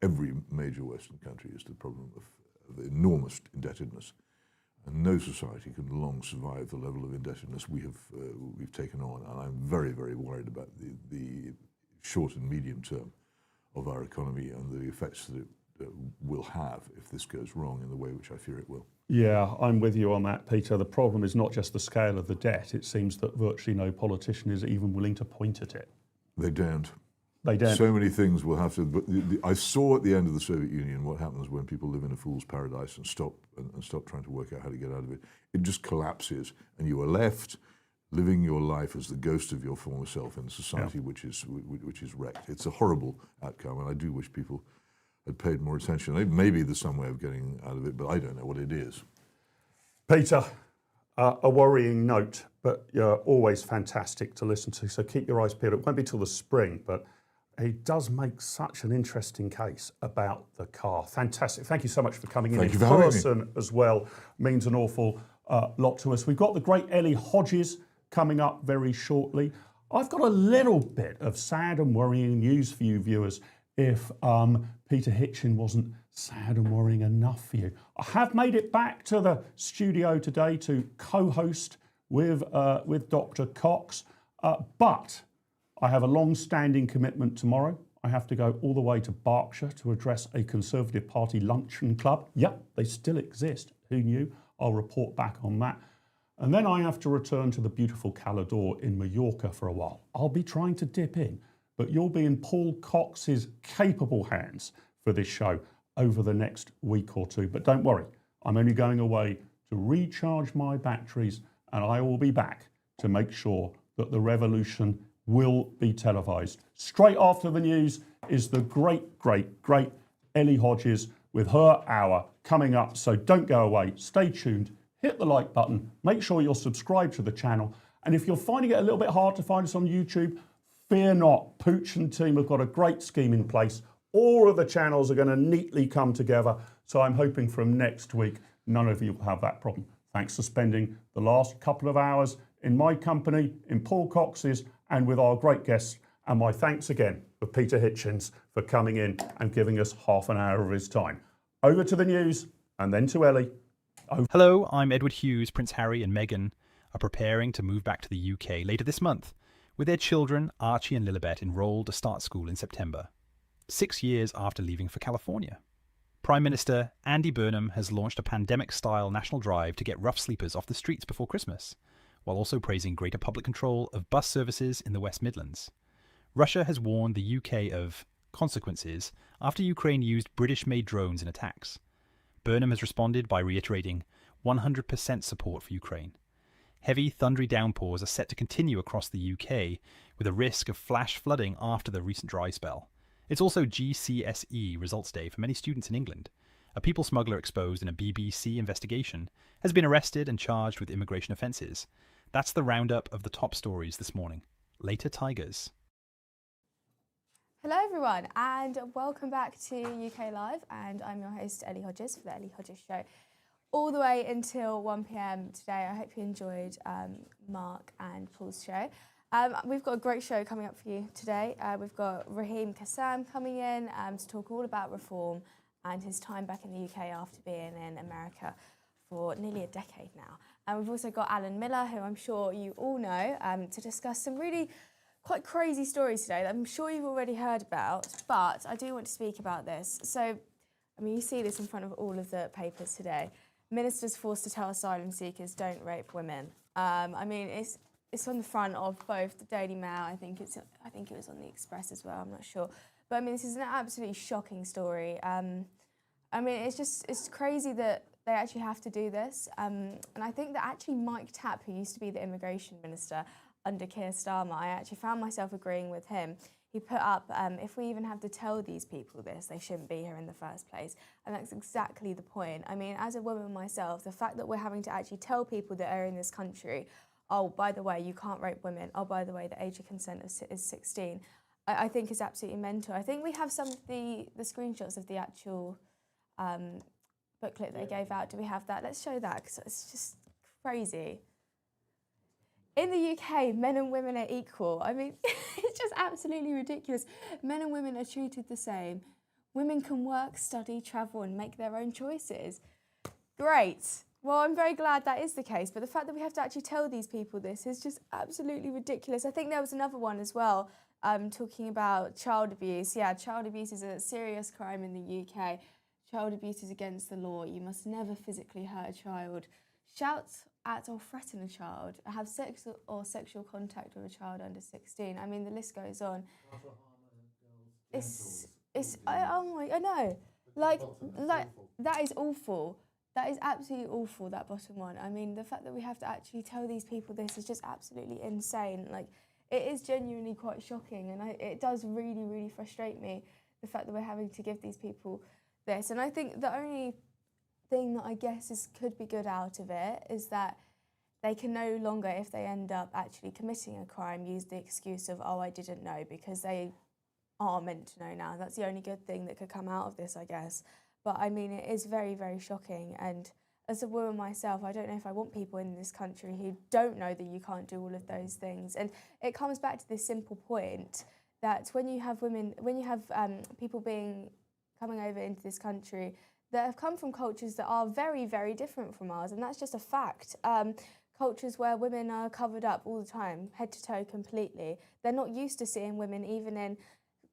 Speaker 11: every major Western country is the problem of the enormous indebtedness. And no society can long survive the level of indebtedness we've taken on. And I'm very, very worried about the short and medium term of our economy and the effects that it will have if this goes wrong in the way which I fear it will.
Speaker 1: Yeah, I'm with you on that, Peter. The problem is not just the scale of the debt. It seems that virtually no politician is even willing to point at it.
Speaker 11: They don't.
Speaker 1: They don't.
Speaker 11: So many things will have to. But I saw at the end of the Soviet Union what happens when people live in a fool's paradise and stop trying to work out how to get out of it. It just collapses, and you are left living your life as the ghost of your former self in a society which is wrecked. It's a horrible outcome, and I do wish people had paid more attention. Maybe there's some way of getting out of it, but I don't know what it is.
Speaker 1: Peter, a worrying note, but you're always fantastic to listen to, so keep your eyes peeled. It won't be till the spring, but he does make such an interesting case about the car. Fantastic. Thank you so much for coming in person as well. Means an awful lot to us. We've got the great Ellie Hodges coming up very shortly. I've got a little bit of sad and worrying news for you viewers if Peter Hitchin wasn't sad and worrying enough for you. I have made it back to the studio today to co-host with Dr. Cox, but I have a long-standing commitment tomorrow. I have to go all the way to Berkshire to address a Conservative Party luncheon club. Yep, they still exist. Who knew? I'll report back on that. And then I have to return to the beautiful Calador in Mallorca for a while. I'll be trying to dip in, but you'll be in Paul Cox's capable hands for this show over the next week or two. But don't worry, I'm only going away to recharge my batteries, and I will be back to make sure that the revolution will be televised. Straight after the news is the great Ellie Hodges with her hour coming up. So don't go away, stay tuned, hit the like button, make sure you're subscribed to the channel. And if you're finding it a little bit hard to find us on YouTube, fear not, Pooch and team have got a great scheme in place. All of the channels are going to neatly come together. So I'm hoping from next week, none of you will have that problem. Thanks for spending the last couple of hours in my company, in Paul Cox's, and with our great guests. And my thanks again for Peter Hitchens for coming in and giving us half an hour of his time. Over to the news, and then to Ellie.
Speaker 8: Hello, I'm Edward Hughes. Prince Harry and Meghan are preparing to move back to the UK later this month, with their children, Archie and Lilibet, enrolled to start school in September, 6 years after leaving for California. Prime Minister Andy Burnham has launched a pandemic-style national drive to get rough sleepers off the streets before Christmas, while also praising greater public control of bus services in the West Midlands. Russia has warned the UK of consequences after Ukraine used British-made drones in attacks. Burnham has responded by reiterating 100% support for Ukraine. Heavy, thundery downpours are set to continue across the UK, with a risk of flash flooding after the recent dry spell. It's also GCSE results day for many students in England. A people smuggler exposed in a BBC investigation has been arrested and charged with immigration offences. That's the roundup of the top stories this morning. Later, Tigers.
Speaker 12: Hello everyone and welcome back to UK Live, and I'm your host Ellie Hodges for the Ellie Hodges Show. All the way until 1 PM today. I hope you enjoyed Mark and Paul's show. We've got a great show coming up for you today. We've got Raheem Kassam coming in to talk all about reform and his time back in the UK after being in America for nearly a decade now. And we've also got Alan Miller, who I'm sure you all know, to discuss some really quite crazy stories today that I'm sure you've already heard about, but I do want to speak about this. So, I mean, you see this in front of all of the papers today. Ministers forced to tell asylum seekers don't rape women. I mean, it's on the front of both the Daily Mail. I think it was on the Express as well. I'm not sure, but I mean, this is an absolutely shocking story. I mean, it's crazy that they actually have to do this. And I think that actually Mike Tapp, who used to be the immigration minister under Keir Starmer, I actually found myself agreeing with him. He put up, if we even have to tell these people this, they shouldn't be here in the first place. And that's exactly the point. I mean, as a woman myself, the fact that we're having to actually tell people that are in this country, oh, by the way, you can't rape women. Oh, by the way, the age of consent is 16. I think is absolutely mental. I think we have some of the screenshots of the actual booklet they gave out. Do we have that? Let's show that, because it's just crazy. In the UK, men and women are equal. I mean, it's just absolutely ridiculous. Men and women are treated the same. Women can work, study, travel, and make their own choices. Great. Well, I'm very glad that is the case, but the fact that we have to actually tell these people this is just absolutely ridiculous. I think there was another one as well, talking about child abuse. Yeah, child abuse is a serious crime in the UK. Child abuse is against the law. You must never physically hurt a child. Shout at or threaten a child, have sex or sexual contact with a child under 16. I mean, the list goes on. I know. Like that is awful. That is absolutely awful, that bottom one. I mean, the fact that we have to actually tell these people this is just absolutely insane. Like, it is genuinely quite shocking, and it does really, really frustrate me, the fact that we're having to give these people this. And I think the only thing that I guess could be good out of it is that they can no longer, if they end up actually committing a crime, use the excuse of, oh, I didn't know, because they are meant to know now. That's the only good thing that could come out of this, I guess. But I mean, it is very, very shocking. And as a woman myself, I don't know if I want people in this country who don't know that you can't do all of those things. And it comes back to this simple point that when you have people coming over into this country that have come from cultures that are very, very different from ours, and that's just a fact. Cultures where women are covered up all the time, head to toe completely. They're not used to seeing women even in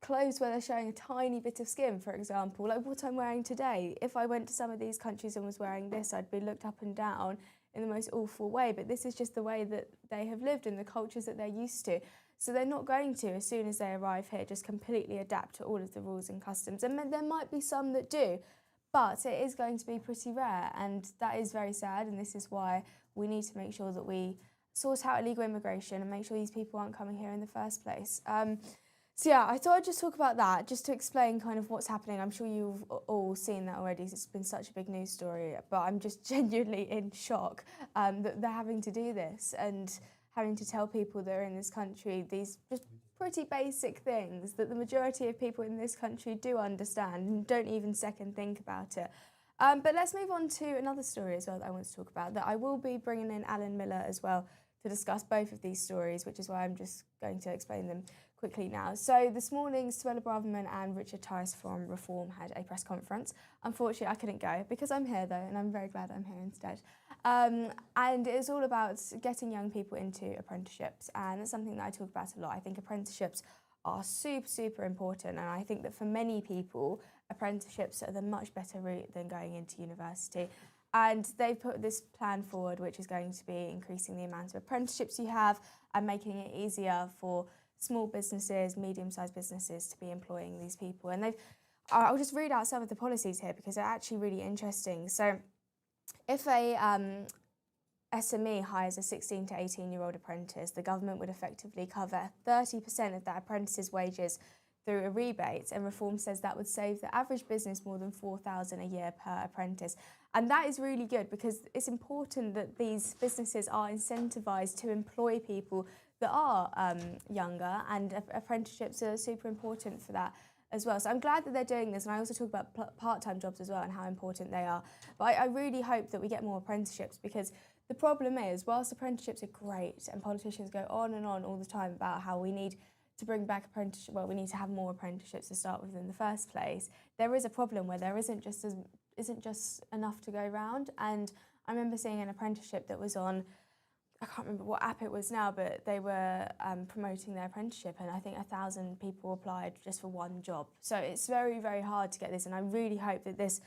Speaker 12: clothes where they're showing a tiny bit of skin, for example, like what I'm wearing today. If I went to some of these countries and was wearing this, I'd be looked up and down in the most awful way, but this is just the way that they have lived and the cultures that they're used to. So they're not going to, as soon as they arrive here, just completely adapt to all of the rules and customs. And there might be some that do, but it is going to be pretty rare, and that is very sad, and this is why we need to make sure that we sort out illegal immigration and make sure these people aren't coming here in the first place. So yeah, I thought I'd just talk about that, just to explain kind of what's happening. I'm sure you've all seen that already, it's been such a big news story, but I'm just genuinely in shock that they're having to do this and having to tell people that are in this country these just pretty basic things that the majority of people in this country do understand and don't even second think about it. But let's move on to another story as well that I want to talk about, that I will be bringing in Alan Miller as well to discuss both of these stories, which is why I'm just going to explain them quickly now. So this morning, Suella Braverman and Richard Tice from Reform had a press conference. Unfortunately, I couldn't go because I'm here though, and I'm very glad I'm here instead. And it was all about getting young people into apprenticeships, and it's something that I talk about a lot. I think apprenticeships are super, super important, and I think that for many people, apprenticeships are the much better route than going into university. And they've put this plan forward, which is going to be increasing the amount of apprenticeships you have and making it easier for small businesses, medium-sized businesses to be employing these people. And I'll just read out some of the policies here because they're actually really interesting. So if a SME hires a 16 to 18-year-old apprentice, the government would effectively cover 30% of that apprentice's wages through a rebate, and Reform says that would save the average business more than $4,000 a year per apprentice. And that is really good because it's important that these businesses are incentivised to employ people that are younger, and apprenticeships are super important for that as well. So I'm glad that they're doing this, and I also talk about part-time jobs as well and how important they are. But I really hope that we get more apprenticeships, because the problem is, whilst apprenticeships are great and politicians go on and on all the time about how we need to bring back apprenticeship, well, we need to have more apprenticeships to start with in the first place, there is a problem where there isn't just enough to go around. And I remember seeing an apprenticeship that was on, I can't remember what app it was now, but they were promoting their apprenticeship, and I think 1,000 people applied just for one job. So it's very, very hard to get this, and I really hope that this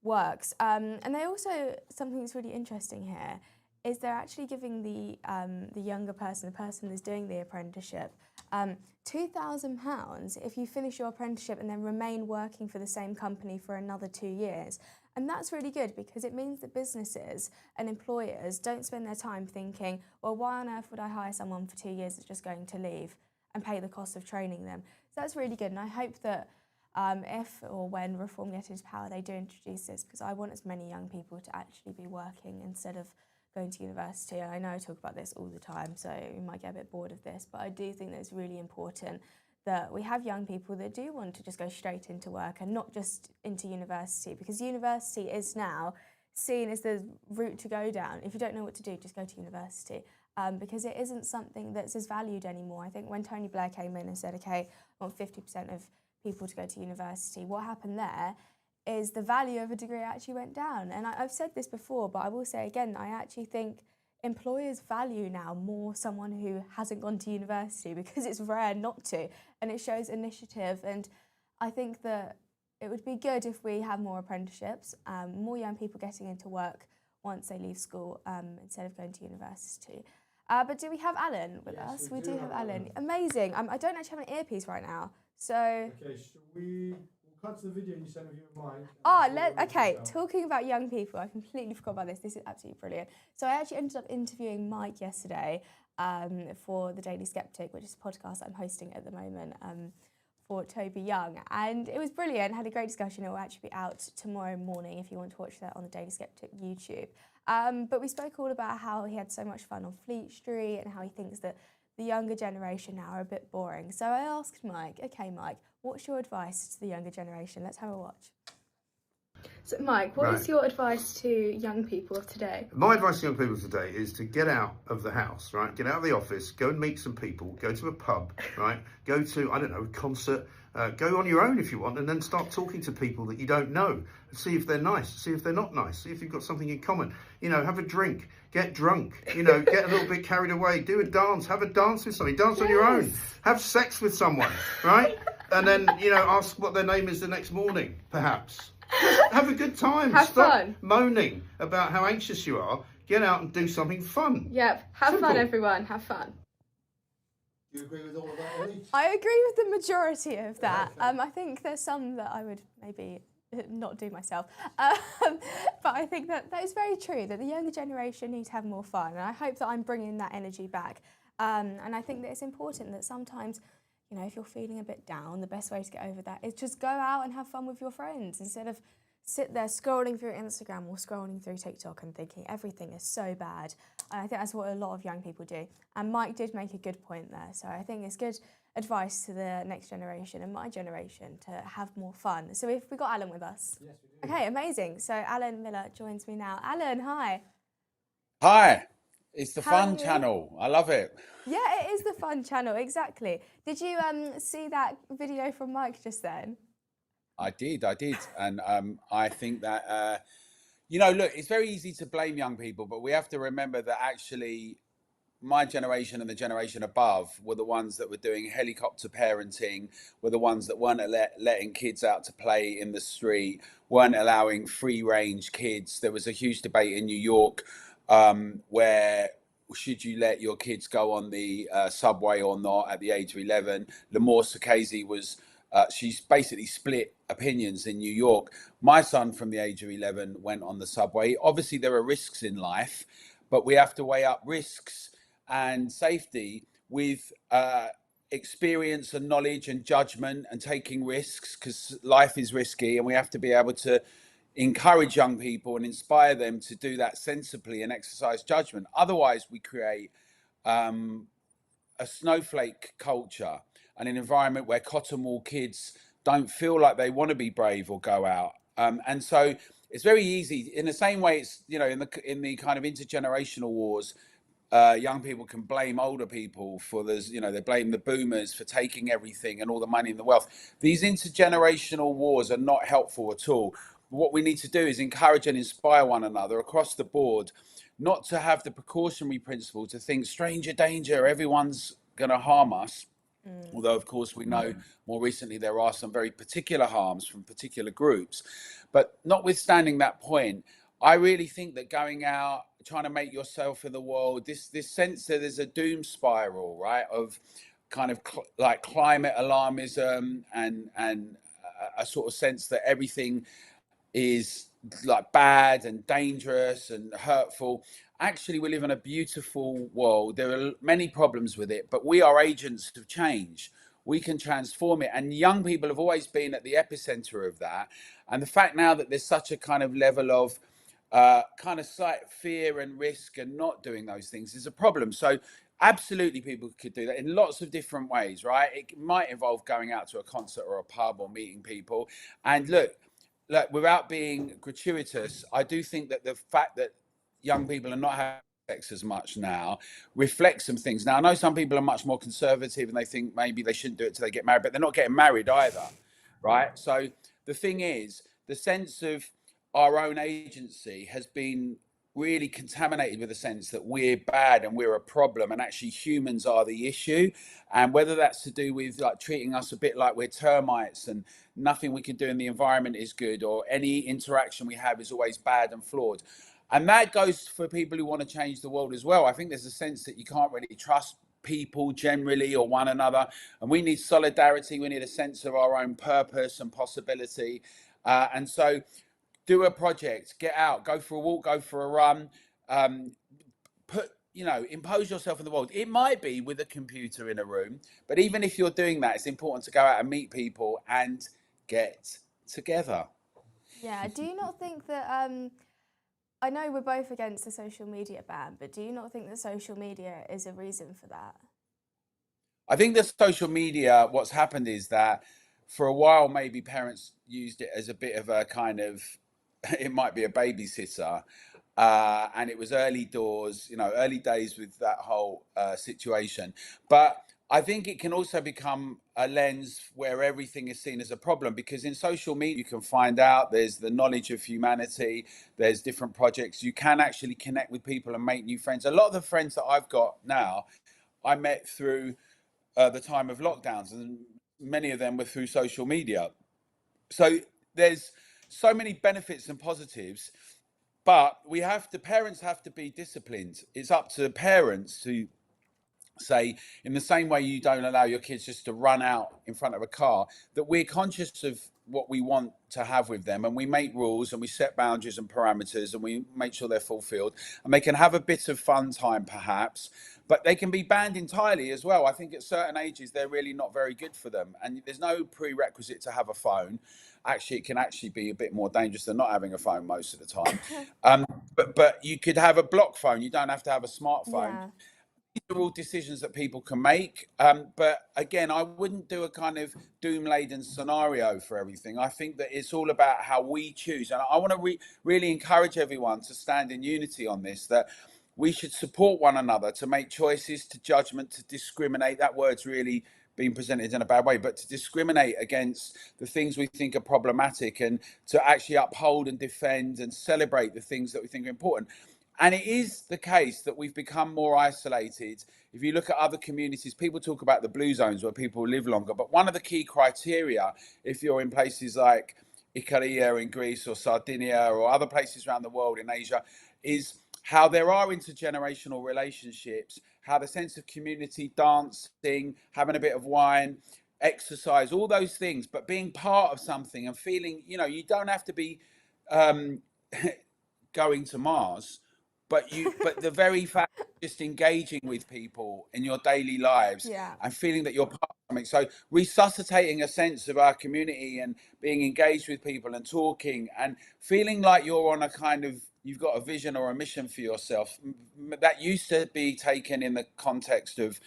Speaker 12: works. And they also, something that's really interesting here, is they're actually giving the younger person, the person who's doing the apprenticeship, £2,000 if you finish your apprenticeship and then remain working for the same company for another 2 years. And that's really good because it means that businesses and employers don't spend their time thinking, well, why on earth would I hire someone for 2 years that's just going to leave and pay the cost of training them? So that's really good, and I hope that if or when Reform get into power, they do introduce this, because I want as many young people to actually be working instead of going to university. And I know I talk about this all the time, so you might get a bit bored of this, but I do think that it's really important that we have young people that do want to just go straight into work and not just into university, because university is now seen as the route to go down. If you don't know what to do, just go to university, because it isn't something that's as valued anymore. I think when Tony Blair came in and said, okay, I want 50% of people to go to university, what happened there is the value of a degree actually went down. And I've said this before, but I will say again, I actually think employers value now more someone who hasn't gone to university, because it's rare not to, and it shows initiative. And I think that it would be good if we have more apprenticeships, more young people getting into work once they leave school instead of going to university. But do we have Alan with us? We do have Alan. Amazing. I don't actually have an earpiece right now, so...
Speaker 13: Okay, should we'll cut to the video and you send you a mic.
Speaker 12: Okay, talking about young people, I completely forgot about this. This is absolutely brilliant. So I actually ended up interviewing Mike yesterday for The Daily Skeptic, which is a podcast I'm hosting at the moment for Toby Young. And it was brilliant, had a great discussion. It will actually be out tomorrow morning if you want to watch that on The Daily Skeptic YouTube. But we spoke all about how he had so much fun on Fleet Street and how he thinks that the younger generation now are a bit boring. So I asked Mike, okay, Mike, what's your advice to the younger generation? Let's have a watch. So, Mike, what is your advice to young people of today?
Speaker 14: My advice to young people today is to get out of the house, right? Get out of the office, go and meet some people, go to a pub, right? Go to, I don't know, a concert, go on your own if you want, and then start talking to people that you don't know. See if they're nice, see if they're not nice, see if you've got something in common. You know, have a drink, get drunk, you know, get a little bit carried away, do a dance, have a dance with somebody, dance on your own, have sex with someone, right? and then, you know, ask what their name is the next morning, perhaps. Have a good time.
Speaker 12: Have
Speaker 14: Stop
Speaker 12: fun.
Speaker 14: moaning about how anxious you are. Get out and do something fun.
Speaker 12: Yep. Have
Speaker 14: Simple.
Speaker 12: fun, everyone. Have fun.
Speaker 13: Do you agree with all of that, Ellie?
Speaker 10: I agree with the majority of that. I think there's some that I would maybe not do myself. But I think that is very true, that the younger generation need to have more fun. And I hope that I'm bringing that energy back. And I think that it's important that sometimes, you know, if you're feeling a bit down, the best way to get over that is just go out and have fun with your friends instead of sit there scrolling through Instagram or scrolling through TikTok and thinking everything is so bad. And I think that's what a lot of young people do. And Mike did make a good point there. So I think it's good advice to the next generation and my generation to have more fun. So we've got Alan with us. Yes, we do. Okay, amazing. So Alan Miller joins me now. Alan, hi.
Speaker 15: Hi. It's the
Speaker 10: How
Speaker 15: fun
Speaker 10: are you?
Speaker 15: channel. I love it.
Speaker 10: Yeah, it is the fun channel, exactly. Did you see that video from Mike just then?
Speaker 15: I did. And I think that, you know, look, it's very easy to blame young people, but we have to remember that actually my generation and the generation above were the ones that were doing helicopter parenting, were the ones that weren't letting kids out to play in the street, weren't allowing free range kids. There was a huge debate in New York where should you let your kids go on the subway or not at the age of 11. Lamore Sakesi was, she's basically split opinions in New York. My son from the age of 11 went on the subway. Obviously there are risks in life, but we have to weigh up risks and safety with experience and knowledge and judgment and taking risks, because life is risky and we have to be able to encourage young people and inspire them to do that sensibly and exercise judgment. Otherwise we create a snowflake culture and an environment where cotton wool kids don't feel like they want to be brave or go out. And so it's very easy in the same way it's, you know, in the kind of intergenerational wars, young people can blame older people for this, you know, they blame the boomers for taking everything and all the money and the wealth. These intergenerational wars are not helpful at all. What we need to do is encourage and inspire one another across the board, not to have the precautionary principle to think stranger danger, everyone's going to harm us. Although, of course, we know more recently there are some very particular harms from particular groups. But notwithstanding that point, I really think that going out, trying to make yourself in the world, this sense that there's a doom spiral, right, of kind of like climate alarmism and a sort of sense that everything is like bad and dangerous and hurtful. Actually, we live in a beautiful world. There are many problems with it, but we are agents of change. We can transform it. And young people have always been at the epicenter of that. And the fact now that there's such a kind of level of kind of slight fear and risk and not doing those things is a problem. So absolutely people could do that in lots of different ways, right? It might involve going out to a concert or a pub or meeting people. And look, without being gratuitous, I do think that the fact that young people are not having sex as much now reflects some things. Now, I know some people are much more conservative and they think maybe they shouldn't do it till they get married, but they're not getting married either, right? So the thing is, the sense of our own agency has been really contaminated with the sense that we're bad and we're a problem and actually humans are the issue. And whether that's to do with like treating us a bit like we're termites and nothing we can do in the environment is good, or any interaction we have is always bad and flawed. And that goes for people who want to change the world as well. I think there's a sense that you can't really trust people generally or one another. And we need solidarity. We need a sense of our own purpose and possibility. And so do a project, get out, go for a walk, go for a run, impose yourself in the world. It might be with a computer in a room, but even if you're doing that, it's important to go out and meet people and get together.
Speaker 12: Yeah, do you not think that, I know we're both against the social media ban, but do you not think that social media is a reason for that?
Speaker 15: I think that social media, what's happened is that for a while, maybe parents used it as a bit of a kind of, it might be a babysitter. And it was early doors, early days with that whole situation. But I think it can also become a lens where everything is seen as a problem, because in social media, you can find out there's the knowledge of humanity, there's different projects. You can actually connect with people and make new friends. A lot of the friends that I've got now, I met through the time of lockdowns, and many of them were through social media. So there's so many benefits and positives, but parents have to be disciplined. It's up to parents to say, in the same way you don't allow your kids just to run out in front of a car, that we're conscious of what we want to have with them, and we make rules and we set boundaries and parameters, and we make sure they're fulfilled, and they can have a bit of fun time perhaps, but they can be banned entirely as well. I think at certain ages they're really not very good for them, and there's no prerequisite to have a phone. Actually, it can actually be a bit more dangerous than not having a phone most of the time. But you could have a block phone. You don't have to have a smartphone.
Speaker 12: Yeah.
Speaker 15: These are all decisions that people can make. But again, I wouldn't do a kind of doom-laden scenario for everything. I think that it's all about how we choose. And I want to really encourage everyone to stand in unity on this, that we should support one another to make choices, to judgment, to discriminate. That word's really being presented in a bad way, but to discriminate against the things we think are problematic, and to actually uphold and defend and celebrate the things that we think are important. And it is the case that we've become more isolated. If you look at other communities, people talk about the blue zones where people live longer, but one of the key criteria, if you're in places like Ikaria in Greece or Sardinia or other places around the world in Asia, is how there are intergenerational relationships, how the sense of community, dancing, having a bit of wine, exercise, all those things, but being part of something and feeling, you don't have to be going to Mars, but the very fact of just engaging with people in your daily lives,
Speaker 12: yeah,
Speaker 15: and feeling that you're part of something. So resuscitating a sense of our community and being engaged with people and talking and feeling like you're on a kind of, you've got a vision or a mission for yourself. That used to be taken in the context of,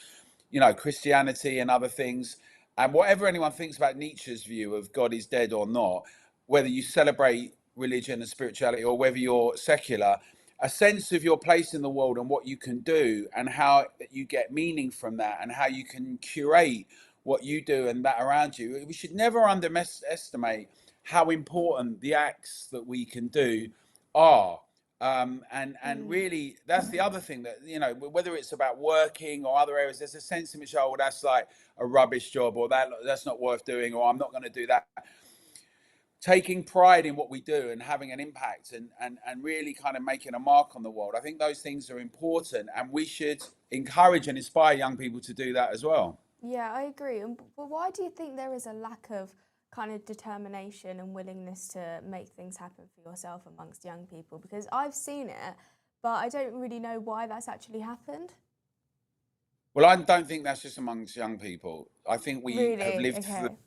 Speaker 15: Christianity and other things. And whatever anyone thinks about Nietzsche's view of God is dead or not, whether you celebrate religion and spirituality or whether you're secular, a sense of your place in the world and what you can do and how you get meaning from that and how you can curate what you do and that around you. We should never underestimate how important the acts that we can do are. And really, that's the other thing that, whether it's about working or other areas, there's a sense in which, that's like a rubbish job, or that's not worth doing, or I'm not going to do that. Taking pride in what we do and having an impact and really kind of making a mark on the world. I think those things are important, and we should encourage and inspire young people to do that as well.
Speaker 12: Yeah, I agree. But why do you think there is a lack of kind of determination and willingness to make things happen for yourself amongst young people? Because I've seen it, but I don't really know why that's actually happened.
Speaker 15: Well, I don't think that's just amongst young people. I think we have lived through.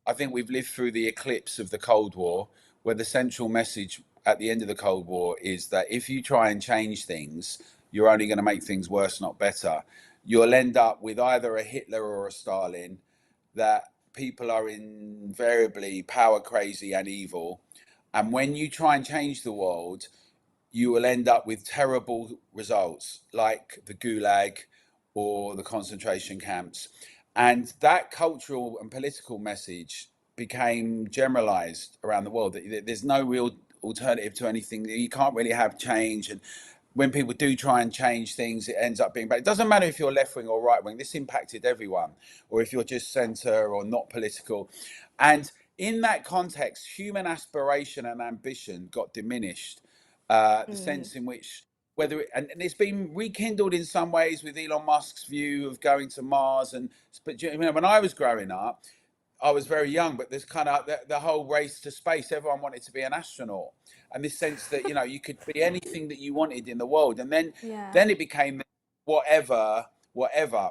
Speaker 15: I think we've lived through the eclipse of the Cold War, where the central message at the end of the Cold War is that if you try and change things, you're only going to make things worse, not better. You'll end up with either a Hitler or a Stalin, that people are invariably power crazy and evil. And when you try and change the world, you will end up with terrible results like the Gulag or the concentration camps. And that cultural and political message became generalized around the world. There's no real alternative to anything. You can't really have change. And when people do try and change things, it ends up being bad. It doesn't matter if you're left wing or right wing. This impacted everyone, or if you're just centre or not political. And in that context, human aspiration and ambition got diminished. The sense in which, and it's been rekindled in some ways with Elon Musk's view of going to Mars. But when I was growing up, I was very young, but there's kind of the whole race to space. Everyone wanted to be an astronaut, and this sense that you could be anything that you wanted in the world. And then it became whatever,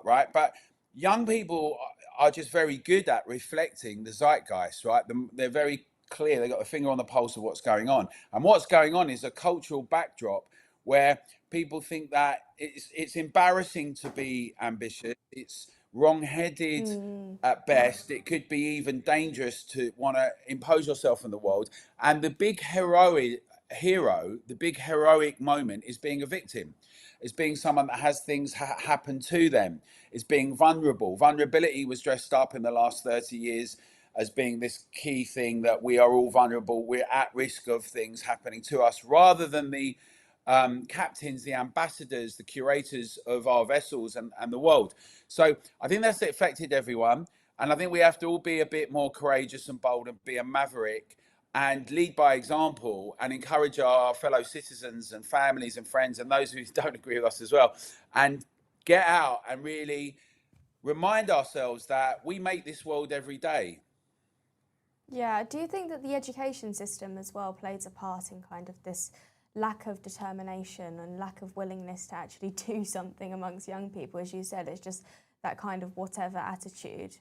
Speaker 15: right? But young people are just very good at reflecting the zeitgeist, right? They're very clear. They've got a finger on the pulse of what's going on, and what's going on is a cultural backdrop where people think that it's embarrassing to be ambitious. It's wrong-headed at best. It could be even dangerous to want to impose yourself in the world. And the big heroic moment is being a victim. It's being someone that has things happen to them. It's being vulnerable. Vulnerability was dressed up in the last 30 years as being this key thing, that we are all vulnerable. We're at risk of things happening to us, rather than the captains, the ambassadors, the curators of our vessels and the world. So I think that's affected everyone. And I think we have to all be a bit more courageous and bold and be a maverick and lead by example and encourage our fellow citizens and families and friends and those who don't agree with us as well, and get out and really remind ourselves that we make this world every day.
Speaker 12: Yeah, do you think that the education system as well plays a part in kind of this lack of determination and lack of willingness to actually do something amongst young people? As you said, it's just that kind of whatever attitude.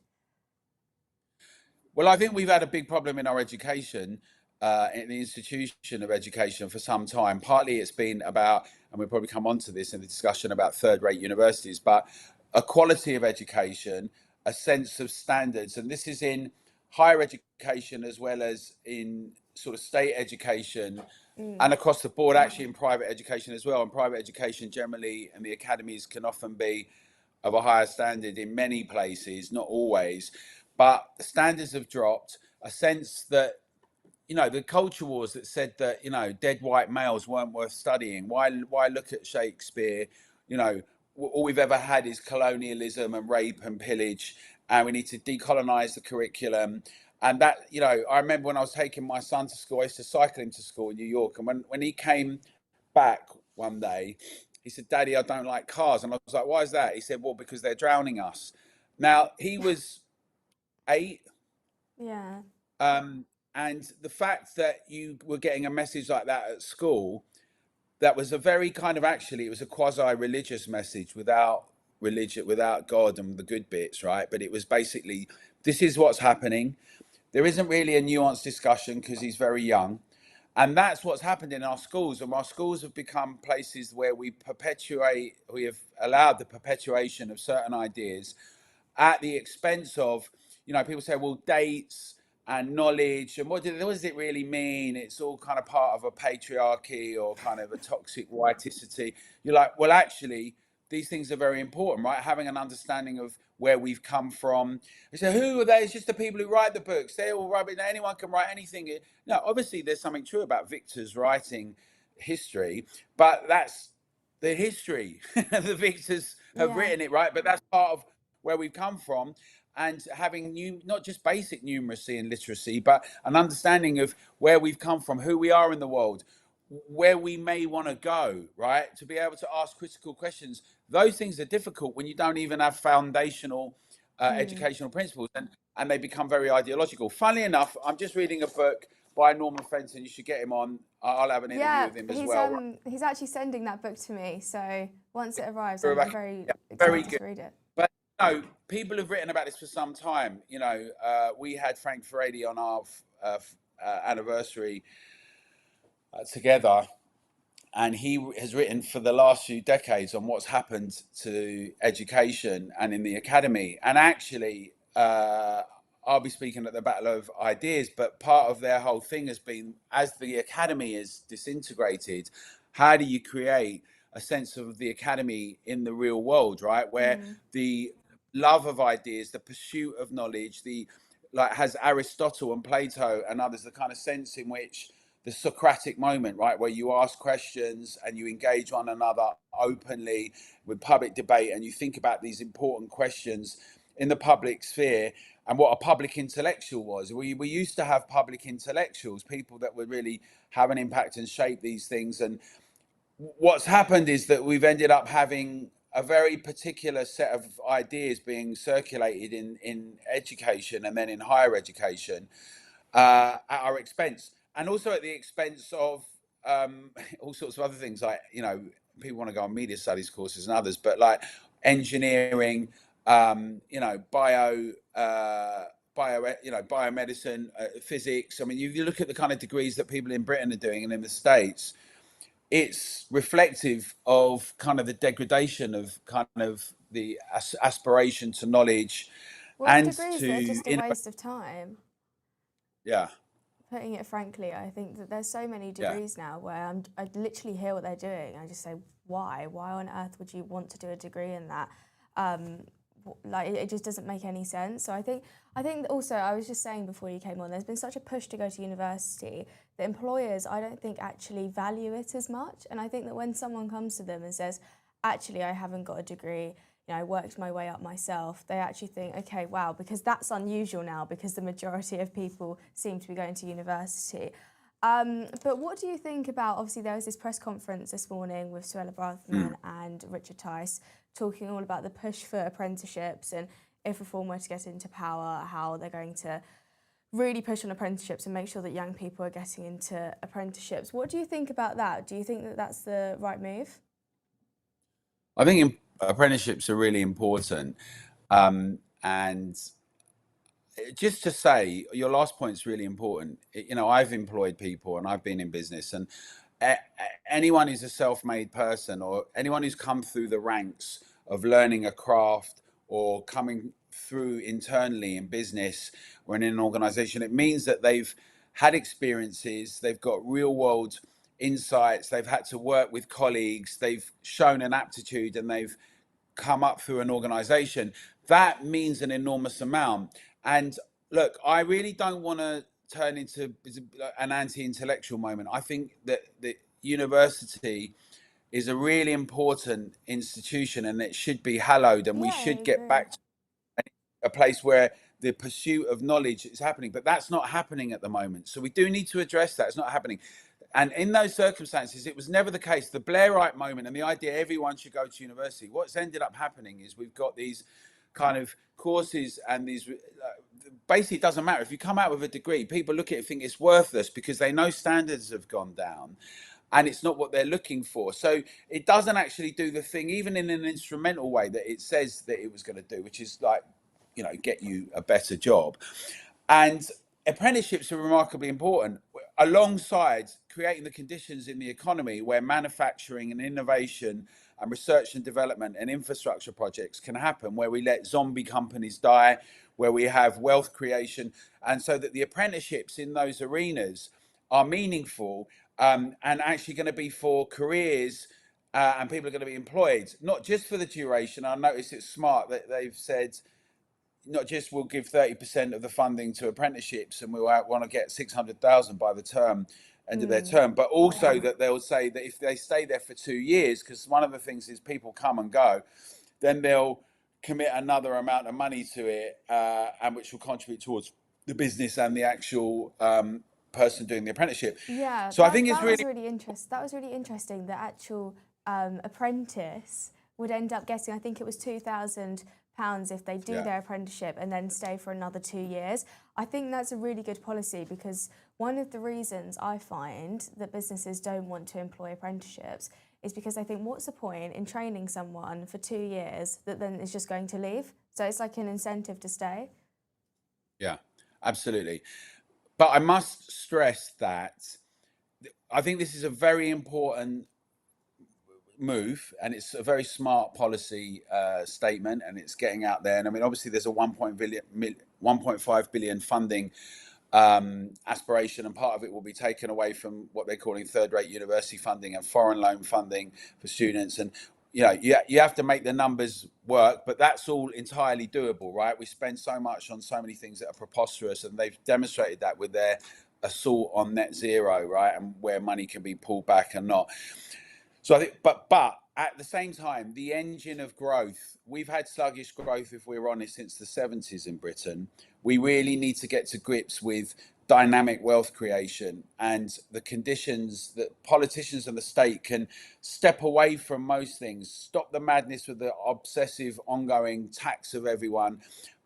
Speaker 15: Well, I think we've had a big problem in our education, in the institution of education for some time. Partly it's been about, and we'll probably come on to this in the discussion about third-rate universities, but a quality of education, a sense of standards. And this is in higher education as well as in sort of state education and across the board, actually in private education as well. And private education generally and the academies can often be of a higher standard in many places, not always. But the standards have dropped, a sense that, you know, the culture wars that said that, you know, dead white males weren't worth studying. Why look at Shakespeare? You know, all we've ever had is colonialism and rape and pillage, and we need to decolonize the curriculum. And that, you know, I remember when I was taking my son to school, I used to cycle him to school in New York. And when he came back one day, he said, "Daddy, I don't like cars." And I was like, "Why is that?" He said, "Well, because they're drowning us." Now, he was 8.
Speaker 12: Yeah.
Speaker 15: And the fact that you were getting a message like that at school, that was a very kind of, actually, it was a quasi-religious message without religion, without God and the good bits, right? But it was basically, this is what's happening. There isn't really a nuanced discussion because he's very young. And that's what's happened in our schools. And our schools have become places where we have allowed the perpetuation of certain ideas at the expense of, you know, people say, well, dates and knowledge, and what does it really mean? It's all kind of part of a patriarchy or kind of a toxic whiteicity. You're like, well, actually, these things are very important, right? Having an understanding of where we've come from. They say, who are they? It's just the people who write the books. They're all rubbish. Anyone can write anything. No, obviously, there's something true about Victor's writing history, but that's the history. The Victors have written it, right? But that's part of where we've come from. And having not just basic numeracy and literacy, but an understanding of where we've come from, who we are in the world, where we may want to go, right? To be able to ask critical questions. Those things are difficult when you don't even have foundational educational principles, and they become very ideological. Funnily enough, I'm just reading a book by Norman Fenton. You should get him on. I'll have an interview with him as well.
Speaker 12: He's actually sending that book to me, so once it arrives, I'm very
Speaker 15: very
Speaker 12: excited
Speaker 15: good
Speaker 12: to read it.
Speaker 15: But no, people have written about this for some time. You know, we had Frank Furedi on our anniversary together, and he has written for the last few decades on what's happened to education and in the academy. And actually, I'll be speaking at the Battle of Ideas, but part of their whole thing has been, as the academy is disintegrated, how do you create a sense of the academy in the real world, right? Where the love of ideas, the pursuit of knowledge, has Aristotle and Plato and others, the kind of sense in which the Socratic moment, right, where you ask questions and you engage one another openly with public debate, and you think about these important questions in the public sphere, and what a public intellectual was. We used to have public intellectuals, people that would really have an impact and shape these things. And what's happened is that we've ended up having a very particular set of ideas being circulated in education and then in higher education at our expense, and also at the expense of all sorts of other things, like, you know, people want to go on media studies courses and others, but like engineering, you know, biomedicine, physics. I mean, you look at the kind of degrees that people in Britain are doing and in the States, it's reflective of kind of the degradation of kind of the aspiration to knowledge, and
Speaker 12: degrees
Speaker 15: to
Speaker 12: that are just a waste of time.
Speaker 15: Yeah.
Speaker 12: Putting it frankly, I think that there's so many degrees now where I literally hear what they're doing. I just say, why? Why on earth would you want to do a degree in that? Like, it just doesn't make any sense. So I think also, I was just saying before you came on, there's been such a push to go to university that employers, I don't think, actually value it as much. And I think that when someone comes to them and says, actually, I haven't got a degree, you I worked my way up myself, they actually think, okay, wow, because that's unusual now because the majority of people seem to be going to university. But what do you think about, obviously there was this press conference this morning with Suella Braverman and Richard Tice talking all about the push for apprenticeships, and if Reform were to get into power, how they're going to really push on apprenticeships and make sure that young people are getting into apprenticeships. What do you think about that? Do you think that that's the right move?
Speaker 15: I think apprenticeships are really important. And just to say, your last point is really important. I've employed people and I've been in business, and anyone who's a self-made person or anyone who's come through the ranks of learning a craft or coming through internally in business or in an organization, it means that they've had experiences, they've got real world insights, they've had to work with colleagues, they've shown an aptitude, and they've come up through an organization. That means an enormous amount. And look, I really don't want to turn into an anti-intellectual moment. I think that the university is a really important institution and it should be hallowed, and we should get back to a place where the pursuit of knowledge is happening. But that's not happening at the moment. So we do need to address that. It's not happening. And in those circumstances, it was never the case. The Blairite moment and the idea everyone should go to university, what's ended up happening is we've got these kind of courses and these, basically it doesn't matter. If you come out with a degree, people look at it and think it's worthless because they know standards have gone down and it's not what they're looking for. So it doesn't actually do the thing, even in an instrumental way, that it says that it was going to do, which is like, get you a better job. And apprenticeships are remarkably important alongside creating the conditions in the economy where manufacturing and innovation and research and development and infrastructure projects can happen, where we let zombie companies die, where we have wealth creation, and so that the apprenticeships in those arenas are meaningful and actually going to be for careers and people are going to be employed, not just for the duration. I notice it's smart that they've said, not just we'll give 30% of the funding to apprenticeships and we'll want to get 600,000 by the end of their term, but also that they'll say that if they stay there for 2 years, because one of the things is people come and go, then they'll commit another amount of money to it, and which will contribute towards the business and the actual person doing the apprenticeship.
Speaker 12: Yeah,
Speaker 15: so I think it's
Speaker 12: that was really interesting. The actual apprentice would end up getting, I think it was £2,000 if they do their apprenticeship and then stay for another 2 years. I think that's a really good policy, because one of the reasons I find that businesses don't want to employ apprenticeships is because they think, what's the point in training someone for 2 years that then is just going to leave? So it's like an incentive to stay.
Speaker 15: Yeah, absolutely. But I must stress that I think this is a very important move, and it's a very smart policy statement, and it's getting out there. And I mean, obviously there's a 1.5 billion funding aspiration, and part of it will be taken away from what they're calling third-rate university funding and foreign loan funding for students. And you have to make the numbers work, but that's all entirely doable, right? We spend so much on so many things that are preposterous, and they've demonstrated that with their assault on net zero, right? And where money can be pulled back and not. So I think, but at the same time, the engine of growth, we've had sluggish growth, if we're honest, since the 70s in Britain. We really need to get to grips with dynamic wealth creation and the conditions that politicians and the state can step away from most things, stop the madness with the obsessive ongoing tax of everyone,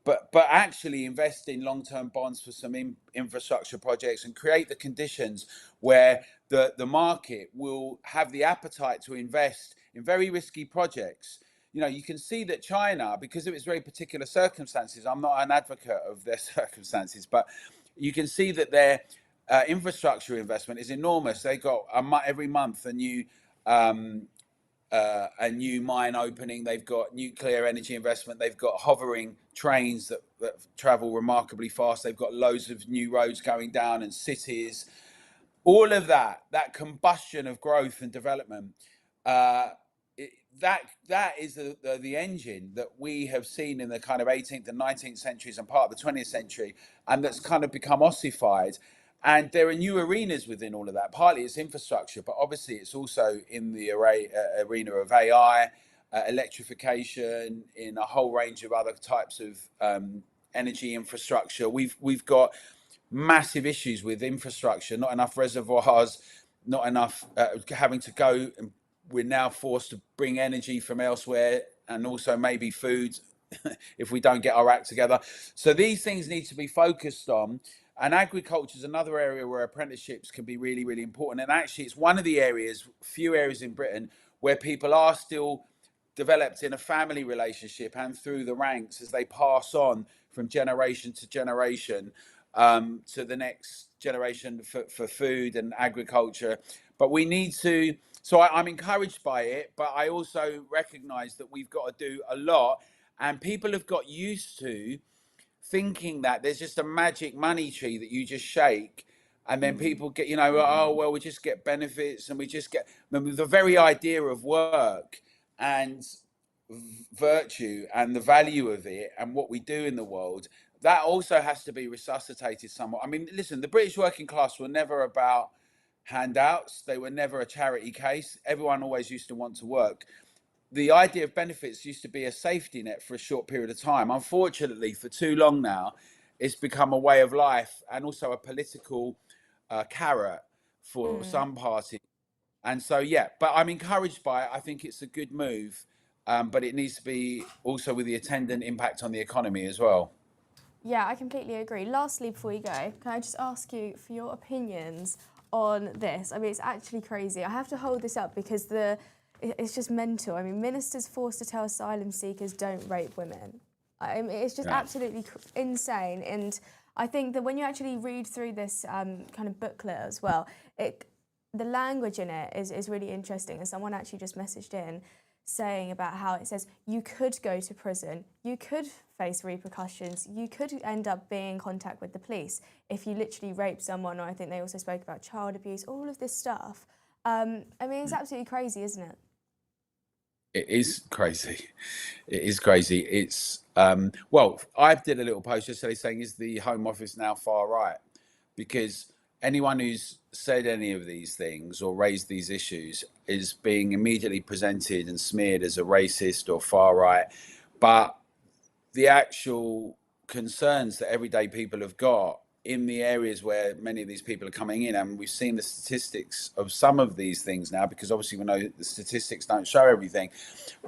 Speaker 15: but actually invest in long-term bonds for some infrastructure projects and create the conditions where the market will have the appetite to invest in very risky projects. You can see that China, because of its very particular circumstances, I'm not an advocate of their circumstances, but you can see that their infrastructure investment is enormous. They got every month a new mine opening. They've got nuclear energy investment. They've got hovering trains that travel remarkably fast. They've got loads of new roads going down and cities. All of that combustion of growth and development, that is the engine that we have seen in the kind of 18th and 19th centuries and part of the 20th century, and that's kind of become ossified. And there are new arenas within all of that. Partly it's infrastructure, but obviously it's also in the arena of AI, electrification, in a whole range of other types of energy infrastructure. We've got massive issues with infrastructure, not enough reservoirs, not enough having to go. And we're now forced to bring energy from elsewhere, and also maybe food if we don't get our act together. So these things need to be focused on. And agriculture is another area where apprenticeships can be really, really important. And actually, it's one of the areas, few areas in Britain, where people are still developed in a family relationship and through the ranks as they pass on from generation to generation to the next generation for food and agriculture. But we need to, so I'm encouraged by it, but I also recognize that we've got to do a lot. And people have got used to thinking that there's just a magic money tree that you just shake and then people get, oh, well, we just get benefits and we just get, the very idea of work and virtue and the value of it and what we do in the world, that also has to be resuscitated somewhat. I mean, listen, the British working class were never about handouts. They were never a charity case. Everyone always used to want to work. The idea of benefits used to be a safety net for a short period of time. Unfortunately, for too long now, it's become a way of life and also a political carrot for some parties. And so, yeah, but I'm encouraged by it. I think it's a good move, but it needs to be also with the attendant impact on the economy as well.
Speaker 12: Yeah, I completely agree. Lastly, before we go, can I just ask you for your opinions on this? I mean, it's actually crazy. I have to hold this up because it's just mental. I mean, ministers forced to tell asylum seekers don't rape women. I mean, it's just absolutely insane. And I think that when you actually read through this kind of booklet as well, the language in it is really interesting. And someone actually just messaged in saying about how it says you could go to prison, you could face repercussions, you could end up being in contact with the police if you literally rape someone. Or I think they also spoke about child abuse, all of this stuff. I mean, it's absolutely crazy, isn't it?
Speaker 15: It is crazy. It is crazy. It's, well, I did a little post yesterday saying, is the Home Office now far right? Because anyone who's said any of these things or raised these issues is being immediately presented and smeared as a racist or far right. But the actual concerns that everyday people have got in the areas where many of these people are coming in, and we've seen the statistics of some of these things now, because obviously we know the statistics don't show everything,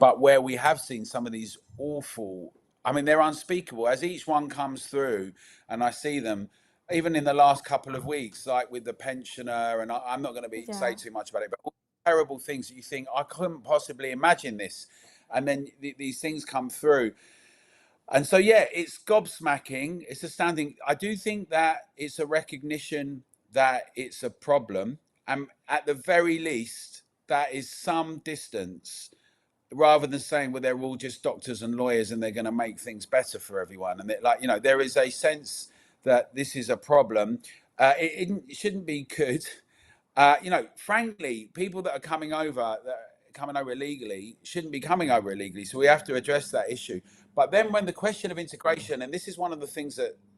Speaker 15: but where we have seen some of these awful, I mean, they're unspeakable as each one comes through, and I see them even in the last couple of weeks, like with the pensioner, and I'm not going to say too much about it, but all terrible things that you think, I couldn't possibly imagine this, and then these things come through. And so, yeah, it's gobsmacking. It's astounding. I do think that it's a recognition that it's a problem. And at the very least, that is some distance, rather than saying, well, they're all just doctors and lawyers and they're going to make things better for everyone. And there is a sense that this is a problem. It shouldn't be good. Frankly, people that are coming over illegally shouldn't be coming over illegally. So we have to address that issue. But then when the question of integration, and this is one of the things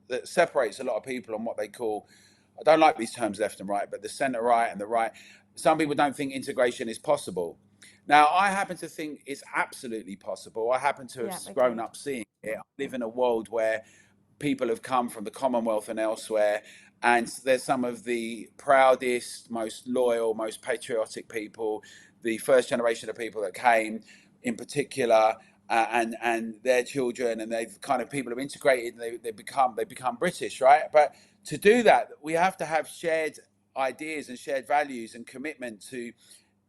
Speaker 15: that separates a lot of people on what they call, I don't like these terms left and right, but the centre right and the right, some people don't think integration is possible. Now, I happen to think it's absolutely possible. I happen to have grown up seeing it. I live in a world where people have come from the Commonwealth and elsewhere, and they're some of the proudest, most loyal, most patriotic people, the first generation of people that came in particular, and their children, and they've kind of people have integrated, and they become British, right? But to do that, we have to have shared ideas and shared values and commitment to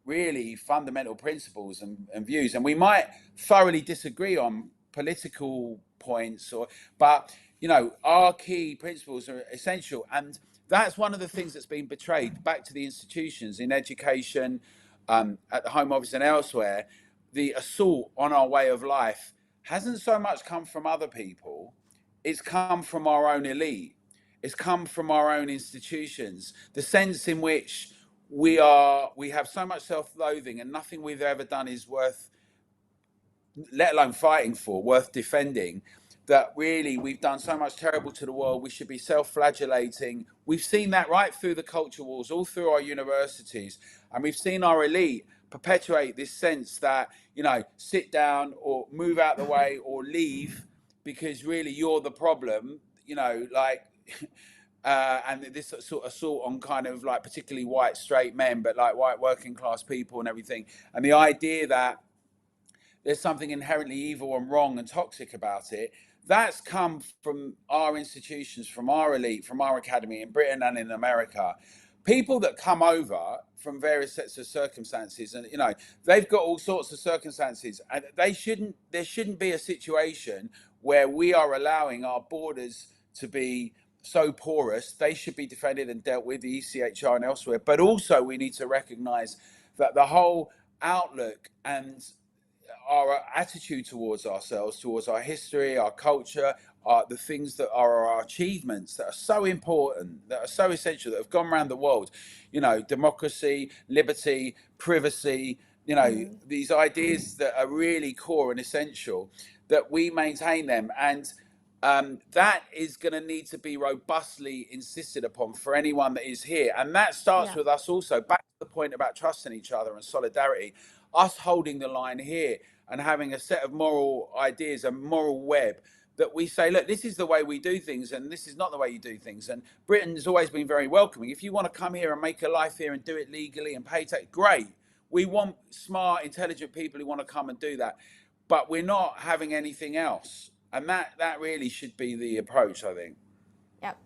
Speaker 15: really fundamental principles and views. And we might thoroughly disagree on political points, but our key principles are essential. And that's one of the things that's been betrayed back to the institutions in education, at the Home Office and elsewhere. The assault on our way of life hasn't so much come from other people, it's come from our own elite. It's come from our own institutions. The sense in which we have so much self-loathing and nothing we've ever done is worth, let alone fighting for, worth defending, that really we've done so much terrible to the world, we should be self-flagellating. We've seen that right through the culture wars, all through our universities, and we've seen our elite perpetuate this sense that, you know, sit down or move out the way or leave because really you're the problem, you know, like, and this sort of assault on kind of like particularly white straight men, but like white working class people and everything. And the idea that there's something inherently evil and wrong and toxic about it, that's come from our institutions, from our elite, from our academy in Britain and in America. People that come over from various sets of circumstances, and you know, they've got all sorts of circumstances, and there shouldn't be a situation where we are allowing our borders to be so porous. They should be defended and dealt with, the ECHR and elsewhere. But also we need to recognise that the whole outlook and our attitude towards ourselves, towards our history, our culture, the things that are our achievements that are so important, that are so essential, that have gone around the world, you know, democracy, liberty, privacy, you know, these ideas that are really core and essential, that we maintain them. And that is going to need to be robustly insisted upon for anyone that is here. And that starts with us also, back to the point about trusting each other and solidarity, us holding the line here and having a set of moral ideas, a moral web that we say, look, this is the way we do things and this is not the way you do things. And Britain has always been very welcoming. If you want to come here and make a life here and do it legally and pay tax, great. We want smart, intelligent people who want to come and do that. But we're not having anything else. And that really should be the approach, I think.
Speaker 12: Yep.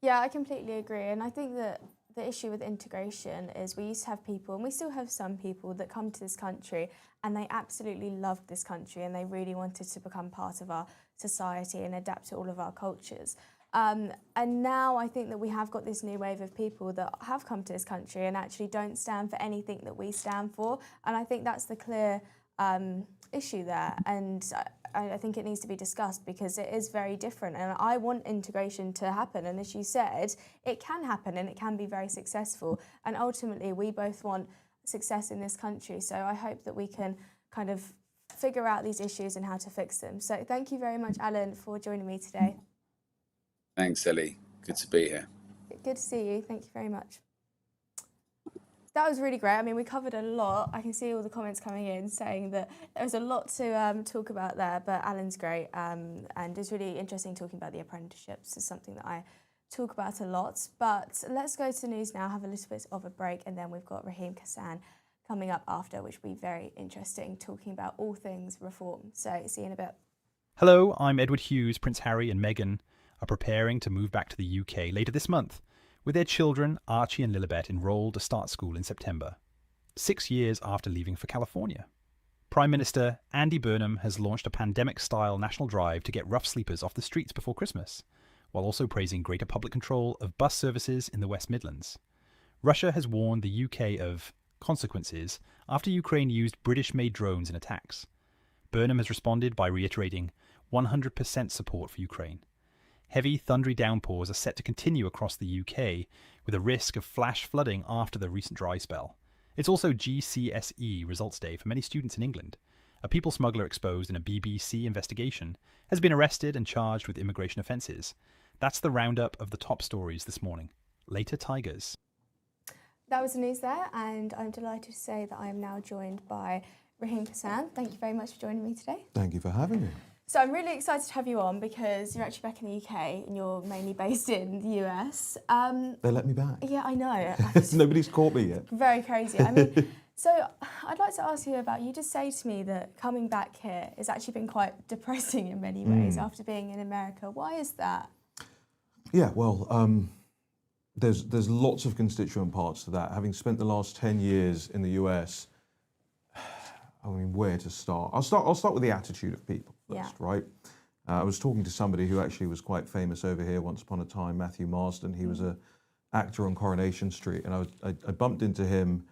Speaker 12: Yeah, I completely agree. And I think that the issue with integration is we used to have people, and we still have some people that come to this country and they absolutely loved this country and they really wanted to become part of our society and adapt to all of our cultures. And now I think that we have got this new wave of people that have come to this country and actually don't stand for anything that we stand for. And I think that's the clear issue there. And I think it needs to be discussed because it is very different. And I want integration to happen. And as you said, it can happen and it can be very successful. And ultimately, we both want success in this country. So I hope that we can kind of figure out these issues and how to fix them. So thank you very much, Alan, for joining me today.
Speaker 15: Thanks, Ellie. Good to be here.
Speaker 12: Good to see you. Thank you very much. That was really great. I mean, we covered a lot. I can see all the comments coming in saying that there was a lot to talk about there, but Alan's great. And it's really interesting talking about the apprenticeships. It's something that I talk about a lot. But let's go to the news now, have a little bit of a break, and then we've got Raheem Kassan coming up after, which will be very interesting, talking about all things reform. So see you in a bit.
Speaker 8: Hello, I'm Edward Hughes. Prince Harry and Meghan are preparing to move back to the UK later this month, with their children, Archie and Lilibet, enrolled to start school in September, 6 years after leaving for California. Prime Minister Andy Burnham has launched a pandemic-style national drive to get rough sleepers off the streets before Christmas, while also praising greater public control of bus services in the West Midlands. Russia has warned the UK of consequences after Ukraine used British-made drones in attacks. Burnham has responded by reiterating 100% support for Ukraine. Heavy, thundery downpours are set to continue across the UK, with a risk of flash flooding after the recent dry spell. It's also GCSE results day for many students in England. A people smuggler exposed in a BBC investigation has been arrested and charged with immigration offences. That's the roundup of the top stories this morning. Later, Tigers.
Speaker 12: That was the news there, and I'm delighted to say that I am now joined by Raheem Kassan. Thank you very much for joining me today.
Speaker 5: Thank you for having me.
Speaker 12: So I'm really excited to have you on because you're actually back in the UK and you're mainly based in the US.
Speaker 5: They let me back.
Speaker 12: Yeah, I know.
Speaker 5: Nobody's caught me yet.
Speaker 12: Very crazy. I mean, so I'd like to ask you about, you just say to me that coming back here has actually been quite depressing in many ways after being in America. Why is that?
Speaker 5: Yeah, well, there's lots of constituent parts to that. Having spent the last 10 years in the US, I mean, where to start? I'll start with the attitude of people first, right? I was talking to somebody who actually was quite famous over here once upon a time, Matthew Marsden. He was an actor on Coronation Street, and I bumped into him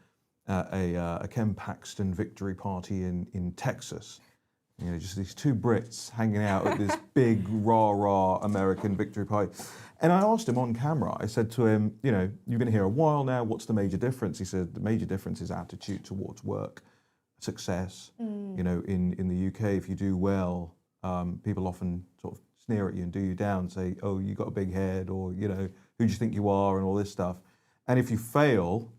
Speaker 5: at a Ken Paxton victory party in Texas. You know, just these two Brits hanging out at this big rah-rah American victory party. And I asked him on camera, I said to him, you know, you've been here a while now, what's the major difference? He said, the major difference is attitude towards work. Success. You know, in the UK, if you do well, people often sort of sneer at you and do you down, say, oh, you got a big head, or, you know, who do you think you are, and all this stuff. And if you fail,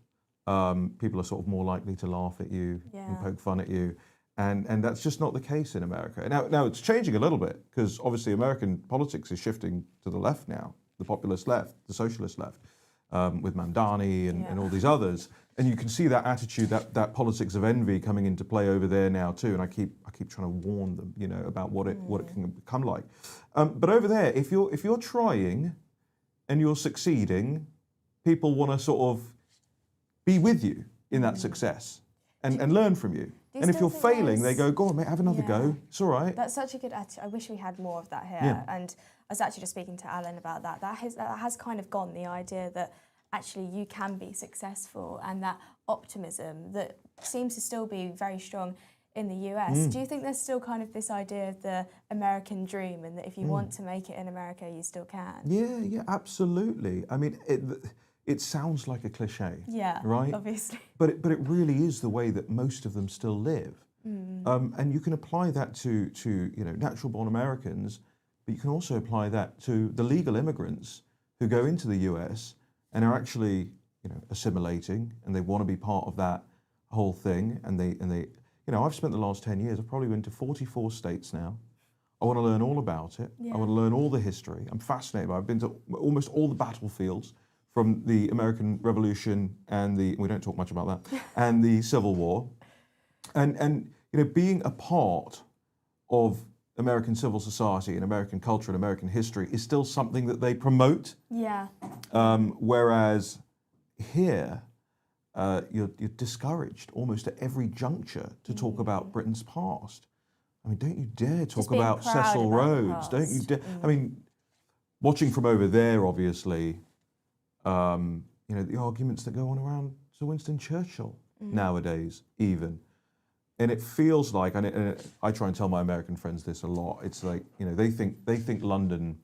Speaker 5: people are sort of more likely to laugh at you and poke fun at you. And that's just not the case in America. Now it's changing a little bit, because obviously American politics is shifting to the left now, the populist left, the socialist left, with Mamdani and all these others. And you can see that attitude, that politics of envy coming into play over there now too. And I keep trying to warn them, about what it can become like. But over there, if you're trying and you're succeeding, people want to sort of be with you in that success and learn from you. And if you're failing, they go on, mate, have another go. It's all right.
Speaker 12: That's such a good attitude. I wish we had more of that here. And I was actually just speaking to Alan about that. That has kind of gone, the idea that actually you can be successful, and that optimism that seems to still be very strong in the US. Do you think there's still kind of this idea of the American dream, and that if you want to make it in America, you still can? Yeah,
Speaker 5: absolutely. I mean, it sounds like a cliche, right?
Speaker 12: Obviously.
Speaker 5: But it really is the way that most of them still live. And you can apply that to natural-born Americans, but you can also apply that to the legal immigrants who go into the US and are actually assimilating, and they want to be part of that whole thing. And they I've spent the last 10 years, I've probably been to 44 states now. I want to learn all about it. I want to learn all the history. I'm fascinated by it. I've been to almost all the battlefields, from the American Revolution and we don't talk much about that, and the Civil War. And being a part of American civil society and American culture and American history is still something that they promote. Whereas here, you're discouraged almost at every juncture to talk about Britain's past. I mean, don't you dare talk about Cecil Rhodes. Don't you dare. I mean, watching from over there, obviously, the arguments that go on around Sir Winston Churchill nowadays, even. And it feels like, and I try and tell my American friends this a lot, it's like, they think London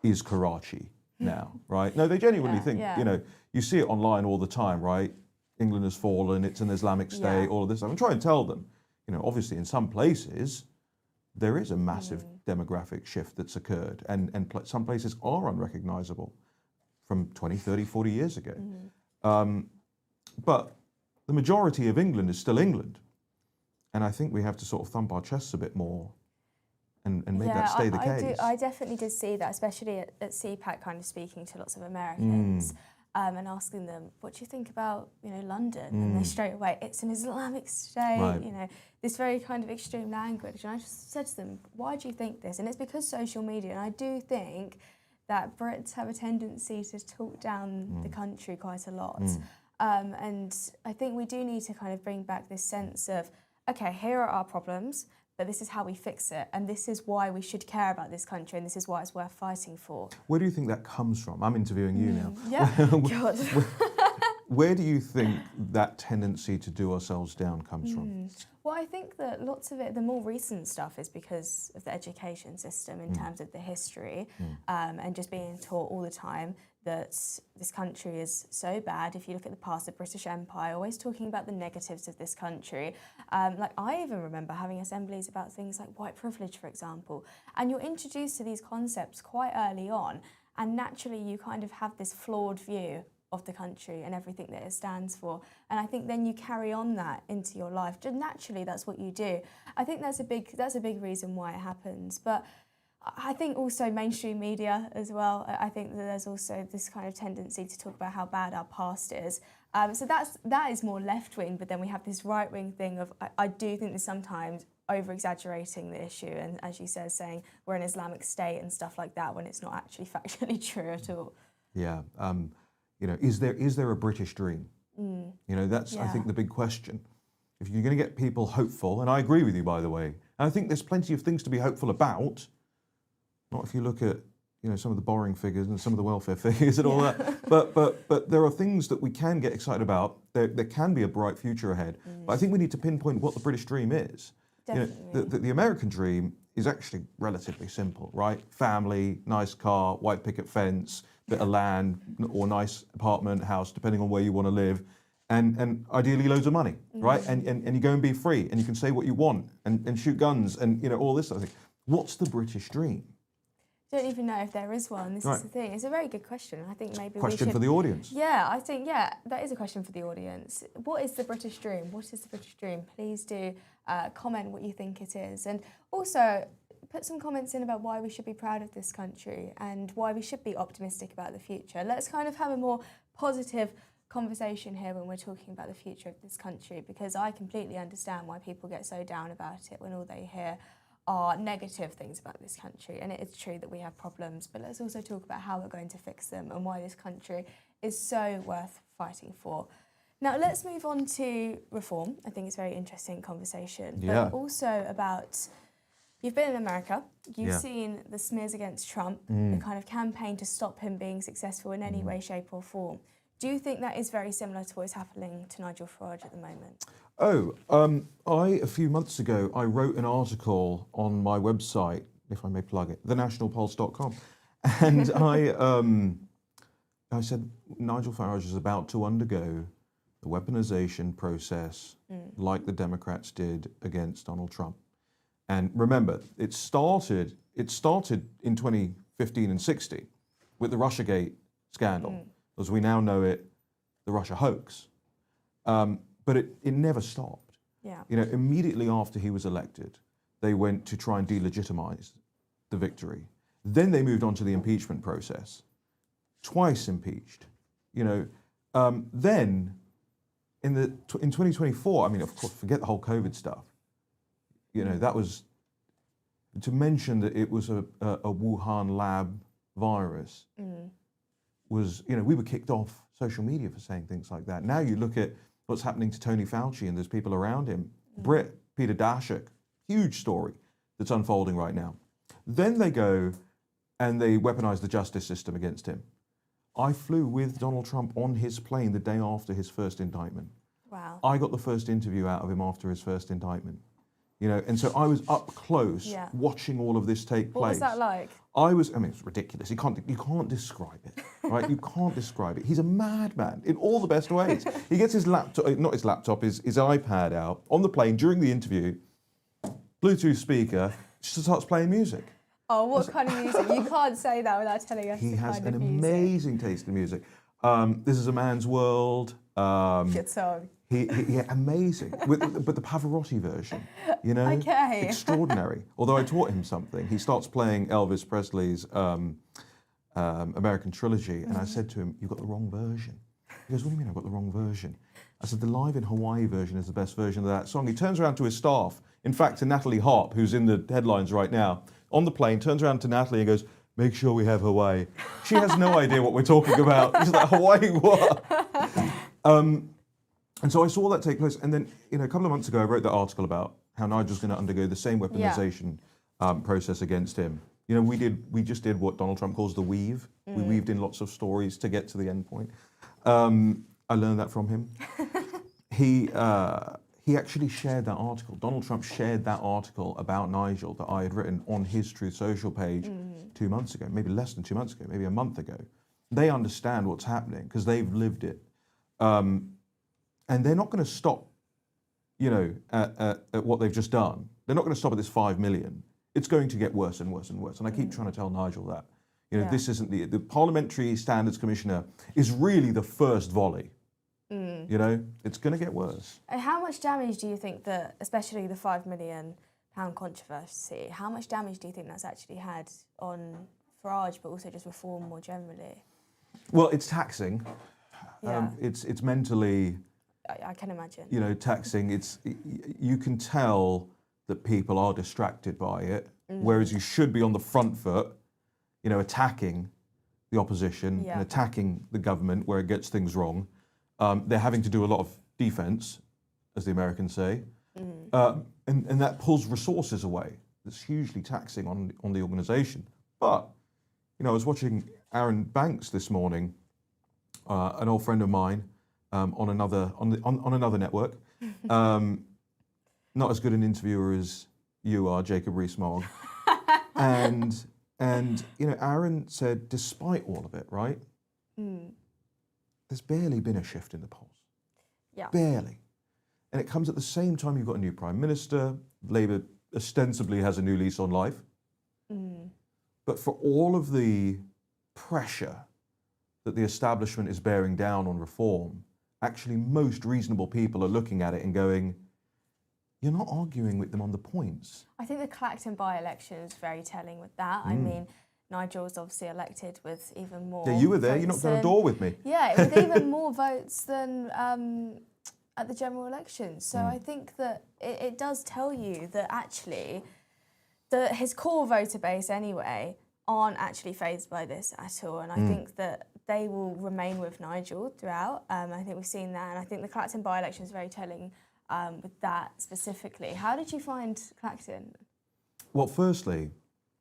Speaker 5: is Karachi now, right? No, they genuinely think, you see it online all the time, right? England has fallen, it's an Islamic state, all of this. I'm trying to tell them, obviously in some places, there is a massive demographic shift that's occurred, and some places are unrecognizable from 20, 30, 40 years ago. But the majority of England is still England. And I think we have to sort of thump our chests a bit more and make that stay the case.
Speaker 12: I definitely did see that, especially at CPAC, kind of speaking to lots of Americans and asking them, what do you think about, London? And they straight away, it's an Islamic state, this very kind of extreme language. And I just said to them, why do you think this? And it's because social media, and I do think that Brits have a tendency to talk down the country quite a lot. And I think we do need to kind of bring back this sense of, okay, here are our problems, but this is how we fix it, and this is why we should care about this country, and this is why it's worth fighting for.
Speaker 5: Where do you think that comes from? I'm interviewing you now.
Speaker 12: Yeah, God.
Speaker 5: Where do you think that tendency to do ourselves down comes from?
Speaker 12: Well, I think that lots of it, the more recent stuff, is because of the education system in terms of the history, and just being taught all the time that this country is so bad. If you look at the past, the British Empire, always talking about the negatives of this country. Like, I even remember having assemblies about things like white privilege, for example. And you're introduced to these concepts quite early on, and naturally you kind of have this flawed view of the country and everything that it stands for. And I think then you carry on that into your life. Just naturally, that's what you do. I think that's a big reason why it happens. But I think also mainstream media as well. I think that there's also this kind of tendency to talk about how bad our past is. So that is more left-wing, but then we have this right-wing thing of, I do think there's sometimes over-exaggerating the issue, and as you said, saying we're an Islamic state and stuff like that when it's not actually factually true at all.
Speaker 5: Yeah. Is there a British dream? That's, I think, the big question. If you're going to get people hopeful, and I agree with you, by the way, and I think there's plenty of things to be hopeful about, not if you look at some of the borrowing figures and some of the welfare figures and all that, but there are things that we can get excited about. There can be a bright future ahead, but I think we need to pinpoint what the British dream is. The American dream is actually relatively simple, right? Family, nice car, white picket fence, bit of land or nice apartment, house, depending on where you want to live, and ideally loads of money, right? And you go and be free, and you can say what you want and shoot guns and all this sort of thing. What's the British dream?
Speaker 12: Don't even know if there is one. This is the thing. It's a very good question. I think maybe
Speaker 5: question for the audience.
Speaker 12: Yeah, I think that is a question for the audience. What is the British dream? What is the British dream? Please do comment what you think it is, and also put some comments in about why we should be proud of this country and why we should be optimistic about the future. Let's kind of have a more positive conversation here when we're talking about the future of this country, because I completely understand why people get so down about it when all they hear are negative things about this country. And it is true that we have problems, but let's also talk about how we're going to fix them and why this country is so worth fighting for. Now let's move on to reform. I think it's a very interesting conversation, but also about, you've been in America, you've seen the smears against Trump, the kind of campaign to stop him being successful in any way, shape or form. Do you think that is very similar to what is happening to Nigel Farage at the moment?
Speaker 5: A few months ago, I wrote an article on my website, if I may plug it, thenationalpulse.com, and I said Nigel Farage is about to undergo the weaponization process like the Democrats did against Donald Trump. And remember, it started in 2015 and 16 with the Russiagate scandal. As we now know it, the Russia hoax. But it never stopped.
Speaker 12: Yeah.
Speaker 5: You know, immediately after he was elected, they went to try and delegitimize the victory. Then they moved on to the impeachment process. Twice impeached. You know, then in 2024, I mean, of course, forget the whole COVID stuff. You know, that was, to mention that it was a Wuhan lab virus was, you know, we were kicked off social media for saying things like that. Now you look at what's happening to Tony Fauci and there's people around him. Peter Daszak, huge story that's unfolding right now. Then they go and they weaponize the justice system against him. I flew with Donald Trump on his plane the day after his first indictment.
Speaker 12: Wow.
Speaker 5: I got the first interview out of him after his first indictment. You know, and so I was up close watching all of this take place.
Speaker 12: What was that like?
Speaker 5: I mean, it's ridiculous. You can't describe it, right? You can't describe it. He's a madman in all the best ways. He gets his laptop, not his laptop, his iPad out on the plane during the interview, Bluetooth speaker, just starts playing music.
Speaker 12: Oh, what kind of music? You can't say that without telling us.
Speaker 5: He has an amazing taste in music. This is a man's world.
Speaker 12: Good song.
Speaker 5: Yeah, amazing. But the Pavarotti version, you know, extraordinary. Although I taught him something. He starts playing Elvis Presley's American Trilogy, and I said to him, "You've got the wrong version." He goes, "What do you mean I've got the wrong version?" I said, "The Live in Hawaii version is the best version of that song." He turns around to his staff, in fact to Natalie Harp, who's in the headlines right now, on the plane, turns around to Natalie and goes, "Make sure we have Hawaii." She has no idea what we're talking about. She's like, "Hawaii what?" And so I saw that take place, and then, you know, a couple of months ago I wrote that article about how Nigel's going to undergo the same weaponization process against him. You know, we just did what Donald Trump calls the weave. We weaved in lots of stories to get to the end point. I learned that from him. He actually shared that article. Donald Trump shared that article about Nigel that I had written on his Truth Social page 2 months ago, maybe less than 2 months ago, maybe a month ago. They understand what's happening because they've lived it. And they're not going to stop, you know, at what they've just done. They're not going to stop at this 5 million. It's going to get worse and worse and worse. And I keep trying to tell Nigel that. You know, this isn't the Parliamentary Standards Commissioner is really the first volley. You know, it's going to get worse.
Speaker 12: How much damage do you think that, especially the £5 million controversy, how much damage do you think that's actually had on Farage, but also just reform more generally?
Speaker 5: Well, it's taxing. It's mentally...
Speaker 12: I can imagine.
Speaker 5: You know, taxing, you can tell that people are distracted by it, whereas you should be on the front foot, you know, attacking the opposition and attacking the government where it gets things wrong. They're having to do a lot of defense, as the Americans say, and that pulls resources away. It's hugely taxing on the organisation. But, you know, I was watching Aaron Banks this morning, an old friend of mine, on another network. Not as good an interviewer as you are, Jacob Rees-Mogg. and you know, Aaron said, despite all of it, right? There's barely been a shift in the polls.
Speaker 12: Yeah.
Speaker 5: Barely. And it comes at the same time you've got a new Prime Minister. Labour ostensibly has a new lease on life. But for all of the pressure that the establishment is bearing down on reform, actually most reasonable people are looking at it and going, you're not arguing with them on the points.
Speaker 12: I think the Clacton by-election is very telling with that. I mean, Nigel was obviously elected with even more
Speaker 5: Yeah, you were there, you
Speaker 12: votes
Speaker 5: knocked on a door with me.
Speaker 12: Yeah, with even more votes than at the general election. So I think that it does tell you that actually his core voter base anyway aren't actually fazed by this at all. And I think that they will remain with Nigel throughout. I think we've seen that. And I think the Clacton by-election is very telling with that specifically. How did you find Clacton?
Speaker 5: Well, firstly,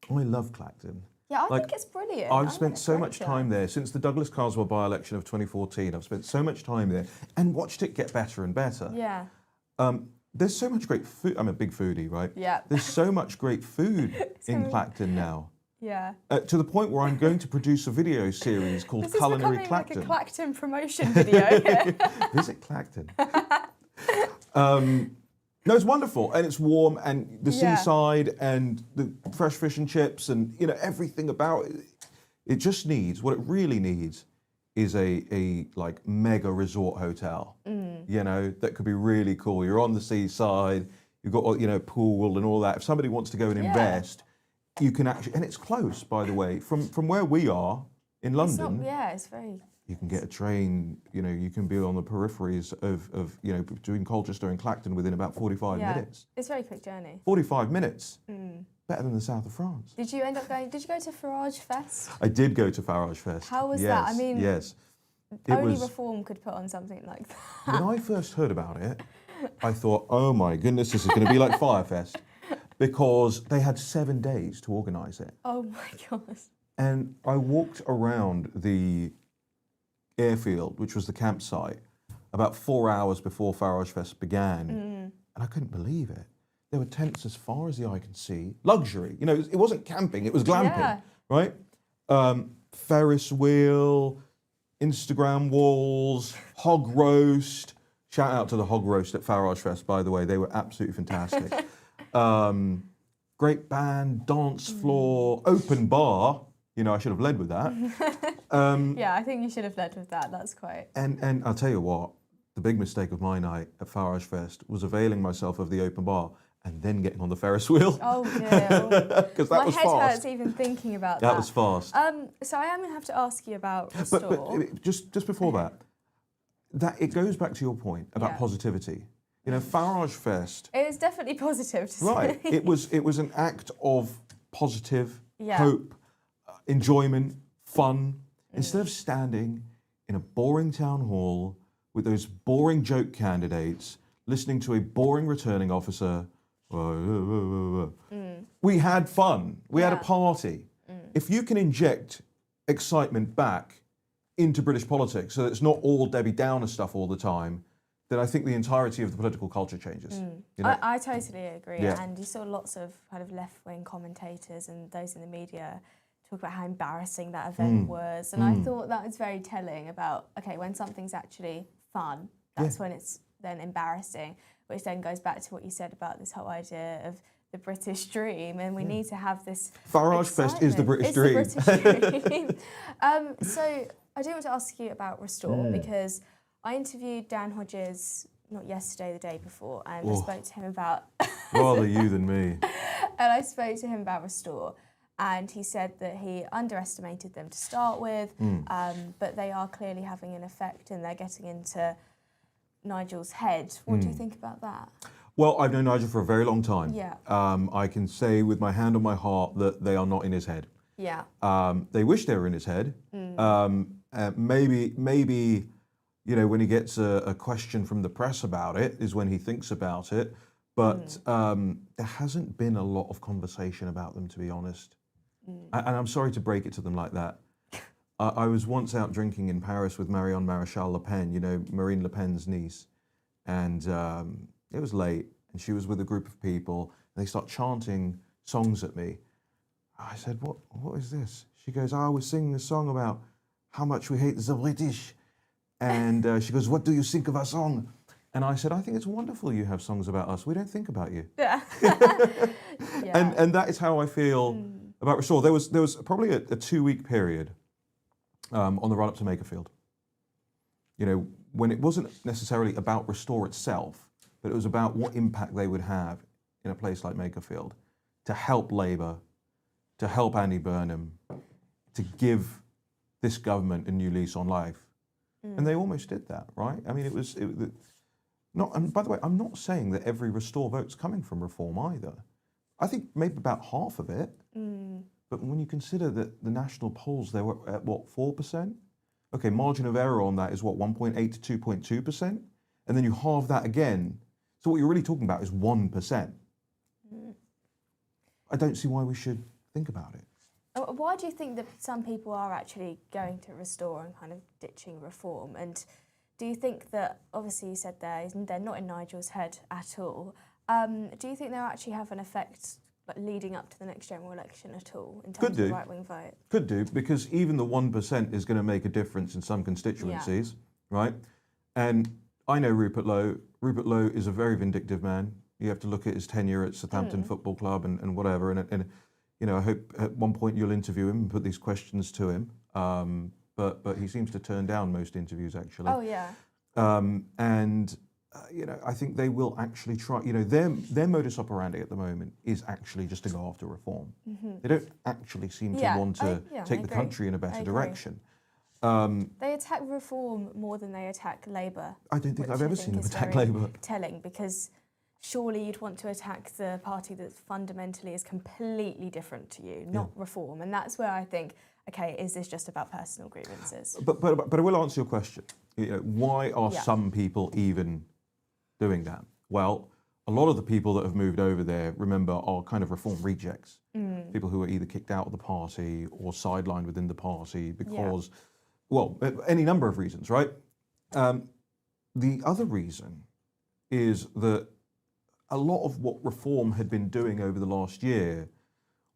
Speaker 5: I love Clacton.
Speaker 12: Yeah, I think it's brilliant.
Speaker 5: I've spent so much time there since the Douglas Carswell by-election of 2014. I've spent so much time there and watched it get better and better.
Speaker 12: Yeah.
Speaker 5: There's so much great food. I'm a big foodie, right?
Speaker 12: Yeah.
Speaker 5: There's so much great food in Clacton now.
Speaker 12: Yeah.
Speaker 5: To the point where I'm going to produce a video series called Culinary Clacton.
Speaker 12: Like a Clacton promotion video.
Speaker 5: Visit Clacton. No, it's wonderful, and it's warm, and the seaside, and the fresh fish and chips, and everything about it. It just needs, what it really needs, is a like mega resort hotel. That could be really cool. You're on the seaside, you've got pool and all that. If somebody wants to go and invest, you can actually, and it's close, by the way, from where we are in London.
Speaker 12: It's very.
Speaker 5: You can get a train, you can be on the peripheries of between Colchester and Clacton within about 45 minutes.
Speaker 12: It's a very quick journey.
Speaker 5: 45 minutes. Better than the south of France.
Speaker 12: Did you go to Farage Fest?
Speaker 5: I did go to Farage Fest.
Speaker 12: How was that? I mean,
Speaker 5: yes.
Speaker 12: Only Reform could put on something like that.
Speaker 5: When I first heard about it, I thought, oh my goodness, this is going to be like Firefest. Because they had 7 days to organise it.
Speaker 12: Oh my gosh.
Speaker 5: And I walked around the airfield, which was the campsite, about 4 hours before Farage Fest began, and I couldn't believe it. There were tents as far as the eye could see, luxury. It wasn't camping; it was glamping, right? Ferris wheel, Instagram walls, hog roast. Shout out to the hog roast at Farage Fest, by the way; they were absolutely fantastic. Great band, dance floor, open bar. I should have led with that.
Speaker 12: Yeah, I think you should have led with that. That's quite.
Speaker 5: And I'll tell you what, the big mistake of my night at Farage Fest was availing myself of the open bar and then getting on the Ferris wheel.
Speaker 12: Oh dear.
Speaker 5: Because that was fast.
Speaker 12: My head hurts even thinking about that.
Speaker 5: That was fast.
Speaker 12: So I am going to have to ask you about Restore.
Speaker 5: But just before that it goes back to your point about positivity. Farage Fest.
Speaker 12: It is definitely positive to
Speaker 5: right.
Speaker 12: say.
Speaker 5: It was an act of positive hope, enjoyment, fun. Instead of standing in a boring town hall with those boring joke candidates, listening to a boring returning officer, we had fun. We had a party. If you can inject excitement back into British politics so that it's not all Debbie Downer stuff all the time, then I think the entirety of the political culture changes.
Speaker 12: I totally agree.
Speaker 5: Yeah.
Speaker 12: And you saw lots of kind of left-wing commentators and those in the media talk about how embarrassing that event was. And I thought that was very telling about, okay, when something's actually fun, that's when it's then embarrassing, which then goes back to what you said about this whole idea of the British dream, and we need to have this
Speaker 5: Farage Fest is the British dream.
Speaker 12: It's the British dream. So I do want to ask you about Restore, because I interviewed Dan Hodges, not yesterday, the day before, and I spoke to him about...
Speaker 5: Rather you than me.
Speaker 12: And I spoke to him about Restore, and he said that he underestimated them to start with, but they are clearly having an effect and they're getting into Nigel's head. What do you think about that?
Speaker 5: Well, I've known Nigel for a very long time.
Speaker 12: Yeah.
Speaker 5: I can say with my hand on my heart that they are not in his head.
Speaker 12: Yeah.
Speaker 5: They wish they were in his head. Maybe, when he gets a question from the press about it is when he thinks about it. But there hasn't been a lot of conversation about them, to be honest. And I'm sorry to break it to them like that. I was once out drinking in Paris with Marion Maréchal Le Pen, Marine Le Pen's niece. And it was late, and she was with a group of people, and they start chanting songs at me. I said, what is this? She goes, we're singing a song about how much we hate the British. And she goes, what do you think of our song? And I said, I think it's wonderful you have songs about us. We don't think about you.
Speaker 12: Yeah.
Speaker 5: And that is how I feel About Restore, there was probably a 2-week period on the run up to Makerfield. You know, when it wasn't necessarily about Restore itself, but it was about what impact they would have in a place like Makerfield to help Labour, to help Andy Burnham, to give this government a new lease on life. And they almost did that, right? I mean, it was not. And by the way, I'm not saying that every Restore vote's coming from Reform either. I think maybe about half of it. But when you consider that the national polls, they were at what, 4%? Okay, margin of error on that is what, 1.8 to 2.2%? And then you halve that again. So what you're really talking about is 1%. I don't see why we should think about it.
Speaker 12: Why do you think that some people are actually going to Restore and kind of ditching Reform? And do you think that, obviously you said they're not in Nigel's head at all, do you think they'll actually have an effect leading up to the next general election at all in terms of the right-wing vote?
Speaker 5: Could do, because even the 1% is going to make a difference in some constituencies, right? And I know Rupert Lowe. Rupert Lowe is a very vindictive man. You have to look at his tenure at Southampton Football Club and whatever. And you know, I hope at one point you'll interview him and put these questions to him. But he seems to turn down most interviews, actually.
Speaker 12: Oh, yeah.
Speaker 5: You know, I think they will actually try. You know, their modus operandi at the moment is actually just to go after Reform. They don't actually seem to want to take the country in a better direction.
Speaker 12: They attack Reform more than they attack Labour.
Speaker 5: I don't think I've ever seen them attack Labour.
Speaker 12: Telling, because surely you'd want to attack the party that fundamentally is completely different to you, not Reform. And that's where I think, okay, is this just about personal grievances?
Speaker 5: But I will answer your question. You know, why are some people even doing that? Well, a lot of the people that have moved over there, remember, are kind of Reform rejects. People who are either kicked out of the party or sidelined within the party because, well, any number of reasons, right? The other reason is that a lot of what Reform had been doing over the last year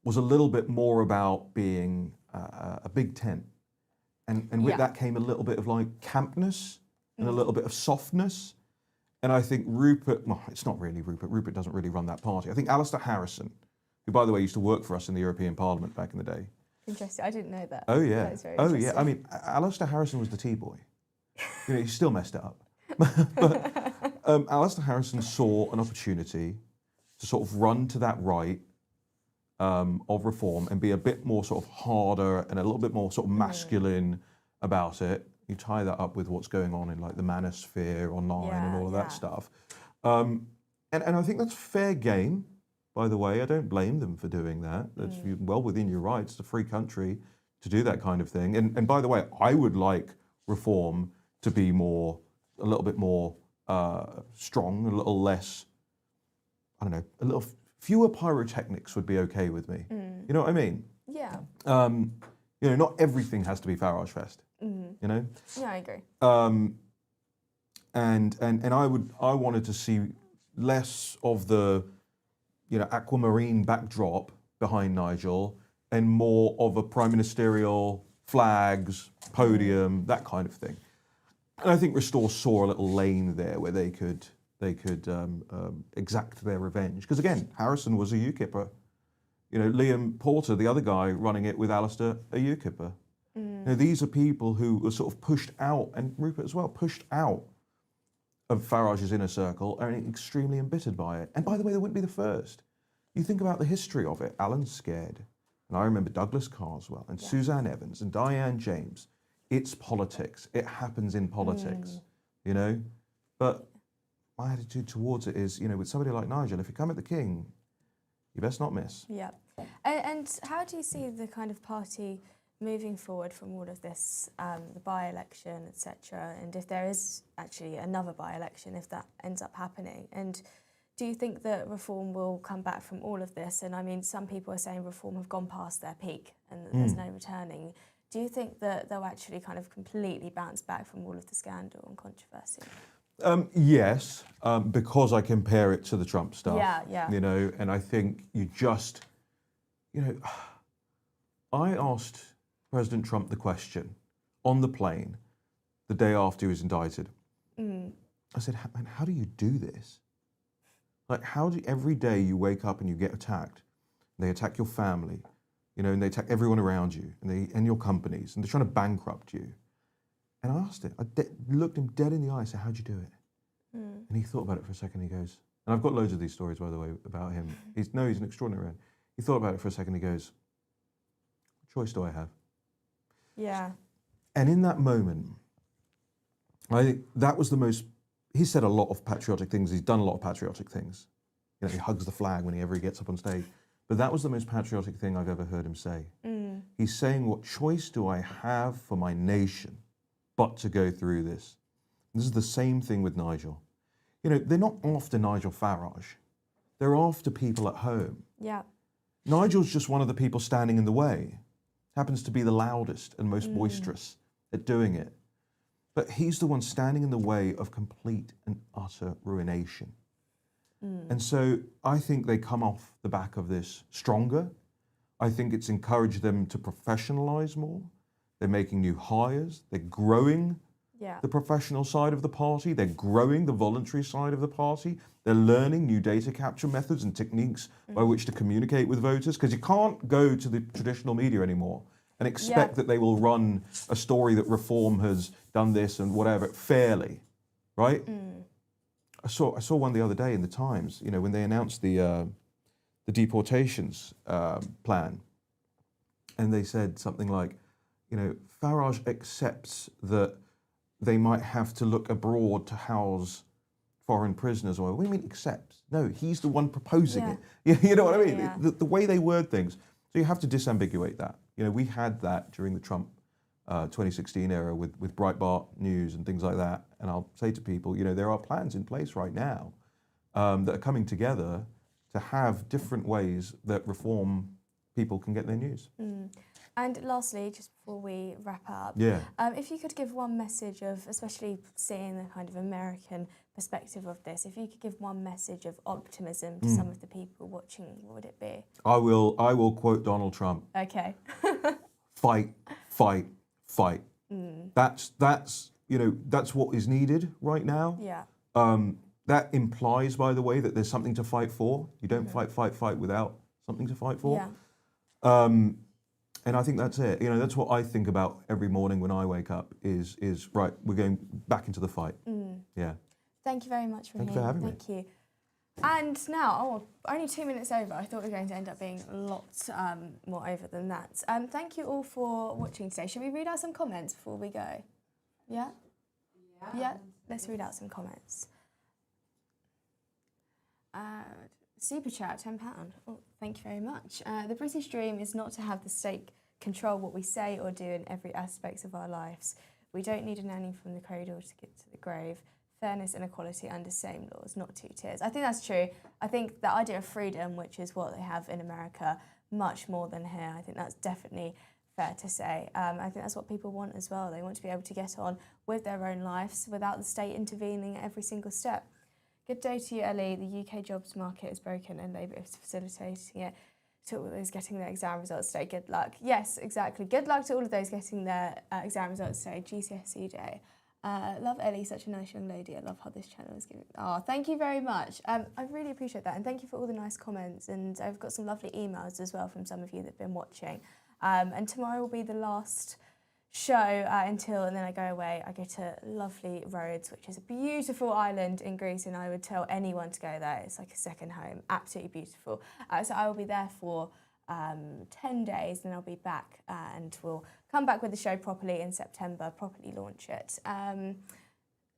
Speaker 5: was a little bit more about being a big tent. And with that came a little bit of like campness and a little bit of softness. And I think Rupert, well, it's not really Rupert. Rupert doesn't really run that party. I think Alistair Harrison, who, by the way, used to work for us in the European Parliament back in the day.
Speaker 12: Interesting. I didn't know that.
Speaker 5: Oh, yeah.
Speaker 12: That is very
Speaker 5: oh, yeah. I mean, Alistair Harrison was the T-boy. You know, he still messed it up. But Alistair Harrison saw an opportunity to sort of run to that right of Reform and be a bit more sort of harder and a little bit more sort of masculine about it. You tie that up with what's going on in like the manosphere online and all of that stuff. And I think that's fair game, by the way. I don't blame them for doing that. That's well within your rights. It's a free country to do that kind of thing. And by the way, I would like Reform to be more, a little bit more strong, a little less, I don't know, a little fewer pyrotechnics would be okay with me. You know what I mean?
Speaker 12: Yeah.
Speaker 5: You know, not everything has to be Farage Fest. You know?
Speaker 12: Yeah, I agree.
Speaker 5: And I wanted to see less of the, you know, aquamarine backdrop behind Nigel and more of a prime ministerial flags, podium, that kind of thing. And I think Restore saw a little lane there where they could exact their revenge. Because again, Harrison was a UKIPper. You know, Liam Porter, the other guy running it with Alistair, a UKIPper. You know, these are people who were sort of pushed out, and Rupert as well, pushed out of Farage's inner circle and extremely embittered by it. And by the way, they wouldn't be the first. You think about the history of it. Alan Scared, and I remember Douglas Carswell, and Suzanne Evans, and Diane James. It's politics. It happens in politics, you know? But my attitude towards it is, you know, with somebody like Nigel, if you come at the king, you best not miss.
Speaker 12: Yeah. And how do you see the kind of party moving forward from all of this, the by-election, etc., and if there is actually another by-election, if that ends up happening? And do you think that Reform will come back from all of this? And I mean, some people are saying Reform have gone past their peak and that there's no returning. Do you think that they'll actually kind of completely bounce back from all of the scandal and controversy?
Speaker 5: Yes, because I compare it to the Trump stuff.
Speaker 12: Yeah.
Speaker 5: You know, and I think you just, you know, I asked President Trump the question on the plane the day after he was indicted. I said, man, how do you do this? Like, how do every day you wake up and you get attacked? They attack your family. you know, and they attack everyone around you and your companies, and they're trying to bankrupt you. And I asked him, looked him dead in the eye and said, how'd you do it? And he thought about it for a second. He goes, and I've got loads of these stories, by the way, about him. He's an extraordinary man. He thought about it for a second. He goes, what choice do I have?
Speaker 12: Yeah.
Speaker 5: And in that moment, I think that was the most, he said a lot of patriotic things. He's done a lot of patriotic things. You know, he hugs the flag whenever he gets up on stage. But that was the most patriotic thing I've ever heard him say. He's saying, what choice do I have for my nation but to go through this? This is the same thing with Nigel. You know, they're not after Nigel Farage. They're after people at home.
Speaker 12: Yeah.
Speaker 5: Nigel's just one of the people standing in the way. Happens to be the loudest and most boisterous at doing it. But he's the one standing in the way of complete and utter ruination. And so I think they come off the back of this stronger. I think it's encouraged them to professionalize more. They're making new hires. They're growing the professional side of the party. They're growing the voluntary side of the party. They're learning new data capture methods and techniques by which to communicate with voters, because you can't go to the traditional media anymore and expect that they will run a story that Reform has done this and whatever fairly, right? I saw one the other day in the Times, you know, when they announced the deportations plan, and they said something like, you know, Farage accepts that they might have to look abroad to house foreign prisoners. Or what do you mean accepts? No, he's the one proposing it. You know what I mean? The way they word things. So you have to disambiguate that. You know, we had that during the Trump 2016 era with Breitbart News and things like that. And I'll say to people, you know, there are plans in place right now that are coming together to have different ways that Reform people can get their news.
Speaker 12: And lastly, just before we wrap up, if you could give one message of, especially seeing the kind of American perspective of this, if you could give one message of optimism to some of the people watching, what would it be?
Speaker 5: I will quote Donald Trump.
Speaker 12: Okay.
Speaker 5: Fight, fight, fight. That's you know, that's what is needed right now.
Speaker 12: Yeah.
Speaker 5: That implies, by the way, that there's something to fight for. You don't fight without something to fight for.
Speaker 12: Yeah.
Speaker 5: And I think that's it. You know, that's what I think about every morning when I wake up is right, we're going back into the fight. Yeah.
Speaker 12: Thank you very much for
Speaker 5: Thank you for having me.
Speaker 12: Thank you. And now, only 2 minutes over. I thought we were going to end up being lots more over than that. Thank you all for watching today. Should we read out some comments before we go? Yeah? Yeah? Let's read out some comments. Super chat, £10. Oh, thank you very much. The British dream is not to have the state control what we say or do in every aspect of our lives. We don't need a nanny from the cradle to get to the grave. Fairness and equality under same laws, not two tiers. I think that's true. I think the idea of freedom, which is what they have in America, much more than here, I think that's definitely fair to say. I think that's what people want as well. They want to be able to get on with their own lives without the state intervening at every single step. Good day to you, Ellie. The UK jobs market is broken and Labour is facilitating it. To all those getting their exam results today, good luck. Yes, exactly. Good luck to all of those getting their exam results today, GCSE day. Love Ellie, such a nice young lady. I love how this channel is giving. Oh, thank you very much. I really appreciate that. And thank you for all the nice comments. And I've got some lovely emails as well from some of you that have been watching. And tomorrow will be the last show and then I go away. I go to lovely Rhodes, which is a beautiful island in Greece, and I would tell anyone to go there. It's like a second home, absolutely beautiful. So I will be there for 10 days, then I'll be back and we'll come back with the show properly in September, properly launch it.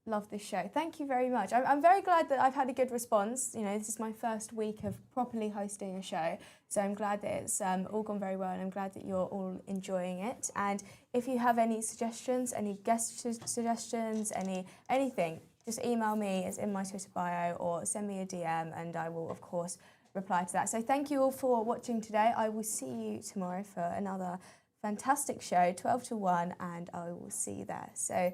Speaker 12: Love this show. Thank you very much. I'm very glad that I've had a good response. You know, this is my first week of properly hosting a show, so I'm glad that it's all gone very well, and I'm glad that you're all enjoying it. And if you have any suggestions, any guest suggestions, anything, just email me. It's in my Twitter bio, or send me a DM, and I will, of course, reply to that. So thank you all for watching today. I will see you tomorrow for another fantastic show, 12 to 1, and I will see you there. So